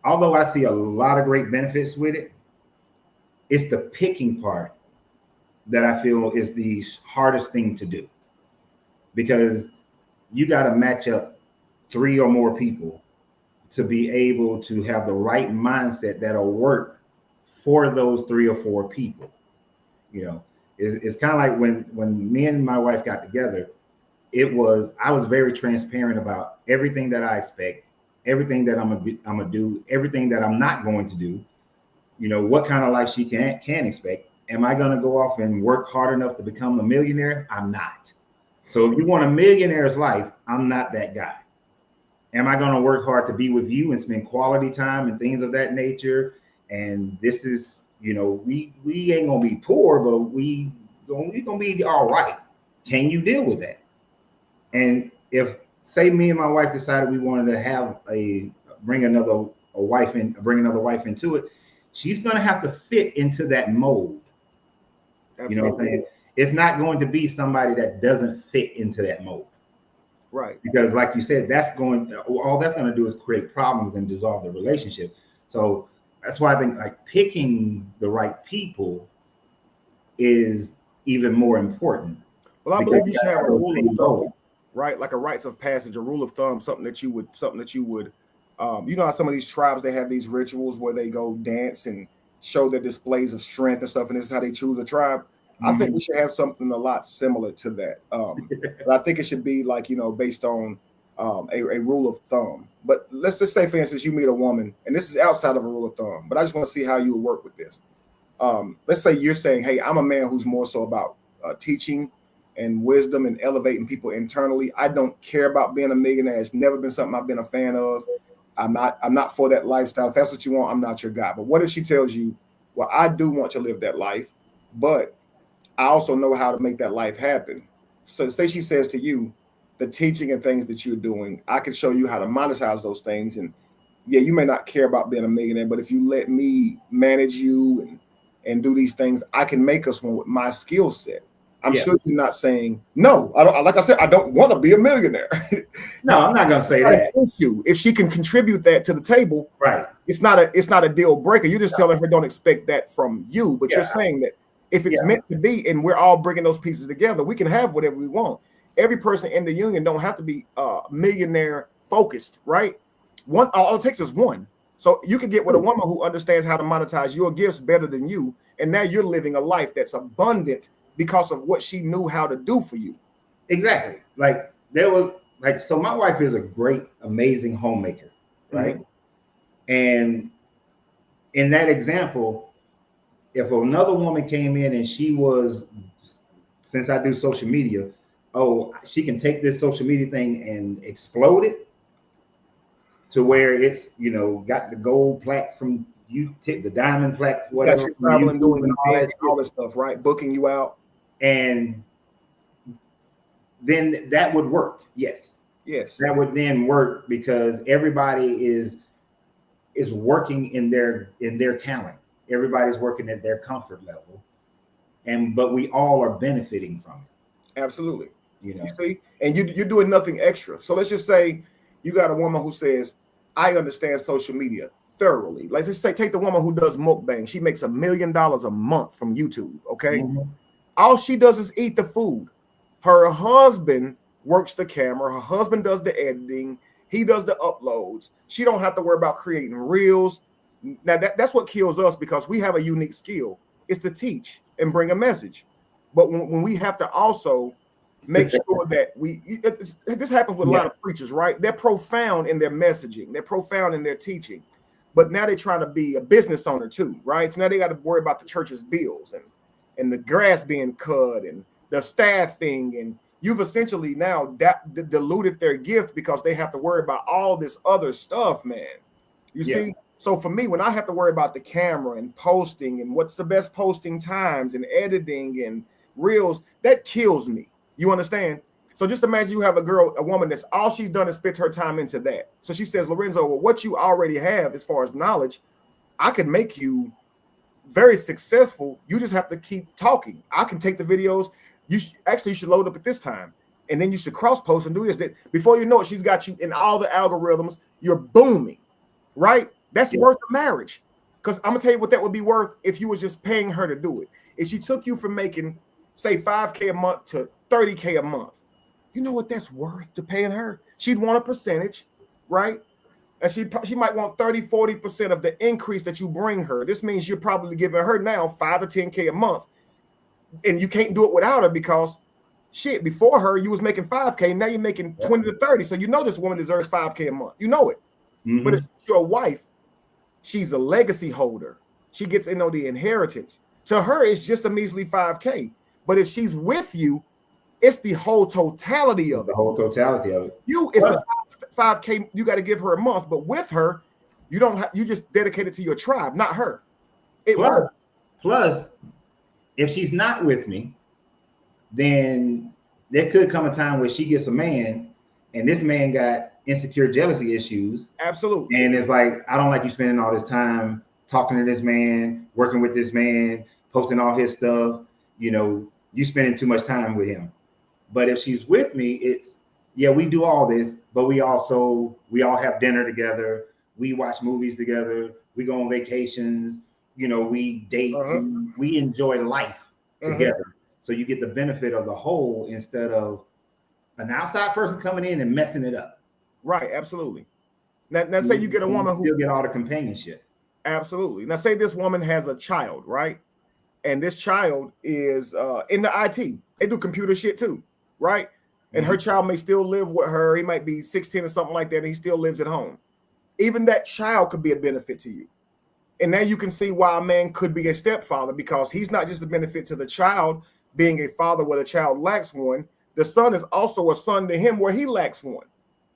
[SPEAKER 1] Although I see a lot of great benefits with it, it's the picking part that I feel is the hardest thing to do, because you got to match up 3 or more people to be able to have the right mindset that'll work for those 3 or 4 people. You know, it's kind of like when me and my wife got together, I was very transparent about everything that I expect, everything that I'm gonna do, everything that I'm not going to do. You know, what kind of life she can expect. Am I gonna go off and work hard enough to become a millionaire? I'm not. So if you want a millionaire's life, I'm not that guy. Am I gonna work hard to be with you and spend quality time and things of that nature? And this is, you know, we ain't gonna be poor, but we gonna be all right. Can you deal with that? And if, say, me and my wife decided we wanted to have bring another wife into it, she's gonna have to fit into that mold. Absolutely. You know what I'm saying? It's not going to be somebody that doesn't fit into that mold.
[SPEAKER 2] Right.
[SPEAKER 1] Because like you said, all that's going to do is create problems and dissolve the relationship. So that's why I think like picking the right people is even more important.
[SPEAKER 2] Well, I believe you should have a rule of thumb, right? Like a rites of passage, a rule of thumb, something that you would, you know how some of these tribes, they have these rituals where they go dance and show their displays of strength and stuff, and this is how they choose a tribe. Mm-hmm. I think we should have something a lot similar to that. But I think it should be like, you know, based on a rule of thumb. But let's just say, for instance, you meet a woman, and this is outside of a rule of thumb, but I just want to see how you would work with this. Let's say you're saying, hey, I'm a man who's more so about teaching and wisdom and elevating people internally. I don't care about being a millionaire. It's never been something I've been a fan of. I'm not for that lifestyle. If that's what you want, I'm not your guy. But what if she tells you, well, I do want to live that life, but I also know how to make that life happen. So say she says to you, the teaching and things that you're doing, I can show you how to monetize those things. And yeah, you may not care about being a millionaire, but if you let me manage you and do these things, I can make us one with my skill set. I'm sure you're not saying, no, I don't. Like I said, I don't want to be a millionaire.
[SPEAKER 1] No, I'm not going to say that.
[SPEAKER 2] If she can contribute that to the table,
[SPEAKER 1] right?
[SPEAKER 2] It's not a deal breaker. You're just telling her don't expect that from you, but you're saying that if it's meant to be, and we're all bringing those pieces together, we can have whatever we want. Every person in the union don't have to be millionaire focused, right? All it takes is one. So you can get with a woman who understands how to monetize your gifts better than you, and now you're living a life that's abundant because of what she knew how to do for you.
[SPEAKER 1] Exactly. Like so my wife is a great, amazing homemaker, right? Mm-hmm. And in that example, if another woman came in and she was, since I do social media, she can take this social media thing and explode it to where it's, you know, got the gold plaque from you, the diamond plaque, whatever.
[SPEAKER 2] Got you traveling, doing all this stuff, right? Booking you out.
[SPEAKER 1] And then that would work. Yes. That would then work because everybody is working in their talent. Everybody's working at their comfort level. But we all are benefiting from it.
[SPEAKER 2] Absolutely.
[SPEAKER 1] You know,
[SPEAKER 2] you see, and you're doing nothing extra. So let's just say you got a woman who says, I understand social media thoroughly. Let's just say, take the woman who does mukbang. She makes $1 million a month from YouTube. Okay. Mm-hmm. All she does is eat the food. Her husband works the camera. Her husband does the editing. He does the uploads. She don't have to worry about creating reels. Now that's what kills us, because we have a unique skill. It's to teach and bring a message. But when we have to also make sure that this happens with a lot of preachers, right? They're profound in their messaging. They're profound in their teaching. But now they're trying to be a business owner too, right? So now they got to worry about the church's bills and the grass being cut and the staffing, and you've essentially now diluted their gift because they have to worry about all this other stuff, man. You see? So for me, when I have to worry about the camera and posting and what's the best posting times and editing and reels, that kills me. You understand? So just imagine you have a woman that's all she's done is spent her time into that. So she says, Lorenzo, well, what you already have as far as knowledge, I could make you very successful. You just have to keep talking. I can take the videos. Actually you should load up at this time, and then you should cross post and do this. That before you know it, she's got you in all the algorithms. You're booming, right? That's worth a marriage. Because I'm gonna tell you what that would be worth if you was just paying her to do it. If she took you from making, say, $5K a month to $30K a month, you know what that's worth to paying her? She'd want a percentage, right? And she might want 30-40% of the increase that you bring her. This means you're probably giving her now 5 to 10K a month. And you can't do it without her because shit, before her, you was making 5K, now you're making 20 to 30. So you know this woman deserves 5K a month. You know it. But if she's your wife, she's a legacy holder. She gets the inheritance. To her, it's just a measly 5K. But if she's with you, it's the whole totality of it.
[SPEAKER 1] The whole totality of it.
[SPEAKER 2] It's a 5K you got to give her a month, but with her, you don't have. You just dedicate it to your tribe, not her. It works.
[SPEAKER 1] Plus, if she's not with me, then there could come a time where she gets a man, and this man got insecure jealousy issues.
[SPEAKER 2] Absolutely.
[SPEAKER 1] And it's like, I don't like you spending all this time talking to this man, working with this man, posting all his stuff. You know, you spending too much time with him. But if she's with me, it's, yeah, we do all this, but we all have dinner together. We watch movies together. We go on vacations. You know, we date. We enjoy life together. So you get the benefit of the whole instead of an outside person coming in and messing it up.
[SPEAKER 2] Right. Absolutely. Now say you get a woman who
[SPEAKER 1] still get all the companionship.
[SPEAKER 2] Absolutely. Now say this woman has a child, right? And this child is in the IT. They do computer shit too, right? And her child may still live with her. He might be 16 or something like that, and he still lives at home. Even that child could be a benefit to you. And now you can see why a man could be a stepfather, because he's not just a benefit to the child being a father where the child lacks one. The son is also a son to him where he lacks one,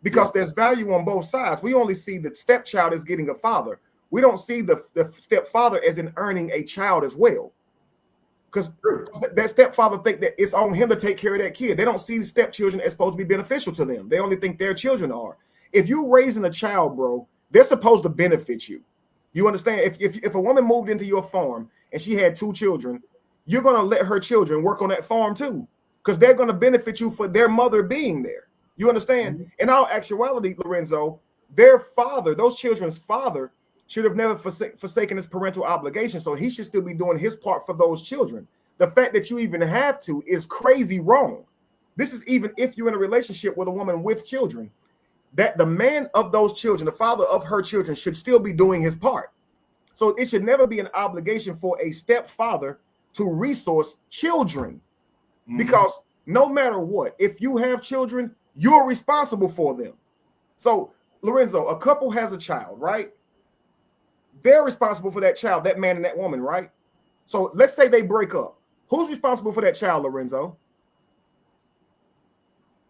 [SPEAKER 2] because there's value on both sides. We only see the stepchild as getting a father. We don't see the stepfather as in earning a child as well. Because that stepfather think that it's on him to take care of that kid. They don't see the stepchildren as supposed to be beneficial to them. They only think their children are. If you're raising a child, bro, they're supposed to benefit you. You understand? If a woman moved into your farm and she had 2 children, you're going to let her children work on that farm too, because they're going to benefit you for their mother being there. You understand? In all actuality, Lorenzo, their father, those children's father, should have never forsaken his parental obligation. So he should still be doing his part for those children. The fact that you even have to is crazy wrong. This is even if you're in a relationship with a woman with children, that the man of those children, the father of her children, should still be doing his part. So it should never be an obligation for a stepfather to resource children, because no matter what, if you have children, you're responsible for them. So Lorenzo, a couple has a child, right? They're responsible for that child, that man and that woman, right? So let's say they break up. Who's responsible for that child, Lorenzo?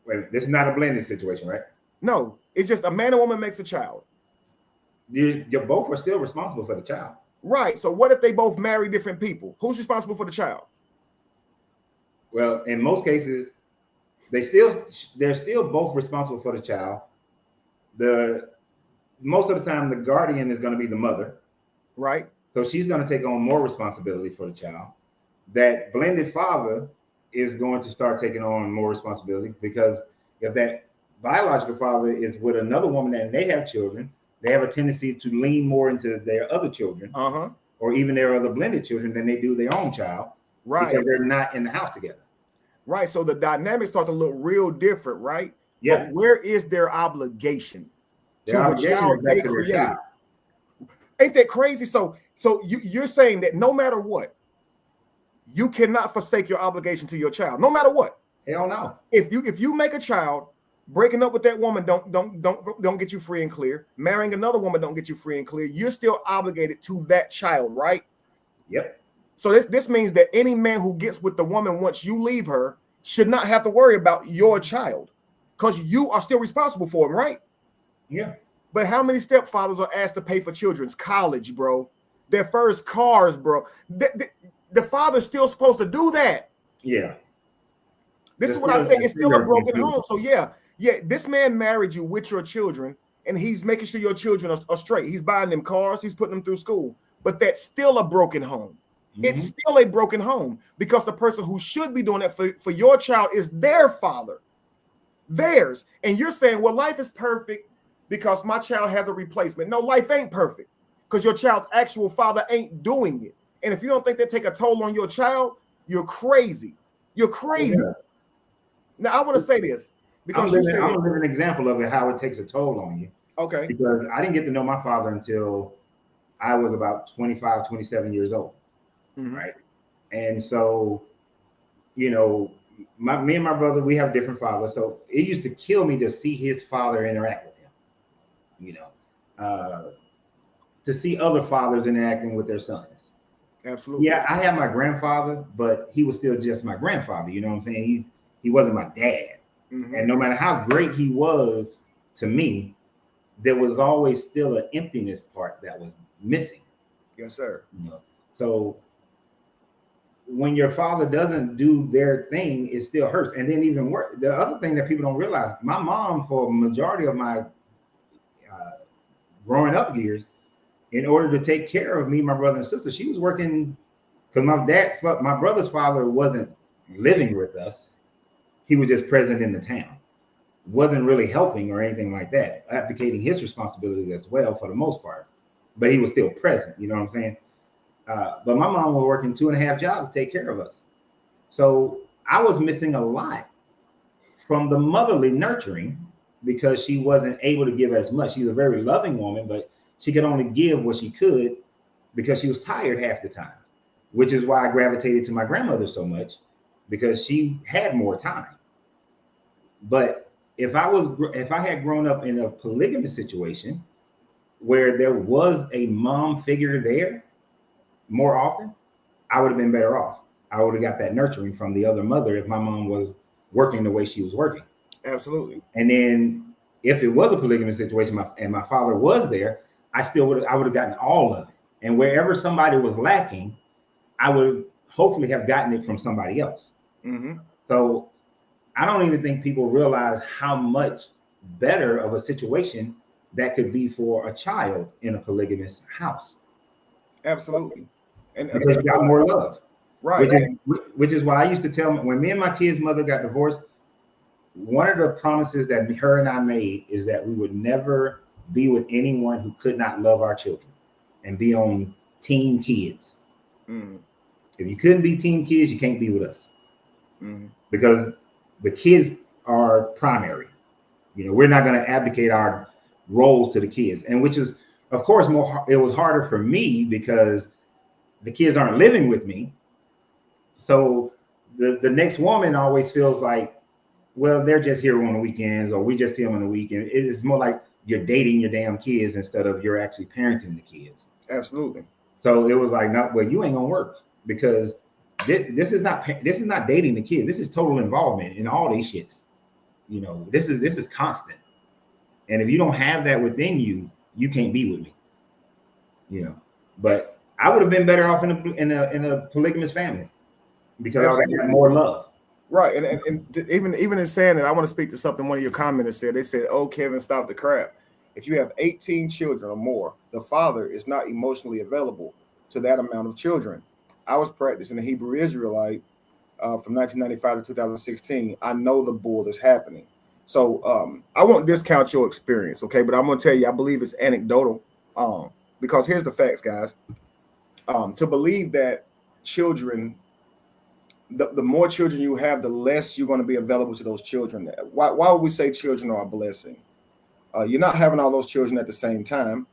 [SPEAKER 1] Wait, this is not a blended situation, right?
[SPEAKER 2] No, it's just a man and woman makes a child.
[SPEAKER 1] You both are still responsible for the child.
[SPEAKER 2] Right. So what if they both marry different people? Who's responsible for the child?
[SPEAKER 1] Well, in most cases, they're still both responsible for the child. Most of the time, the guardian is going to be the mother.
[SPEAKER 2] Right.
[SPEAKER 1] So she's going to take on more responsibility for the child. That blended father is going to start taking on more responsibility, because if that biological father is with another woman and they have children, they have a tendency to lean more into their other children, or even their other blended children, than they do their own child, right? Because they're not in the house together. Right.
[SPEAKER 2] So the dynamics start to look real different, right?
[SPEAKER 1] Yeah.
[SPEAKER 2] But where is their obligation to the child they created? Ain't that crazy? So you're saying that no matter what, you cannot forsake your obligation to your child, no matter what.
[SPEAKER 1] Hell no.
[SPEAKER 2] If you make a child, breaking up with that woman don't get you free and clear. Marrying another woman don't get you free and clear. You're still obligated to that child, right?
[SPEAKER 1] Yep.
[SPEAKER 2] So this means that any man who gets with the woman once you leave her should not have to worry about your child, because you are still responsible for him, right?
[SPEAKER 1] Yeah.
[SPEAKER 2] But how many stepfathers are asked to pay for children's college, bro? Their first cars, bro. The father's still supposed to do that.
[SPEAKER 1] Yeah.
[SPEAKER 2] This is what I say. It's still a broken home. So yeah, this man married you with your children, and he's making sure your children are straight. He's buying them cars. He's putting them through school. But that's still a broken home. It's still a broken home because the person who should be doing that for your child is their father, theirs. And you're saying, well, life is perfect because my child has a replacement. No, life ain't perfect because your child's actual father ain't doing it. And if you don't think they take a toll on your child, you're crazy. You're crazy. Yeah. Now, I want to say this because
[SPEAKER 1] I'm a living example of it, how it takes a toll on you.
[SPEAKER 2] Okay.
[SPEAKER 1] Because I didn't get to know my father until I was about 25, 27 years old. Right. And so, you know, me and my brother, we have different fathers. So it used to kill me to see his father interact with him, you know, to see other fathers interacting with their sons.
[SPEAKER 2] Absolutely.
[SPEAKER 1] Yeah, I had my grandfather, but he was still just my grandfather. You know what I'm saying? He wasn't my dad. And no matter how great he was to me, there was always still an emptiness part that was missing.
[SPEAKER 2] Yes, sir.
[SPEAKER 1] You know? So when your father doesn't do their thing, it still hurts. And then even worse, the other thing that people don't realize, my mom, for a majority of my growing up years, in order to take care of me, my brother and sister, she was working because my brother's father wasn't living with us. He was just present in the town. Wasn't really helping or anything like that, abdicating his responsibilities as well for the most part. But he was still present, you know what I'm saying? But my mom was working 2.5 jobs to take care of us. So I was missing a lot from the motherly nurturing because she wasn't able to give as much. She's a very loving woman, but she could only give what she could because she was tired half the time, which is why I gravitated to my grandmother so much because she had more time. But if I had grown up in a polygamous situation where there was a mom figure there more often, I would have been better off. I would have got that nurturing from the other mother if my mom was working the way she was working.
[SPEAKER 2] Absolutely.
[SPEAKER 1] And then if it was a polygamous situation and my father was there, I would have gotten all of it. And wherever somebody was lacking, I would hopefully have gotten it from somebody else. So I don't even think people realize how much better of a situation that could be for a child in a polygamous house.
[SPEAKER 2] Absolutely.
[SPEAKER 1] And because you got more love.
[SPEAKER 2] Right.
[SPEAKER 1] Which is why I used to tell them when me and my kid's mother got divorced, one of the promises that her and I made is that we would never be with anyone who could not love our children and be on team kids. If you couldn't be team kids, you can't be with us. Because the kids are primary. You know, we're not going to abdicate our roles to the kids. And which is, of course, it was harder for me because the kids aren't living with me. So the next woman always feels like, well, they're just here on the weekends or we just see them on the weekend. It is more like you're dating your damn kids instead of you're actually parenting the kids.
[SPEAKER 2] Absolutely.
[SPEAKER 1] So it was like, no, well, you ain't gonna work because this is not dating the kids. This is total involvement in all these shits. You know, this is constant. And if you don't have that within you, you can't be with me. You know, but I would have been better off in a polygamous family because I would have had more love.
[SPEAKER 2] Right, and even in saying that, I want to speak to something one of your commenters said. They said, "Oh, Kevin, stop the crap. If you have 18 children or more, the father is not emotionally available to that amount of children." I was practicing the Hebrew Israelite from 1995 to 2016. I know the bull that's happening. So I won't discount your experience, okay? But I'm going to tell you, I believe it's anecdotal because here's the facts, guys. To believe that children, the more children you have, the less you're going to be available to those children. Why would we say children are a blessing? You're not having all those children at the same time.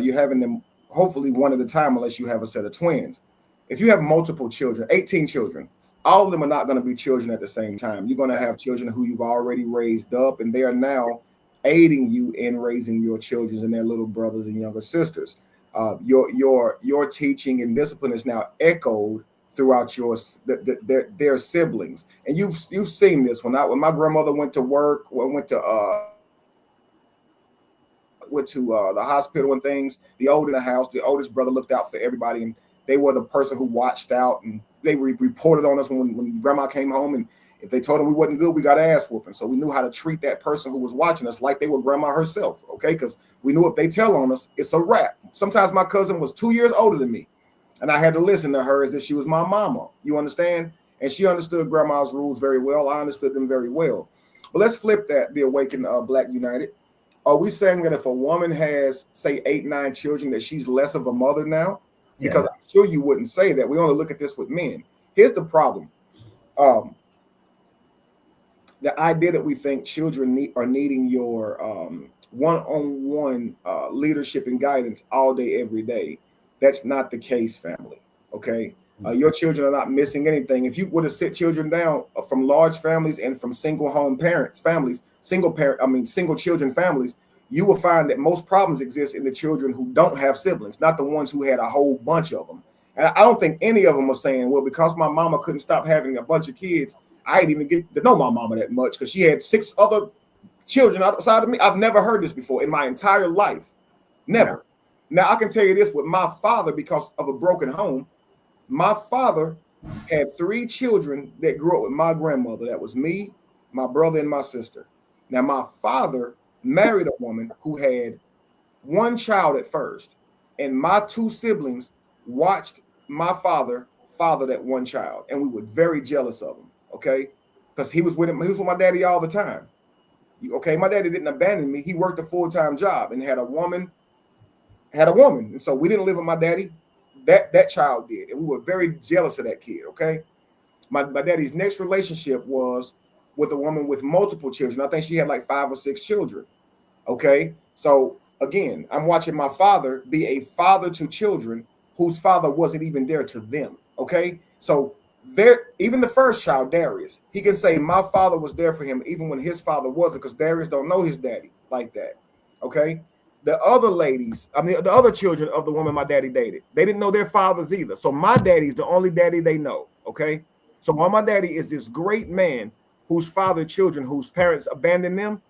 [SPEAKER 2] You're having them hopefully one at a time unless you have a set of twins. If you have multiple children, 18 children, all of them are not going to be children at the same time. You're going to have children who you've already raised up, and they are now aiding you in raising your children and their little brothers and younger sisters. Your teaching and discipline is now echoed throughout their siblings, and you've seen this. When my grandmother went to work, went to the hospital and things, the oldest brother looked out for everybody, and they were the person who watched out, and they reported on us when grandma came home, and if they told them we wasn't good, we got ass whooping. So we knew how to treat that person who was watching us like they were grandma herself, okay? Because we knew if they tell on us, it's a wrap. Sometimes my cousin was 2 years older than me, And I had to listen to her as if she was my mama. You understand? And she understood grandma's rules very well. I understood them very well. But let's flip that, the Awakened Black United. Are we saying that if a woman has, say, 8, 9 children, that she's less of a mother now? Because I'm sure you wouldn't say that. We only look at this with men. Here's the problem. The idea that we think children are needing your one-on-one leadership and guidance all day, every day. That's not the case, family. Okay. Your children are not missing anything. If you were to sit children down from large families and from single children families, you will find that most problems exist in the children who don't have siblings, not the ones who had a whole bunch of them. And I don't think any of them are saying, well, because my mama couldn't stop having a bunch of kids, I didn't even get to know my mama that much because she had 6 other children outside of me. I've never heard this before in my entire life. Never. Now, I can tell you this with my father, because of a broken home. My father had 3 children that grew up with my grandmother. That was me, my brother, and my sister. Now, my father married a woman who had 1 child at first, and my 2 siblings watched my father father that 1 child, and we were very jealous of him. Okay, because he was with him. He was with my daddy all the time. Okay, my daddy didn't abandon me. He worked a full-time job and had a woman. And so we didn't live with my daddy. That child did, and we were very jealous of that kid. Okay, my daddy's next relationship was with a woman with multiple children. I think she had like 5 or 6 children. Okay, so again, I'm watching my father be a father to children whose father wasn't even there to them. Okay, so there, even the first child, Darius, he can say my father was there for him even when his father wasn't, because Darius don't know his daddy like that. Okay, the other ladies, the other children of the woman my daddy dated, they didn't know their fathers either. So my daddy's the only daddy they know. Okay, so while my daddy is this great man whose father children whose parents abandoned them,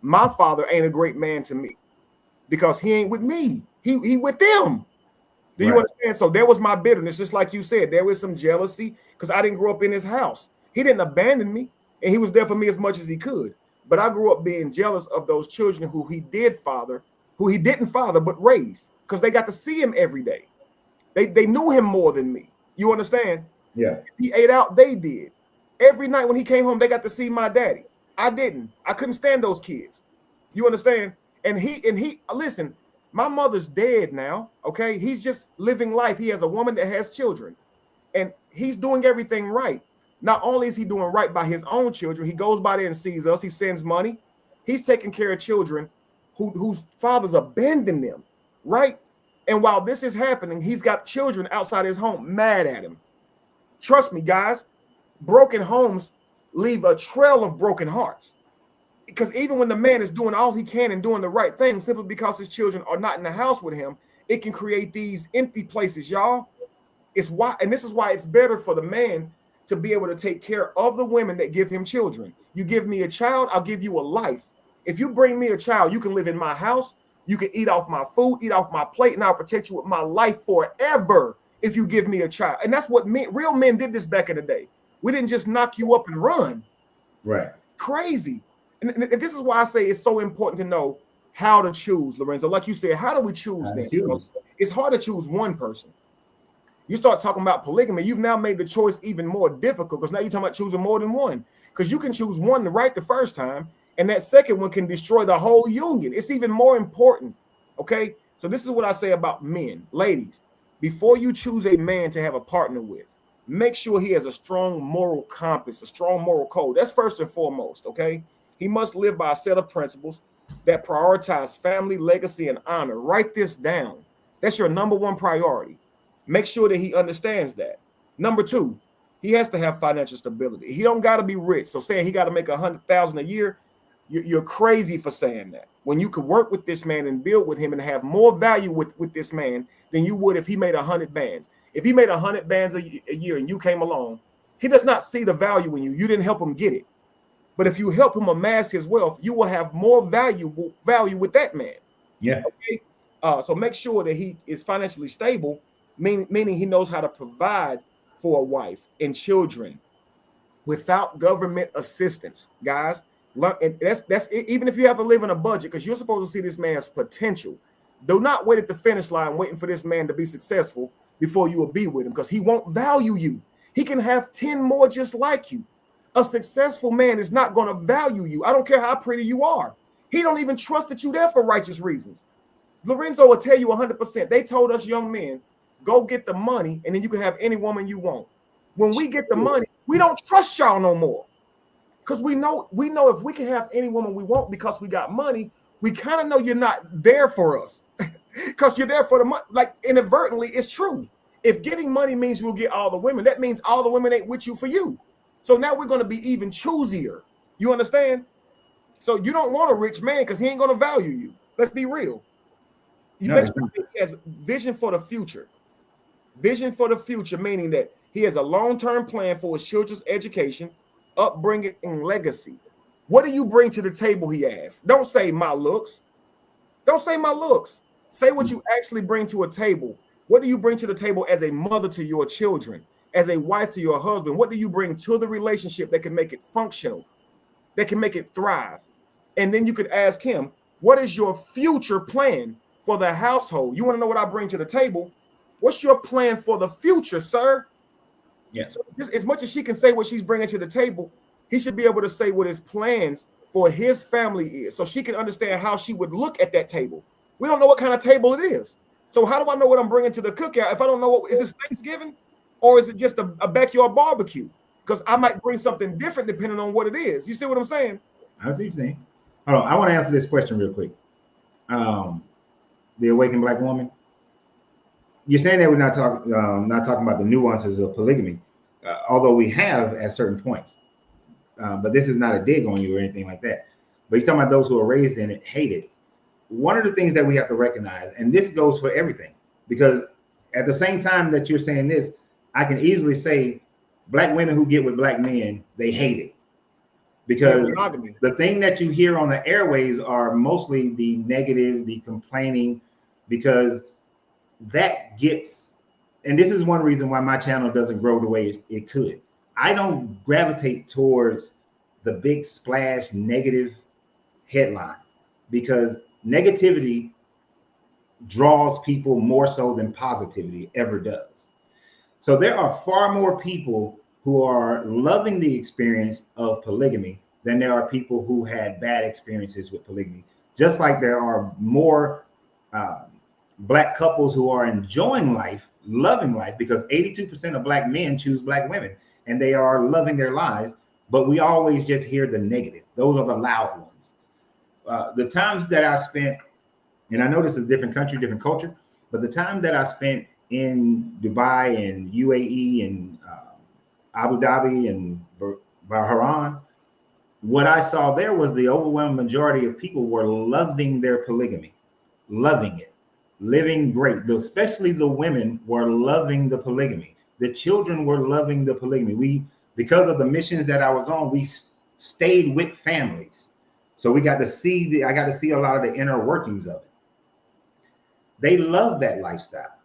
[SPEAKER 2] my father ain't a great man to me because he ain't with me. He with them. Do you understand? So there was my bitterness, just like you said. There was some jealousy because I didn't grow up in his house. He didn't abandon me, and he was there for me as much as he could. But I grew up being jealous of those children who he didn't father, but raised, because they got to see him every day. They knew him more than me. You understand?
[SPEAKER 1] Yeah.
[SPEAKER 2] He ate out, they did. Every night when he came home, they got to see my daddy. I didn't. I couldn't stand those kids. You understand? And he listen. My mother's dead now, okay? He's just living life. He has a woman that has children, and he's doing everything right. Not only is he doing right by his own children, he goes by there and sees us. He sends money. He's taking care of children whose fathers abandoned them, right? And while this is happening, he's got children outside his home mad at him. Trust me, guys, broken homes leave a trail of broken hearts. Because even when the man is doing all he can and doing the right thing, simply because his children are not in the house with him, it can create these empty places, y'all. It's why, and this is why it's better for the man to be able to take care of the women that give him children. You give me a child, I'll give you a life. If you bring me a child, you can live in my house, you can eat off my food, eat off my plate, and I'll protect you with my life forever if you give me a child. And that's what real men did this back in the day. We didn't just knock you up and run.
[SPEAKER 1] Right.
[SPEAKER 2] It's crazy. And this is why I say it's so important to know how to choose, Lorenzo. Like you said, how do we choose then? It's hard to choose one person. You start talking about polygamy, you've now made the choice even more difficult because now you're talking about choosing more than one. Because you can choose one right the first time, and that second one can destroy the whole union. It's even more important. Okay? So this is what I say about men. Ladies, before you choose a man to have a partner with, make sure he has a strong moral compass, a strong moral code. That's first and foremost, okay? He must live by a set of principles that prioritize family, legacy, and honor. Write this down. That's your number one priority. Make sure that he understands that. Number 2, he has to have financial stability. He don't got to be rich. So saying he got to make $100,000 a year, you're crazy for saying that. When you could work with this man and build with him and have more value with this man than you would if he made 100 bands. If he made 100 bands a year and you came along, he does not see the value in you. You didn't help him get it. But if you help him amass his wealth, you will have more value with that man.
[SPEAKER 1] Yeah.
[SPEAKER 2] Okay. So make sure that he is financially stable, meaning he knows how to provide for a wife and children without government assistance, guys. And that's even if you have to live in a budget, because you're supposed to see this man's potential. Do not wait at the finish line waiting for this man to be successful before you will be with him, because he won't value you. He can have 10 more just like you. A successful man is not going to value you. I don't care how pretty you are. He don't even trust that you're there for righteous reasons. Lorenzo will tell you 100%. They told us young men, go get the money, and then you can have any woman you want. When we get the money, we don't trust y'all no more. Because we know if we can have any woman we want because we got money, we kind of know you're not there for us. Because you're there for the money. Like, inadvertently, it's true. If getting money means you'll get all the women, that means all the women ain't with you for you. So now we're going to be even choosier. You understand? So you don't want a rich man because he ain't going to value you. Let's be real. He has vision for the future. Vision for the future, meaning that he has a long-term plan for his children's education, upbringing, and legacy. What do you bring to the table, he asks. Don't say my looks. Don't say my looks. Say what you actually bring to a table. What do you bring to the table as a mother to your children, as a wife to your husband? What do you bring to the relationship that can make it functional, that can make it thrive? And then you could ask him, what is your future plan for the household? You want to know what I bring to the table? What's your plan for the future, sir?
[SPEAKER 1] Yeah.
[SPEAKER 2] So just as much as she can say what she's bringing to the table, he should be able to say what his plans for his family is, so she can understand how she would look at that table. We don't know what kind of table it is. So how do I know what I'm bringing to the cookout if I don't know what is this Thanksgiving or is it just a backyard barbecue? Because I might bring something different depending on what it is. You see what I'm saying?
[SPEAKER 1] I see what you're saying. Hold on, I want to answer this question real quick. The awakened black woman. You're saying that we're not talking about the nuances of polygamy, although we have at certain points. But this is not a dig on you or anything like that. But you're talking about those who are raised in it, hate it. One of the things that we have to recognize, and this goes for everything, because at the same time that you're saying this, I can easily say black women who get with black men, they hate it. Because the thing that you hear on the airwaves are mostly the negative, the complaining, because that gets, and this is one reason why my channel doesn't grow the way it could. I don't gravitate towards the big splash negative headlines, because negativity draws people more so than positivity ever does. So there are far more people who are loving the experience of polygamy than there are people who had bad experiences with polygamy. Just like there are more black couples who are enjoying life, loving life, because 82% of black men choose black women and they are loving their lives, but we always just hear the negative. Those are the loud ones. The times that I spent, and I know this is a different country, different culture, but the time that I spent in Dubai and UAE and Abu Dhabi and Bahrain, what I saw there was the overwhelming majority of people were loving their polygamy, loving it, living great. Especially the women were loving the polygamy. The children were loving the polygamy. Because of the missions that I was on, we stayed with families. So we got to see I got to see a lot of the inner workings of it. They love that lifestyle,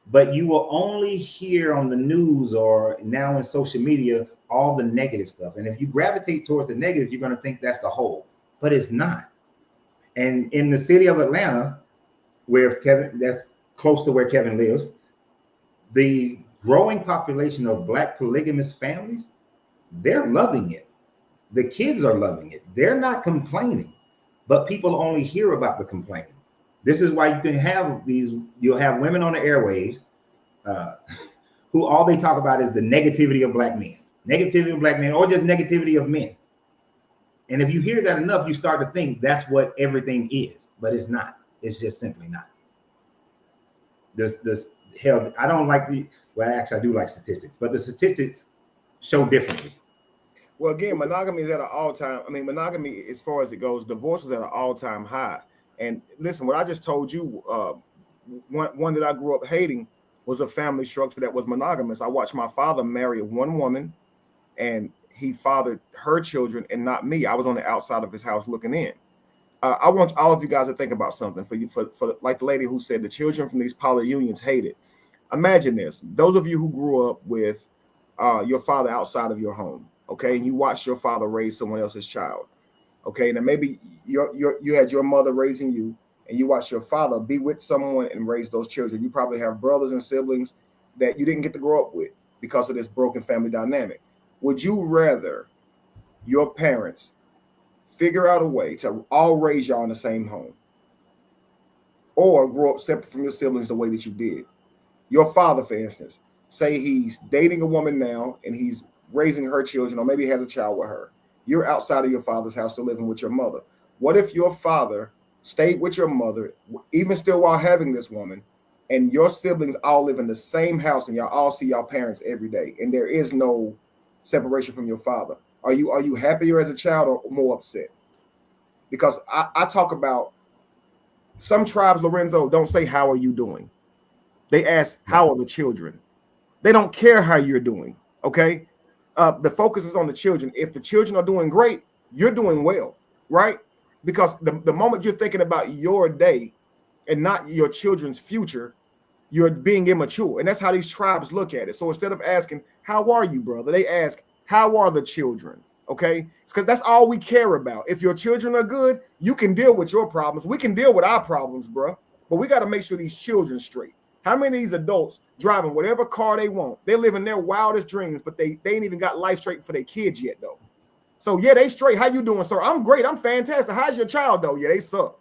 [SPEAKER 1] but you will only hear on the news or now in social media all the negative stuff. And if you gravitate towards the negative, you're going to think that's the whole, but it's not. And in the city of Atlanta, where that's close to where Kevin lives, the growing population of black polygamous families, they're loving it. The kids are loving it. They're not complaining, but people only hear about the complaining. This is why you can have you'll have women on the airwaves who all they talk about is the negativity of black men, or just negativity of men. And if you hear that enough, you start to think that's what everything is, but it's not. It's just simply not. This hell, I don't like actually I do like statistics, but the statistics show differently.
[SPEAKER 2] Well, again, monogamy is at an all-time. I mean, monogamy, as far as it goes, divorce is at an all-time high. And listen, what I just told you, one that I grew up hating was a family structure that was monogamous. I watched my father marry one woman, and he fathered her children and not me. I was on the outside of his house looking in. I want all of you guys to think about something for like the lady who said the children from these poly unions hate it. Imagine this: those of you who grew up with your father outside of your home, okay, and you watched your father raise someone else's child, okay, now maybe you had your mother raising you, and you watch your father be with someone and raise those children. You probably have brothers and siblings that you didn't get to grow up with because of this broken family dynamic. Would you rather your parents figure out a way to all raise y'all in the same home, or grow up separate from your siblings the way that you did? Your father, for instance, say he's dating a woman now and he's raising her children, or maybe he has a child with her. You're outside of your father's house, still living with your mother. What if your father stayed with your mother, even still while having this woman, and your siblings all live in the same house and y'all all see y'all parents every day, and there is no separation from your father? Are you happier as a child or more upset? Because I talk about some tribes, Lorenzo, don't say, how are you doing? They ask, how are the children? They don't care how you're doing, okay? The focus is on the children. If the children are doing great, you're doing well, right? Because the moment you're thinking about your day and not your children's future, you're being immature. And that's how these tribes look at it. So instead of asking, how are you, brother? They ask, how are the children? Okay, because that's all we care about. If your children are good, you can deal with your problems. We can deal with our problems, bro. But we got to make sure these children straight. How many of these adults driving whatever car they want? They're living their wildest dreams, but they ain't even got life straight for their kids yet, though. So yeah, they straight. How you doing, sir? I'm great. I'm fantastic. How's your child, though? Yeah, they suck.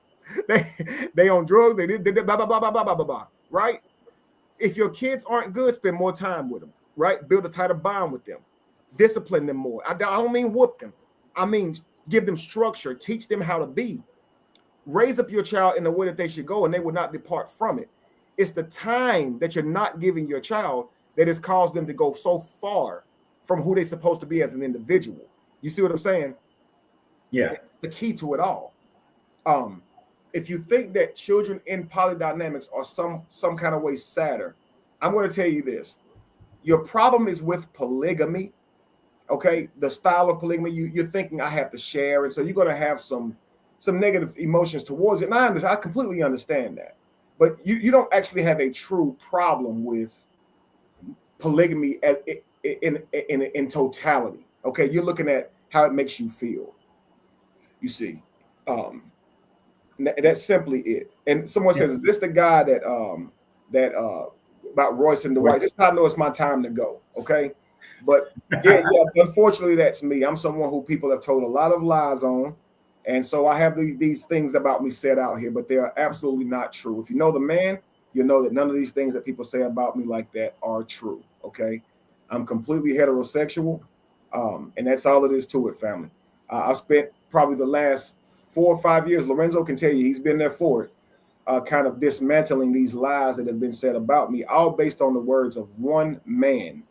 [SPEAKER 2] They on drugs. They did blah blah blah blah blah blah blah. Right? If your kids aren't good, spend more time with them. Right? Build a tighter bond with them. Discipline them more. I don't mean whoop them. I mean give them structure. Teach them how to be. Raise up your child in the way that they should go, and they will not depart from it. It's the time that you're not giving your child that has caused them to go so far from who they're supposed to be as an individual. You see what I'm saying?
[SPEAKER 1] Yeah.
[SPEAKER 2] It's the key to it all. If you think that children in polydynamics are some kind of way sadder, I'm going to tell you this. Your problem is with polygamy. Okay, the style of polygamy, you're thinking I have to share, and so you're going to have some negative emotions towards it. And I completely understand that, but you don't actually have a true problem with polygamy in totality. Okay, you're looking at how it makes you feel. You see, that's simply it. And someone says, "Is this the guy that about Royce and Dwight?" This is how I know it's my time to go. Okay. But yeah, unfortunately, that's me. I'm someone who people have told a lot of lies on. And so I have these things about me said out here, but they are absolutely not true. If you know the man, you know that none of these things that people say about me like that are true. Okay. I'm completely heterosexual. And that's all it is to it, family. I spent probably the last 4 or 5 years, Lorenzo can tell you, he's been there for it, kind of dismantling these lies that have been said about me, all based on the words of one man,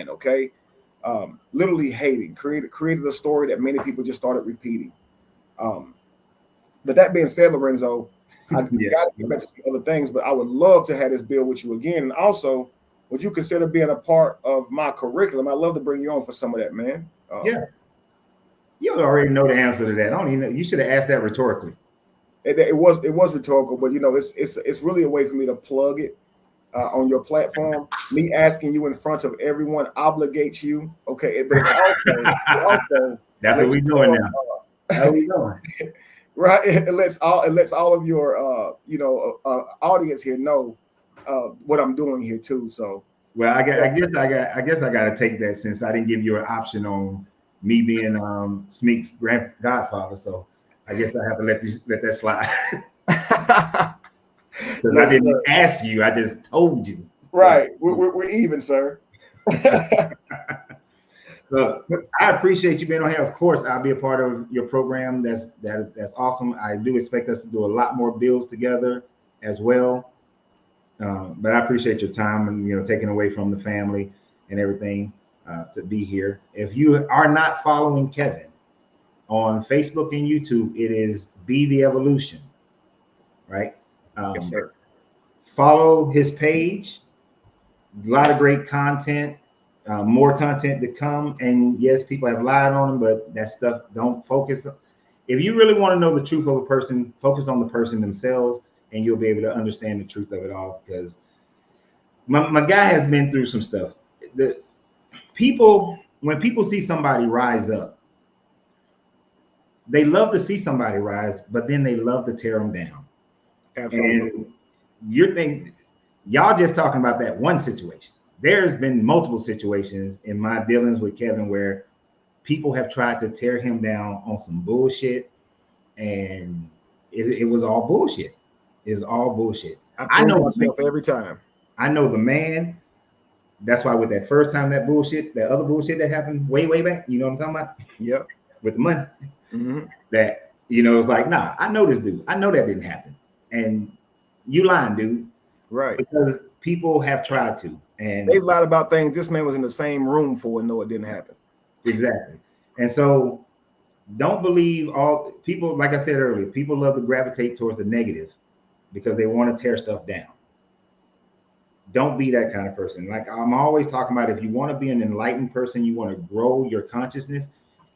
[SPEAKER 2] okay? Literally hating, created a story that many people just started repeating. But that being said, Lorenzo, I got to get back to some other things, but I would love to have this bill with you again. And also, would you consider being a part of my curriculum? I'd love to bring you on for some of that, man.
[SPEAKER 1] Yeah. You already know the answer to that. I don't even know. You should have asked that rhetorically.
[SPEAKER 2] It was rhetorical, but you know, it's really a way for me to plug it on your platform. Me asking you in front of everyone obligates you. Okay, but it also
[SPEAKER 1] that's what we're doing now. That's what we're doing.
[SPEAKER 2] Right. It lets all of your audience here know what I'm doing here too. So
[SPEAKER 1] well, I guess I got to take that since I didn't give you an option on me being Smeek's godfather. So I guess I have to let that slide. Because I didn't ask you, I just told you.
[SPEAKER 2] Right. We're even, sir.
[SPEAKER 1] Look, I appreciate you being on here. Of course, I'll be a part of your program. That's awesome. I do expect us to do a lot more bills together as well. But I appreciate your time and taking away from the family and everything to be here. If you are not following Kevin on Facebook and YouTube, it is Be the Evolution, right?
[SPEAKER 2] Yes, sir.
[SPEAKER 1] Follow his page. A lot of great content. More content to come. And yes, people have lied on him, but that stuff don't focus. If you really want to know the truth of a person, focus on the person themselves, and you'll be able to understand the truth of it all. Because my guy has been through some stuff. When people see somebody rise up, they love to see somebody rise, but then they love to tear them down.
[SPEAKER 2] Absolutely.
[SPEAKER 1] And you're thinking, y'all just talking about that one situation. There's been multiple situations in my dealings with Kevin where people have tried to tear him down on some bullshit, and it was all bullshit. It's all bullshit.
[SPEAKER 2] I know myself every time.
[SPEAKER 1] I know the man. That's why with that first time, that bullshit, that other bullshit that happened way back, you know what I'm talking about?
[SPEAKER 2] Yep.
[SPEAKER 1] With the money.
[SPEAKER 2] Mm-hmm.
[SPEAKER 1] That, you know, it's like, nah, I know this dude. I know that didn't happen. And you lying, dude.
[SPEAKER 2] Right.
[SPEAKER 1] Because people have tried to. And
[SPEAKER 2] they lied about things this man was in the same room for and know it didn't happen.
[SPEAKER 1] Exactly. And so don't believe all people, like I said earlier, people love to gravitate towards the negative because they want to tear stuff down. Don't be that kind of person. Like I'm always talking about, if you want to be an enlightened person, you want to grow your consciousness,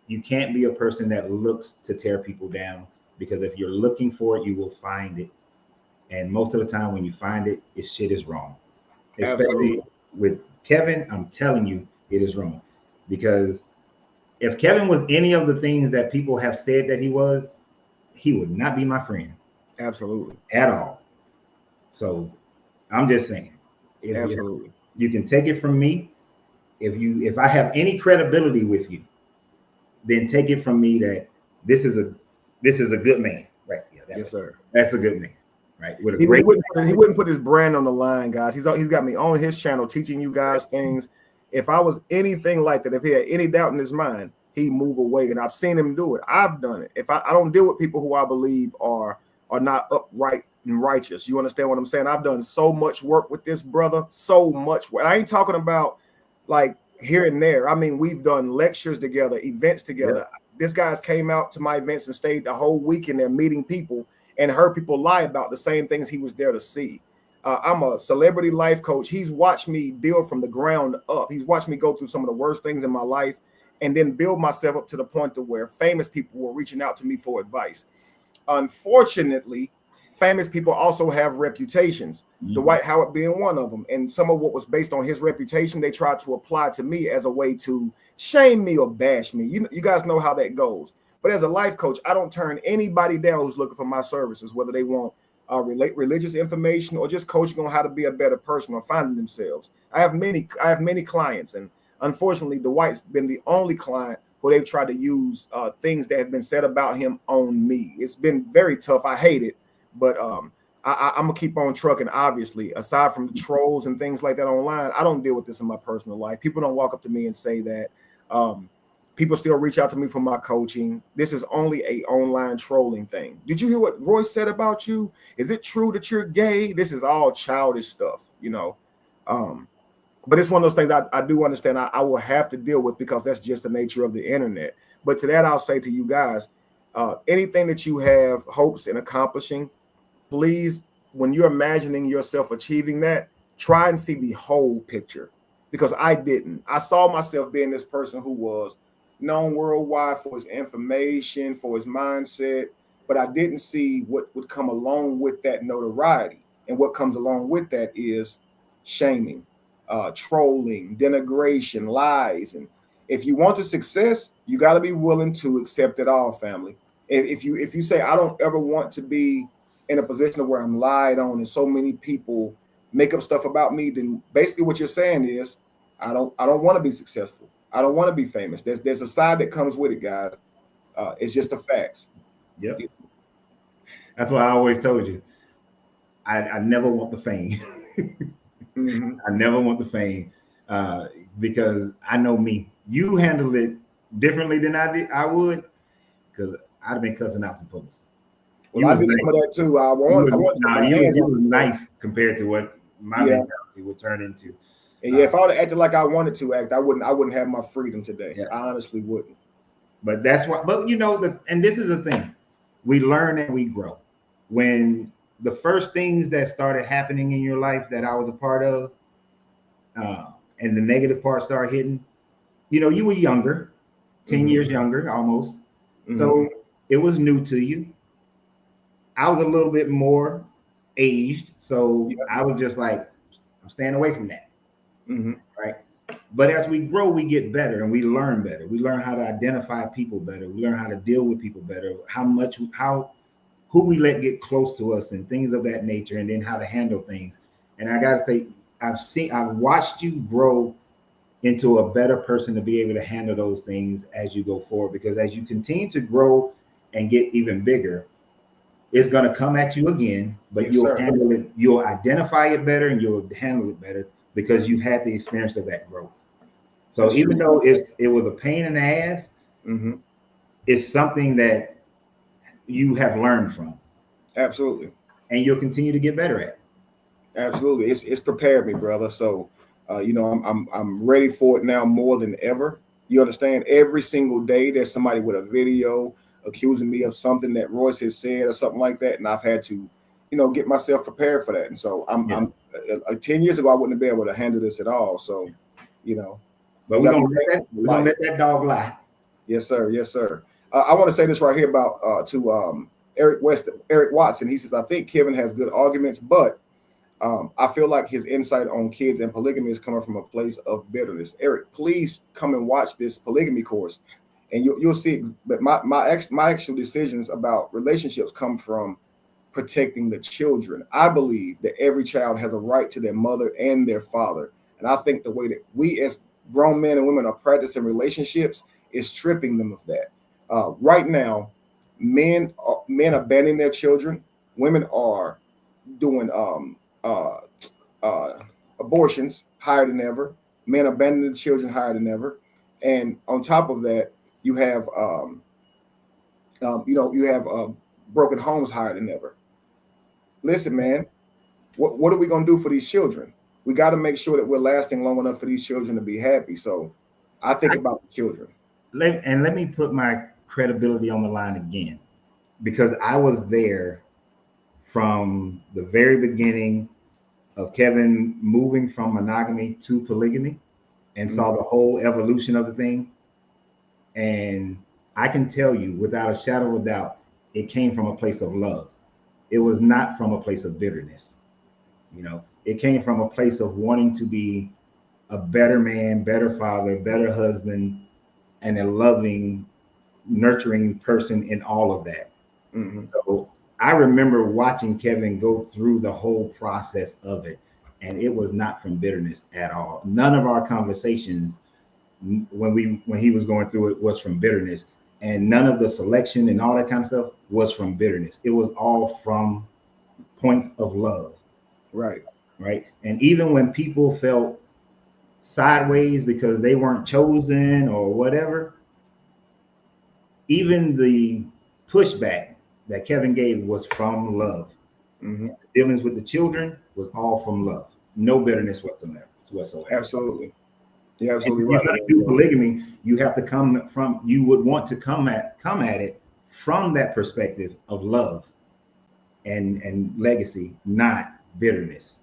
[SPEAKER 1] you can't be a person that looks to tear people down, because if you're looking for it, you will find it. And most of the time when you find it, shit is wrong. Especially
[SPEAKER 2] Absolutely.
[SPEAKER 1] with Kevin, I'm telling you, it is wrong. Because if Kevin was any of the things that people have said that he was, he would not be my friend.
[SPEAKER 2] Absolutely.
[SPEAKER 1] At all. So I'm just saying,
[SPEAKER 2] absolutely,
[SPEAKER 1] you can take it from me. If I have any credibility with you, then take it from me that this is a good man, right? Yeah,
[SPEAKER 2] yes, sir.
[SPEAKER 1] That's a good man, right? With a
[SPEAKER 2] he
[SPEAKER 1] great.
[SPEAKER 2] Wouldn't put his brand on the line, guys. He's got me on his channel teaching you guys things. If I was anything like that, if he had any doubt in his mind, he'd move away. And I've seen him do it. I've done it. If I don't deal with people who I believe are not upright and righteous. You understand what I'm saying? I've done so much work with this brother, so much work. I ain't talking about like here and there. I mean, we've done lectures together, events together. Yep. This guy's came out to my events and stayed the whole week in there meeting people and heard people lie about the same things he was there to see. I'm a celebrity life coach. He's watched me build from the ground up. He's watched me go through some of the worst things in my life and then build myself up to the point to where famous people were reaching out to me for advice. Unfortunately, famous people also have reputations. Mm-hmm. Dwight Howard being one of them. And some of what was based on his reputation, they tried to apply to me as a way to shame me or bash me. You guys know how that goes. But as a life coach, I don't turn anybody down who's looking for my services, whether they want religious information or just coaching on how to be a better person or finding themselves. I have many clients, and unfortunately, Dwight's been the only client who they've tried to use things that have been said about him on me. It's been very tough. I hate it, but I'm gonna keep on trucking. Obviously, aside from the trolls and things like that online, I don't deal with this in my personal life. People don't walk up to me and say that. People still reach out to me for my coaching. This is only a online trolling thing. Did you hear what Roy said about you? Is it true that you're gay? This is all childish stuff, you know. But it's one of those things I do understand I will have to deal with because that's just the nature of the internet. But to that, I'll say to you guys, anything that you have hopes in accomplishing, please, when you're imagining yourself achieving that, try and see the whole picture, because I didn't. I saw myself being this person who was known worldwide for his information, for his mindset, but I didn't see what would come along with that notoriety. And what comes along with that is shaming, trolling, denigration, lies. And if you want the success, you got to be willing to accept it all, family. If you say, I don't ever want to be in a position where I'm lied on and so many people make up stuff about me, then basically what you're saying is, I don't want to be successful. I don't want to be famous. There's a side that comes with it, guys. It's just the facts.
[SPEAKER 1] Yep. That's why I always told you, I never want the fame. Mm-hmm. I never want the fame because I know me. You handled it differently than I would, because I'd have been cussing out some folks.
[SPEAKER 2] Well, I did some of that too.
[SPEAKER 1] You was nice compared to what my mentality would turn into.
[SPEAKER 2] And if I would have acted like I wanted to act, I wouldn't have my freedom today. Yeah. I honestly wouldn't.
[SPEAKER 1] But that's why. But you know, and this is the thing: we learn and we grow. When the first things that started happening in your life that I was a part of, and the negative part started hitting, you know, you were younger, 10 mm-hmm. years younger, almost. Mm-hmm. So it was new to you. I was a little bit more aged, so I was just like, I'm staying away from that. Mm-hmm. Right. But as we grow, we get better and we learn better. We learn how to identify people better. We learn how to deal with people better. How who we let get close to us and things of that nature, and then how to handle things. And I gotta say, I've watched you grow into a better person to be able to handle those things as you go forward. Because as you continue to grow and get even bigger, it's going to come at you again, but
[SPEAKER 2] Yes,
[SPEAKER 1] you'll
[SPEAKER 2] sir.
[SPEAKER 1] handle it, you'll identify it better, and you'll handle it better because you've had the experience of that growth. So
[SPEAKER 2] That's
[SPEAKER 1] even
[SPEAKER 2] true.
[SPEAKER 1] though it was a pain in the ass,
[SPEAKER 2] Mm-hmm.
[SPEAKER 1] it's something that you have learned from,
[SPEAKER 2] Absolutely.
[SPEAKER 1] and you'll continue to get better at.
[SPEAKER 2] Absolutely. It's prepared me, brother. So you know, I'm ready for it now more than ever. You understand? Every single day there's somebody with a video accusing me of something that Royce has said or something like that, and I've had to, you know, get myself prepared for that. And so
[SPEAKER 1] Yeah.
[SPEAKER 2] I'm 10 years ago I wouldn't have been able to handle this at all. So, you know,
[SPEAKER 1] But we're gonna let that dog lie.
[SPEAKER 2] Yes, sir. Yes, sir. I want to say this right here about to Eric Watson. He says, I think Kevin has good arguments, but I feel like his insight on kids and polygamy is coming from a place of bitterness. Eric, please come and watch this polygamy course, and you'll see. But my actual decisions about relationships come from protecting the children. I believe that every child has a right to their mother and their father, and I think the way that we as grown men and women are practicing relationships is stripping them of that. Right now, men abandoning their children. Women are doing abortions higher than ever. Men abandoning the children higher than ever. And on top of that, you have broken homes higher than ever. Listen, man, what are we gonna do for these children? We got to make sure that we're lasting long enough for these children to be happy. So I think about the children.
[SPEAKER 1] Let me put my credibility on the line again, because I was there from the very beginning of Kevin moving from monogamy to polygamy and saw the whole evolution of the thing. And I can tell you without a shadow of a doubt, it came from a place of love. It was not from a place of bitterness. You know, it came from a place of wanting to be a better man, better father, better husband, and a loving, nurturing person in all of that.
[SPEAKER 2] Mm-hmm.
[SPEAKER 1] So I remember watching Kevin go through the whole process of it, and it was not from bitterness at all. None of our conversations when he was going through it was from bitterness, and none of the selection and all that kind of stuff was from bitterness. It was all from points of love.
[SPEAKER 2] Right.
[SPEAKER 1] Right. And even when people felt sideways because they weren't chosen or whatever, even the pushback that Kevin gave was from love.
[SPEAKER 2] Mm-hmm.
[SPEAKER 1] Dealings with the children was all from love. No bitterness whatsoever.
[SPEAKER 2] Absolutely. Yeah, absolutely
[SPEAKER 1] and
[SPEAKER 2] right.
[SPEAKER 1] If you're going to do polygamy, you have to you would want to come at it from that perspective of love and legacy, not bitterness.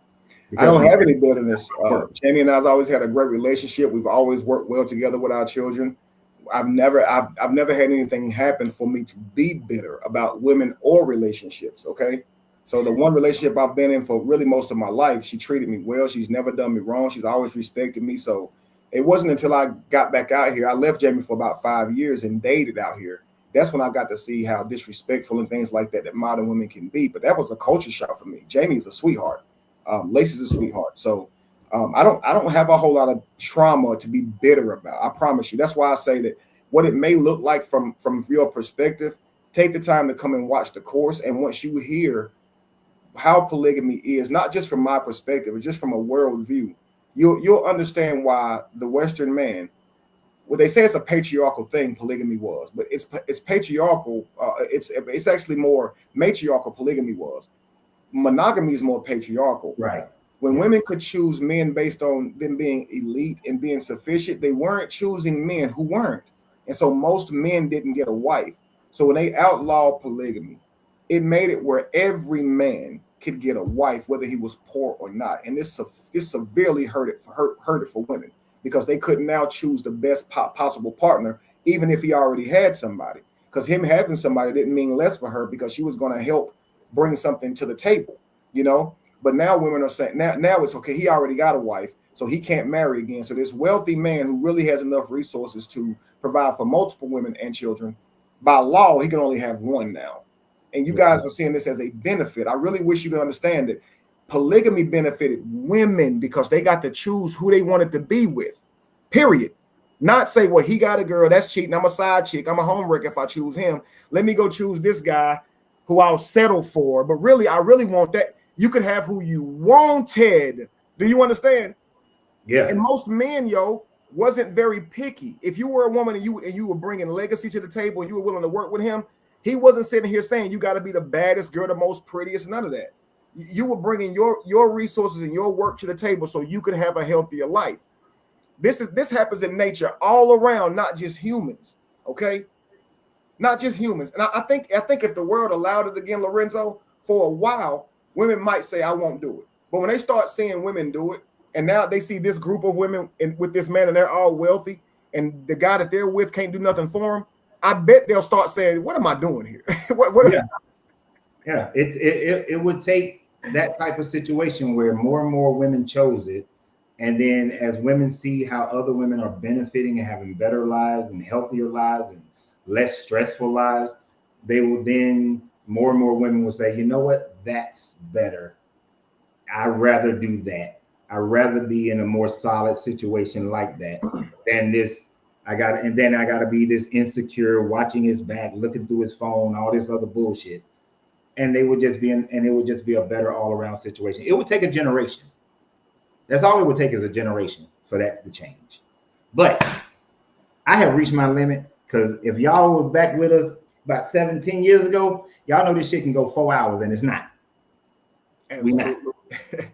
[SPEAKER 2] I don't have any bitterness. Jamie and I's always had a great relationship. We've always worked well together with our children. I've never had anything happen for me to be bitter about women or relationships. Okay. So the one relationship I've been in for really most of my life, she treated me well. She's never done me wrong. She's always respected me. So it wasn't until I got back out here. I left Jamie for about 5 years and dated out here. That's when I got to see how disrespectful and things like that modern women can be. But that was a culture shock for me. Jamie's a sweetheart. Lacey's a sweetheart. So I don't have a whole lot of trauma to be bitter about. I promise you. That's why I say that what it may look like from your perspective, take the time to come and watch the course. And once you hear how polygamy is, not just from my perspective, but just from a world view, you'll understand why the Western man, well, they say it's a patriarchal thing, polygamy was, but it's patriarchal. It's actually more matriarchal. Polygamy was. Monogamy is more patriarchal.
[SPEAKER 1] Right.
[SPEAKER 2] When women could choose men based on them being elite and being sufficient, they weren't choosing men who weren't. And so most men didn't get a wife. So when they outlawed polygamy, it made it where every man could get a wife, whether he was poor or not. And this severely hurt it for women, because they couldn't now choose the best possible partner, even if he already had somebody. Because him having somebody didn't mean less for her, because she was going to help bring something to the table, you know. But now women are saying now it's okay. He already got a wife, so he can't marry again. So this wealthy man who really has enough resources to provide for multiple women and children, by law, he can only have one now. And you guys are seeing this as a benefit. I really wish you could understand it. Polygamy benefited women because they got to choose who they wanted to be with, period. Not say, well, he got a girl, that's cheating. I'm a side chick. I'm a homewrecker if I choose him. Let me go choose this guy who I'll settle for. But really, I really want that. You could have who you wanted. Do you understand?
[SPEAKER 1] Yeah.
[SPEAKER 2] And most men, wasn't very picky. If you were a woman and you were bringing legacy to the table and you were willing to work with him, he wasn't sitting here saying you got to be the baddest girl, the most prettiest, none of that. You were bringing your resources and your work to the table so you could have a healthier life. This happens in nature all around, not just humans. Okay, not just humans. And I think if the world allowed it again, Lorenzo, for a while, women might say I won't do it. But when they start seeing women do it, and now they see this group of women with this man, and they're all wealthy, and the guy that they're with can't do nothing for them, I bet they'll start saying, "What am I doing here?"
[SPEAKER 1] Yeah. It would take that type of situation where more and more women chose it. And then as women see how other women are benefiting and having better lives and healthier lives and less stressful lives, they will then, more and more women will say, you know what, that's better. I'd rather do that. I'd rather be in a more solid situation like that than this. I got to be this insecure, watching his back, looking through his phone, all this other bullshit. And it would just be a better all around situation. It would take a generation. That's all it would take, is a generation for that to change. But I have reached my limit, because if y'all were back with us about 17 years ago, y'all know this shit can go 4 hours, and it's not.
[SPEAKER 2] Absolutely.
[SPEAKER 1] We not.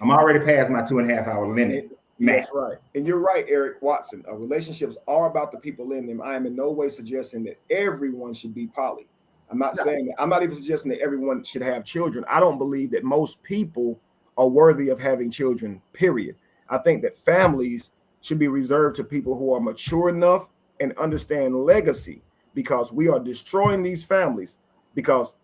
[SPEAKER 1] I'm already past my 2.5 hour limit.
[SPEAKER 2] That's right. And you're right, Eric Watson. Relationships are about the people in them. I am in no way suggesting that everyone should be poly. I'm not saying that. I'm not even suggesting that everyone should have children. I don't believe that most people are worthy of having children, period. I think that families should be reserved to people who are mature enough and understand legacy, because we are destroying these families because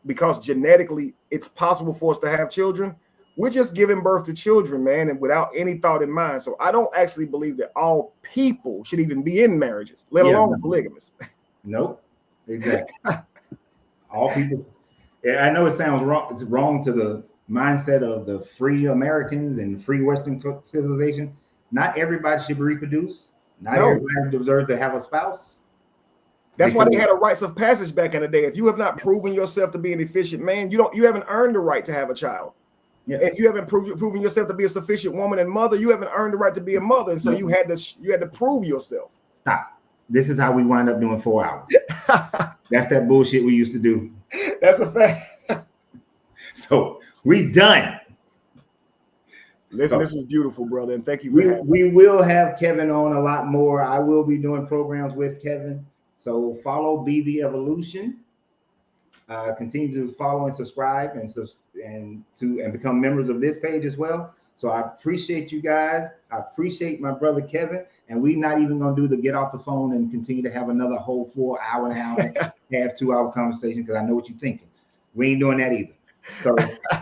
[SPEAKER 2] genetically it's possible for us to have children. We're just giving birth to children, man, and without any thought in mind. So I don't actually believe that all people should even be in marriages, let alone polygamous.
[SPEAKER 1] Nope, exactly. All people. I know it sounds wrong. It's wrong to the mindset of the free Americans and free Western civilization. Not everybody should reproduce. Not everybody deserves to have a spouse.
[SPEAKER 2] That's why they had a rites of passage back in the day. If you have not proven yourself to be an efficient man, you haven't earned the right to have a child. Yeah. If you haven't proven yourself to be a sufficient woman and mother, you haven't earned the right to be a mother. And so you had to prove yourself.
[SPEAKER 1] Stop. This is how we wind up doing 4 hours. That's that bullshit we used to do.
[SPEAKER 2] That's a fact.
[SPEAKER 1] So we done.
[SPEAKER 2] Listen, this was beautiful, brother, and thank you for having
[SPEAKER 1] me. We will have Kevin on a lot more. I will be doing programs with Kevin. So follow Be the Evolution. Continue to follow and subscribe and become members of this page as well. So I appreciate you guys. I appreciate my brother Kevin. And we're not even going to do the get off the phone and continue to have another whole 4 hour and a half, 2 hour conversation, because I know what you're thinking. We ain't doing that either. So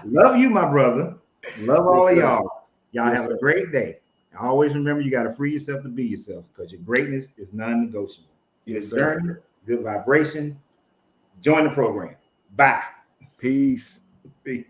[SPEAKER 1] love you, my brother. Love all of y'all. Y'all have a great day. Always remember, you got to free yourself to be yourself, because your greatness is non-negotiable.
[SPEAKER 2] Yes,
[SPEAKER 1] sir. Good vibration. Join the program. Bye.
[SPEAKER 2] Peace.
[SPEAKER 1] Peace.